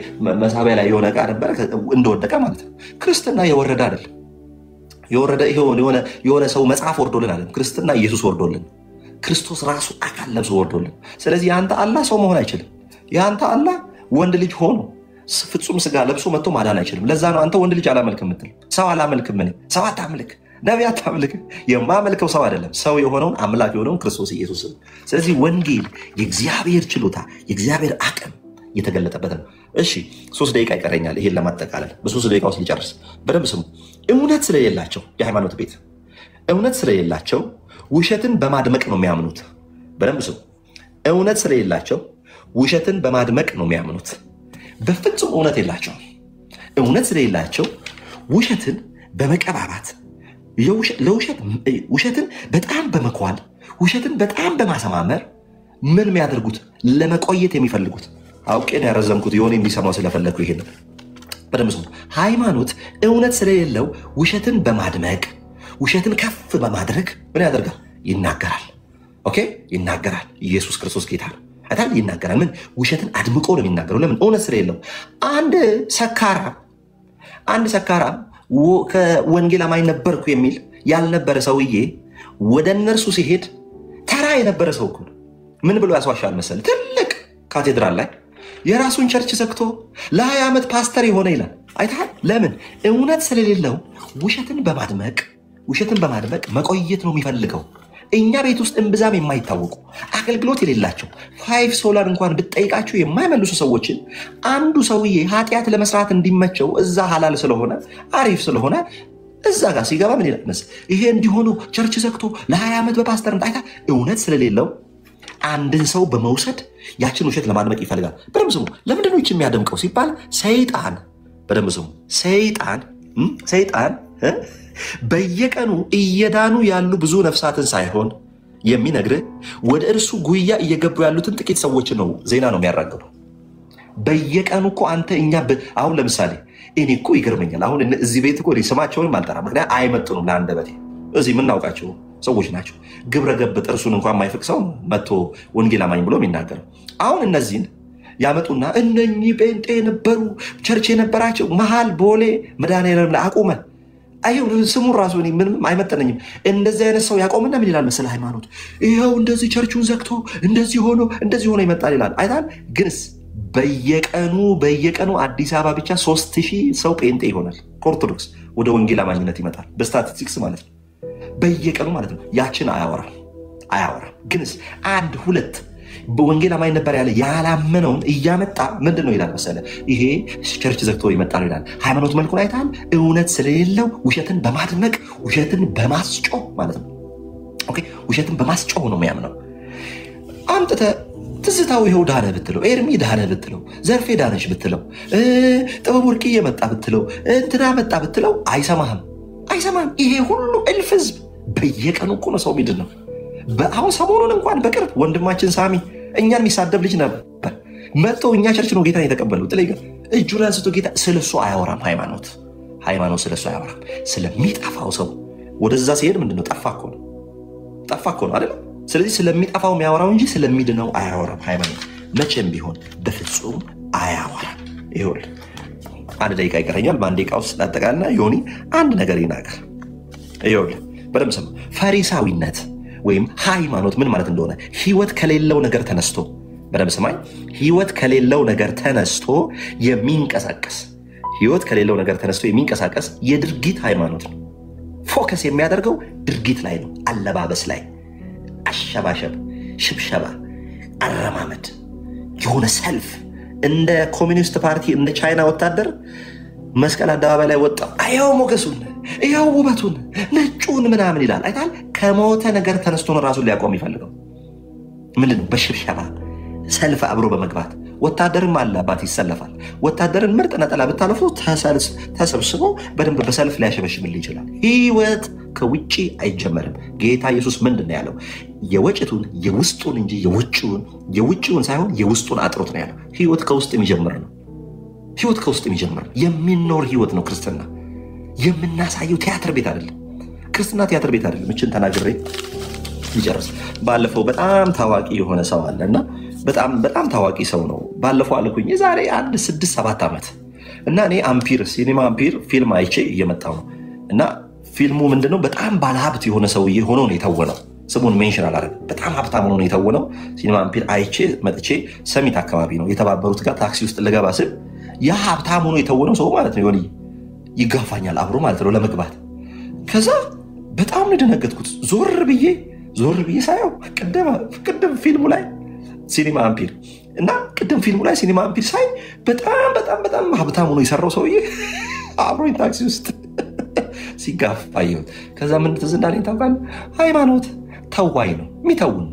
መሳቢያ ላይ የሆነ ዕቃ ነበረ እንደወደቀ ማለት ነው። ክርስትና የወረደ አይደለም። የወረደ የሆነ ሰው መጽሐፍ ወርዶልን አለ። ክርስትና ኢየሱስ ወርዶልን፣ ክርስቶስ ራሱ አካል ለብሶ ወርዶልን። ስለዚህ የአንተ አላህ ሰው መሆን አይችልም። የአንተ አላህ ወንድ ልጅ ሆኖ ፍጹም ስጋ ለብሶ መጥቶ ማዳን አይችልም። ለዛ ነው አንተ ወንድ ልጅ አላመልክም የምትል። ሰው አላመልክም፣ እኔ ሰው አታምልክ፣ ነቢያት አታምልክ። የማመልከው ሰው አይደለም፣ ሰው የሆነውን አምላክ የሆነውን ክርስቶስ ኢየሱስ። ስለዚህ ወንጌል የእግዚአብሔር ችሎታ የእግዚአብሔር አቅም የተገለጠበት ነው። እሺ 3 ደቂቃ ይቀረኛል ይሄን ለማጠቃለል። በ3 ደቂቃ ውስጥ ሊጨርስ። በደንብ ስሙ። እውነት ስለሌላቸው የሃይማኖት ቤት እውነት ስለሌላቸው ውሸትን በማድመቅ ነው የሚያምኑት። በደንብ ስሙ። እውነት ስለሌላቸው ውሸትን በማድመቅ ነው የሚያምኑት። በፍጹም እውነት የላቸውም። እውነት ስለሌላቸው ውሸትን በመቀባባት ውሸትን በጣም በመኳል ውሸትን በጣም በማሰማመር ምን የሚያደርጉት ለመቆየት የሚፈልጉት። አውቄ ነው ያረዘምኩት፣ የሆነ እንዲሰማው ስለፈለግኩ ይሄን በደንብ ስሙ። ሃይማኖት እውነት ስለሌለው ውሸትን በማድመቅ ውሸትን ከፍ በማድረግ ምን ያደርጋል? ይናገራል። ኦኬ ይናገራል። ኢየሱስ ክርስቶስ ጌታ ነው አይደል? ይናገራል። ምን ውሸትን አድምቆ ነው የሚናገረው። ለምን? እውነት ስለሌለው። አንድ ሰካራም ከወንጌል አማኝ ነበርኩ የሚል ያልነበረ ሰውዬ ወደ እነርሱ ሲሄድ ተራ የነበረ ሰው እኮ ምን ብሎ ያስዋሻል መሰል? ትልቅ ካቴድራል ላይ የራሱን ቸርች ዘግቶ ለ20 ዓመት ፓስተር የሆነ ይላል። አይተሃል? ለምን? እውነት ስለሌለው ውሸትን በማድመቅ መቆየት ነው የሚፈልገው። እኛ ቤት ውስጥ እምብዛም የማይታወቁ አገልግሎት የሌላቸው 5 ሶላር እንኳን ብትጠይቃቸው የማይመልሱ ሰዎችን አንዱ ሰውዬ ኃጢአት ለመስራት እንዲመቸው እዛ ሐላል ስለሆነ አሪፍ ስለሆነ እዛ ጋር ሲገባ ምን ይላል መሰለህ? ይሄ እንዲሆኑ ቸርች ዘግቶ ለ20 ዓመት በፓስተር አይታ እውነት ስለሌለው አንድን ሰው በመውሰድ ያችን ውሸት ለማድመቅ ይፈልጋል። በደንብ ስሙ። ለምንድን ነው የሚያደምቀው ሲባል ሰይጣን፣ በደንብ ስሙ፣ ሰይጣን በየቀኑ እየዳኑ ያሉ ብዙ ነፍሳትን ሳይሆን የሚነግርህ ወደ እርሱ ጉያ እየገቡ ያሉትን ጥቂት ሰዎች ነው ዜና ነው የሚያራግበው። በየቀኑ እኮ አንተ አሁን ለምሳሌ እኔ እኮ ይገርመኛል። አሁን እዚህ ቤት እኮ ስማቸውንም አልጠራ፣ ምክንያት አይመጥኑም ለአንደበቴ። እዚህ የምናውቃቸው ሰዎች ናቸው። ግብረ ገብ ጥርሱን እንኳን የማይፍቅ ሰው መጥቶ ወንጌል አማኝ ብሎ የሚናገረው። አሁን እነዚህን ያመጡና እነኚህ ጴንጤ ነበሩ ቸርች የነበራቸው መሃል ቦሌ መድኃኔዓለም ላይ አቁመ ስሙን ራሱ ምንም አይመጠነኝም። እንደዚህ አይነት ሰው ያቆምና ምን ይላል መሰለህ? ሃይማኖት ይኸው እንደዚህ ቸርቹን ዘግቶ እንደዚህ ሆኖ ይመጣል ይላል። አይታል? ግንስ በየቀኑ አዲስ አበባ ብቻ 3000 ሰው ጴንጤ ይሆናል። ከኦርቶዶክስ ወደ ወንጌል አማኝነት ይመጣል። በስታቲስቲክስ ማለት ነው። በየቀኑ ማለት ነው። ያችን አያወራም። ግንስ 1-2 በወንጌል አማኝ ነበር ያላመነውን እያመጣ ምንድን ነው ይላል መሰለህ? ይሄ ቸርች ዘግቶ ይመጣል ይላል። ሃይማኖት መልኩን አይታል? እውነት ስለሌለው ውሸትን በማድመቅ ውሸትን በማስጮህ ማለት ነው። ኦኬ ውሸትን በማስጮህ ነው የሚያምነው። አምጥተህ ትዝታው ይኸው ዳነ ብትለው፣ ኤርሚ ዳነ ብትለው፣ ዘርፌ ዳነች ብትለው፣ ጥበብ ወርቅዬ መጣ ብትለው፣ እንትና መጣ ብትለው አይሰማህም። ይሄ ሁሉ እልፍ ህዝብ በየቀኑ እኮ ነው ሰው ሚድን ነው። አሁን ሰሞኑን እንኳን በቅርብ ወንድማችን ሳሚ እኛን የሚሳደብ ልጅ ነበር መጥቶ እኛ ቸርች ነው ጌታን የተቀበለው። ጥለይ ጋር እጁን አንስቶ ጌታ ስለሱ አያወራም። ሃይማኖት ስለሱ አያወራም። ስለሚጠፋው ሰው ወደዛ ሲሄድ ምንድነው? ጠፋ እኮ ነው አይደል? ስለዚህ ስለሚጠፋው የሚያወራው እንጂ ስለሚድነው አያወራም። ሃይማኖት መቼም ቢሆን በፍጹም አያወራም። ይኸውልህ 1 ደቂቃ ይቀረኛል። በ1 ደቂቃ ውስጥ ላጠቃልና ዮኒ አንድ ነገር ይናገር። ይኸውልህ በደምብ ስማ። ፈሪሳዊነት ወይም ሃይማኖት ምን ማለት እንደሆነ ህይወት ከሌለው ነገር ተነስቶ፣ በደምብ ስማኝ፣ ህይወት ከሌለው ነገር ተነስቶ የሚንቀሳቀስ የድርጊት ሃይማኖት ነው። ፎከስ የሚያደርገው ድርጊት ላይ ነው። አለባበስ ላይ፣ አሸባሸብ፣ ሽብሸባ፣ አረማመድ፣ የሆነ ሰልፍ እንደ ኮሚኒስት ፓርቲ እንደ ቻይና ወታደር መስቀል አደባባይ ላይ ወጣ። አያው ሞገሱን፣ ያው ውበቱን፣ ነጩን ምናምን ይላል። አይታል? ከሞተ ነገር ተነስቶ ነው ራሱን ሊያቆም ይፈልገው። ምንድነው? በሽብሸባ ሰልፍ አብሮ በመግባት ወታደርም አለ አባት ይሰለፋል። ወታደርን ምርጥ ነጠላ ብታለፉ ተሰብስቦ በደንብ በሰልፍ ሊያሸበሽብል ይችላል። ህይወት ከውጪ አይጀመርም። ጌታ ኢየሱስ ምንድን ነው ያለው? የወጭቱን የውስጡን እንጂ የውጭውን ሳይሆን የውስጡን አጥሮት ነው ያለው። ህይወት ከውስጥ የሚጀምር ነው። የሚኖር ህይወት ነው ክርስትና። የምናሳየው ቲያትር ቤት አይደለም። ክርስትና ቲያትር ቤት አይደለም። እችን ተናግሬ ይጨርስ። ባለፈው በጣም ታዋቂ የሆነ ሰው አለ እና በጣም ታዋቂ ሰው ነው። ባለፈው አልኩኝ የዛሬ 6-7 ዓመት እና እኔ ሲኒማ አምፒር ፊልም አይቼ እየመጣው ነው እና ፊልሙ ምንድነው? በጣም ባለሀብት የሆነ ሰውዬ ሆኖ ነው የተወነው። ስሙን ሜንሽን አላደረግም። በጣም ሀብታም ሆኖ ነው የተወነው። ሲኒማ አምፒር አይቼ መጥቼ ሰሚት አካባቢ ነው የተባበሩት ጋር ታክሲ ውስጥ ልገባ ስል ያ ሀብታም ሆኖ የተወነው ሰው ማለት ነው ዮኒ ይጋፋኛል አብሮ ማለት ነው ለመግባት። ከዛ በጣም ነው ደነገጥኩት። ዞር ብዬ ሳየው ቅድም ፊልሙ ላይ ሲኒማ አምፒር እና ቅድም ፊልሙ ላይ ሲኒማ አምፒር ሳይ በጣም ሀብታም ሆኖ የሰራው ሰውዬ አብሮኝ ታክሲ ውስጥ ሲጋፋ አየሁት። ከዛ ምን ትዝ እንዳለኝ ታውቃለህ? ሃይማኖት ተዋይ ነው የሚተውን።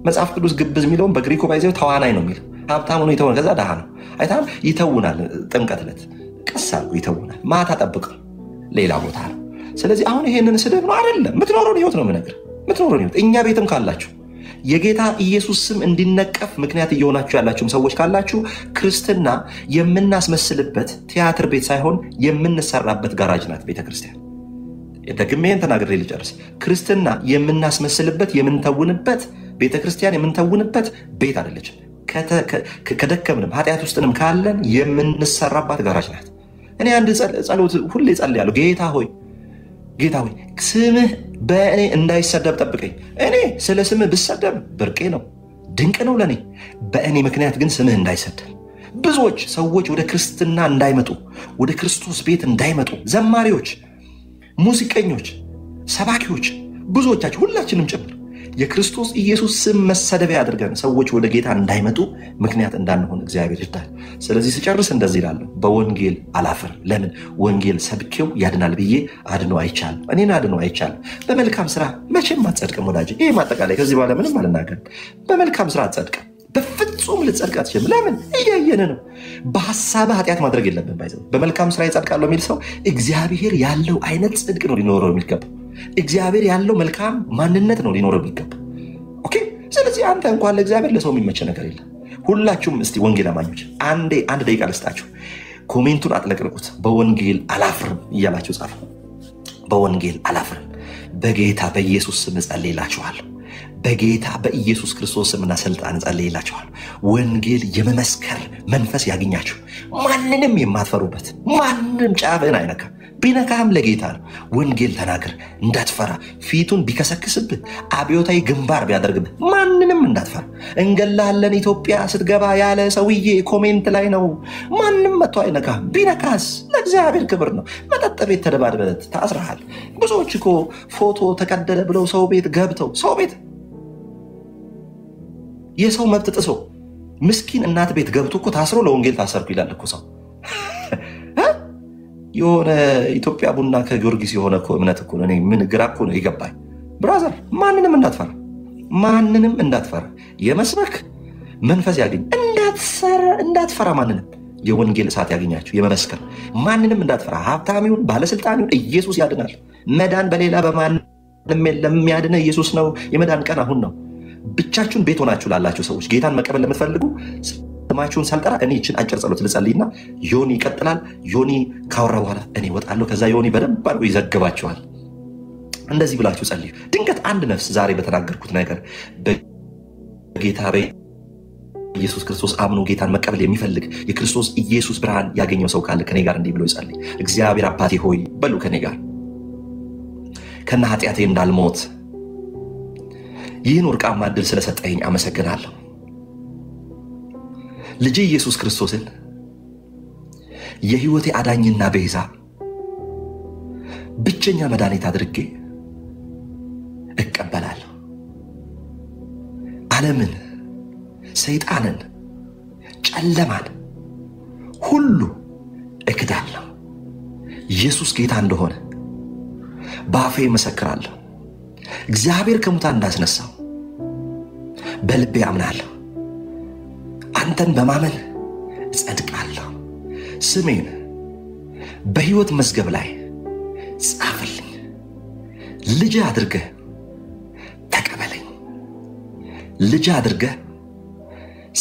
መጽሐፍ ቅዱስ ግብዝ የሚለውን በግሪኮ ባይዘው ተዋናይ ነው የሚለው። ሀብታም ሆኖ ይተውን፣ ከዛ ድሃ ነው አይታል ይተውናል። ጥምቀት ዕለት ቀስ አድርጎ ይተውናል። ማታ ጠብቀው ሌላ ቦታ ነው። ስለዚህ አሁን ይሄንን ስድብ ነው አይደለም፣ የምትኖረውን ህይወት ነው የምነግርህ። የምትኖረውን ህይወት እኛ ቤትም ካላችሁ የጌታ ኢየሱስ ስም እንዲነቀፍ ምክንያት እየሆናችሁ ያላችሁም ሰዎች ካላችሁ ክርስትና የምናስመስልበት ቲያትር ቤት ሳይሆን የምንሰራበት ጋራጅ ናት ቤተክርስቲያን። ደግሜ ይህን ተናግሬ ልጨርስ። ክርስትና የምናስመስልበት የምንተውንበት ቤተክርስቲያን የምንተውንበት ቤት አይደለችም። ከደከምንም ኃጢአት ውስጥንም ካለን የምንሰራባት ጋራጅ ናት። እኔ አንድ ጸሎት ሁሌ ጸልያለሁ። ጌታ ሆይ ስምህ በእኔ እንዳይሰደብ ጠብቀኝ። እኔ ስለ ስምህ ብሰደብ ብርቄ ነው፣ ድንቅ ነው ለእኔ። በእኔ ምክንያት ግን ስምህ እንዳይሰደብ፣ ብዙዎች ሰዎች ወደ ክርስትና እንዳይመጡ፣ ወደ ክርስቶስ ቤት እንዳይመጡ፣ ዘማሪዎች፣ ሙዚቀኞች፣ ሰባኪዎች፣ ብዙዎቻችን ሁላችንም ጭምር የክርስቶስ ኢየሱስ ስም መሰደቢያ አድርገን ሰዎች ወደ ጌታ እንዳይመጡ ምክንያት እንዳንሆን እግዚአብሔር ይርዳል። ስለዚህ ስጨርስ እንደዚህ እላለሁ፣ በወንጌል አላፍርም። ለምን? ወንጌል ሰብኬው ያድናል ብዬ አድኖ አይቻልም። እኔን አድኖ አይቻልም። በመልካም ስራ መቼም አትጸድቅም ወዳጅ። ይሄ ማጠቃላይ ከዚህ በኋላ ምንም አልናገርም። በመልካም ስራ አትጸድቅም። በፍጹም ልትጸድቅ አትችልም። ለምን? እያየን ነው። በሀሳብ ኃጢአት ማድረግ የለብን። ባይዘው በመልካም ስራ ይጸድቃለሁ የሚል ሰው እግዚአብሔር ያለው አይነት ጽድቅ ነው ሊኖረው የሚገባው። እግዚአብሔር ያለው መልካም ማንነት ነው ሊኖረው የሚገባው። ኦኬ። ስለዚህ አንተ እንኳን ለእግዚአብሔር ለሰው የሚመች ነገር የለም። ሁላችሁም እስቲ ወንጌል አማኞች አንድ ደቂቃ ልስጣችሁ። ኮሜንቱን አጥለቅልቁት። በወንጌል አላፍርም እያላችሁ ጻፉ። በወንጌል አላፍርም። በጌታ በኢየሱስ ስም ጸልይላችኋለሁ። በጌታ በኢየሱስ ክርስቶስ ስምና ስልጣን ጸልይላችኋለሁ። ወንጌል የመመስከር መንፈስ ያገኛችሁ፣ ማንንም የማትፈሩበት፣ ማንም ጫፍህን አይነካም። ቢነካም ለጌታ ነው። ወንጌል ተናገር፣ እንዳትፈራ። ፊቱን ቢከሰክስብህ፣ አብዮታዊ ግንባር ቢያደርግብህ ማንንም እንዳትፈራ። እንገላለን ኢትዮጵያ ስትገባ ያለ ሰውዬ ኮሜንት ላይ ነው። ማንም መጥቶ አይነካም። ቢነካስ ለእግዚአብሔር ክብር ነው። መጠጥ ቤት ተደባድበት ታስረሃል። ብዙዎች እኮ ፎቶ ተቀደደ ብለው ሰው ቤት ገብተው ሰው ቤት የሰው መብት ጥሶ ምስኪን እናት ቤት ገብቶ እኮ ታስሮ ለወንጌል ታሰርኩ ይላል እኮ ሰው። የሆነ ኢትዮጵያ ቡና ከጊዮርጊስ የሆነ እኮ እምነት እኮ ነው። እኔ ምን ግራ እኮ ነው የገባኝ። ብራዘር ማንንም እንዳትፈራ። የመስበክ መንፈስ ያገኝ። እንዳትፈራ ማንንም። የወንጌል እሳት ያገኛችሁ የመመስከር ማንንም እንዳትፈራ። ሀብታም ይሁን ባለስልጣን ይሁን ኢየሱስ ያድናል። መዳን በሌላ በማንም የለም። የሚያድነ ኢየሱስ ነው። የመዳን ቀን አሁን ነው። ብቻችሁን ቤት ሆናችሁ ላላችሁ ሰዎች ጌታን መቀበል ለምትፈልጉ ስማችሁን ሳልጠራ እኔ ይችን አጭር ጸሎት ልጸልይና ዮኒ ይቀጥላል። ዮኒ ካወራ በኋላ እኔ እወጣለሁ። ከዛ ዮኒ በደንብ አድርጎ ይዘግባችኋል። እንደዚህ ብላችሁ ጸልዩ። ድንገት አንድ ነፍስ ዛሬ በተናገርኩት ነገር በጌታ ኢየሱስ ክርስቶስ አምኖ ጌታን መቀበል የሚፈልግ የክርስቶስ ኢየሱስ ብርሃን ያገኘው ሰው ካለ ከኔ ጋር እንዲህ ብሎ ይጸልይ። እግዚአብሔር አባቴ ሆይ በሉ ከኔ ጋር ከነ ኃጢአቴ እንዳልሞት ይህን ወርቃማ ዕድል ስለሰጠኝ አመሰግናለሁ። ልጅ ኢየሱስ ክርስቶስን የህይወቴ አዳኝና ቤዛ ብቸኛ መድኃኒት አድርጌ እቀበላለሁ። ዓለምን፣ ሰይጣንን፣ ጨለማን ሁሉ እክዳለሁ። ኢየሱስ ጌታ እንደሆነ በአፌ መሰክራለሁ። እግዚአብሔር ከሙታን እንዳስነሳው በልቤ አምናለሁ። አንተን በማመን እጸድቃለሁ። ስሜን በሕይወት መዝገብ ላይ ጻፍልኝ። ልጅ አድርገህ ተቀበለኝ። ልጅ አድርገህ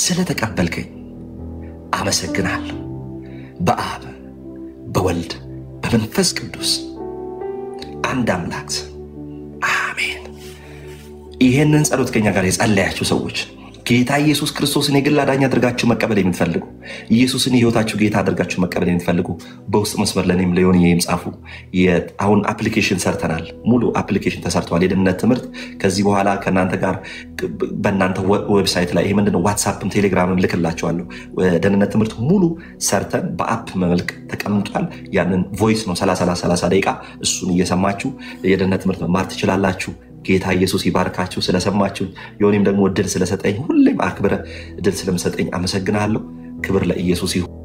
ስለተቀበልከኝ አመሰግናለሁ። በአብ በወልድ በመንፈስ ቅዱስ አንድ አምላክ አሜን። ይሄንን ጸሎት ከኛ ጋር የጸለያችሁ ሰዎች ጌታ ኢየሱስ ክርስቶስን የግል አዳኝ አድርጋችሁ መቀበል የምትፈልጉ ኢየሱስን የህይወታችሁ ጌታ አድርጋችሁ መቀበል የምትፈልጉ በውስጥ መስመር ለኔም ለዮኒ ጻፉ። አሁን አፕሊኬሽን ሰርተናል። ሙሉ አፕሊኬሽን ተሰርቷል። የደህንነት ትምህርት ከዚህ በኋላ ከናንተ ጋር በእናንተ ዌብሳይት ላይ ይሄ ምንድነው ዋትስአፕም ቴሌግራምም ልክላችኋለሁ። ደህንነት ትምህርት ሙሉ ሰርተን በአፕ መልክ ተቀምጧል። ያንን ቮይስ ነው 30 ደቂቃ እሱን እየሰማችሁ የደህንነት ትምህርት መማር ትችላላችሁ። ጌታ ኢየሱስ ይባርካችሁ። ስለሰማችሁ ዮኒም ደግሞ እድል ስለሰጠኝ ሁሌም አክብረ እድል ስለምሰጠኝ አመሰግናለሁ። ክብር ለኢየሱስ ይሁን።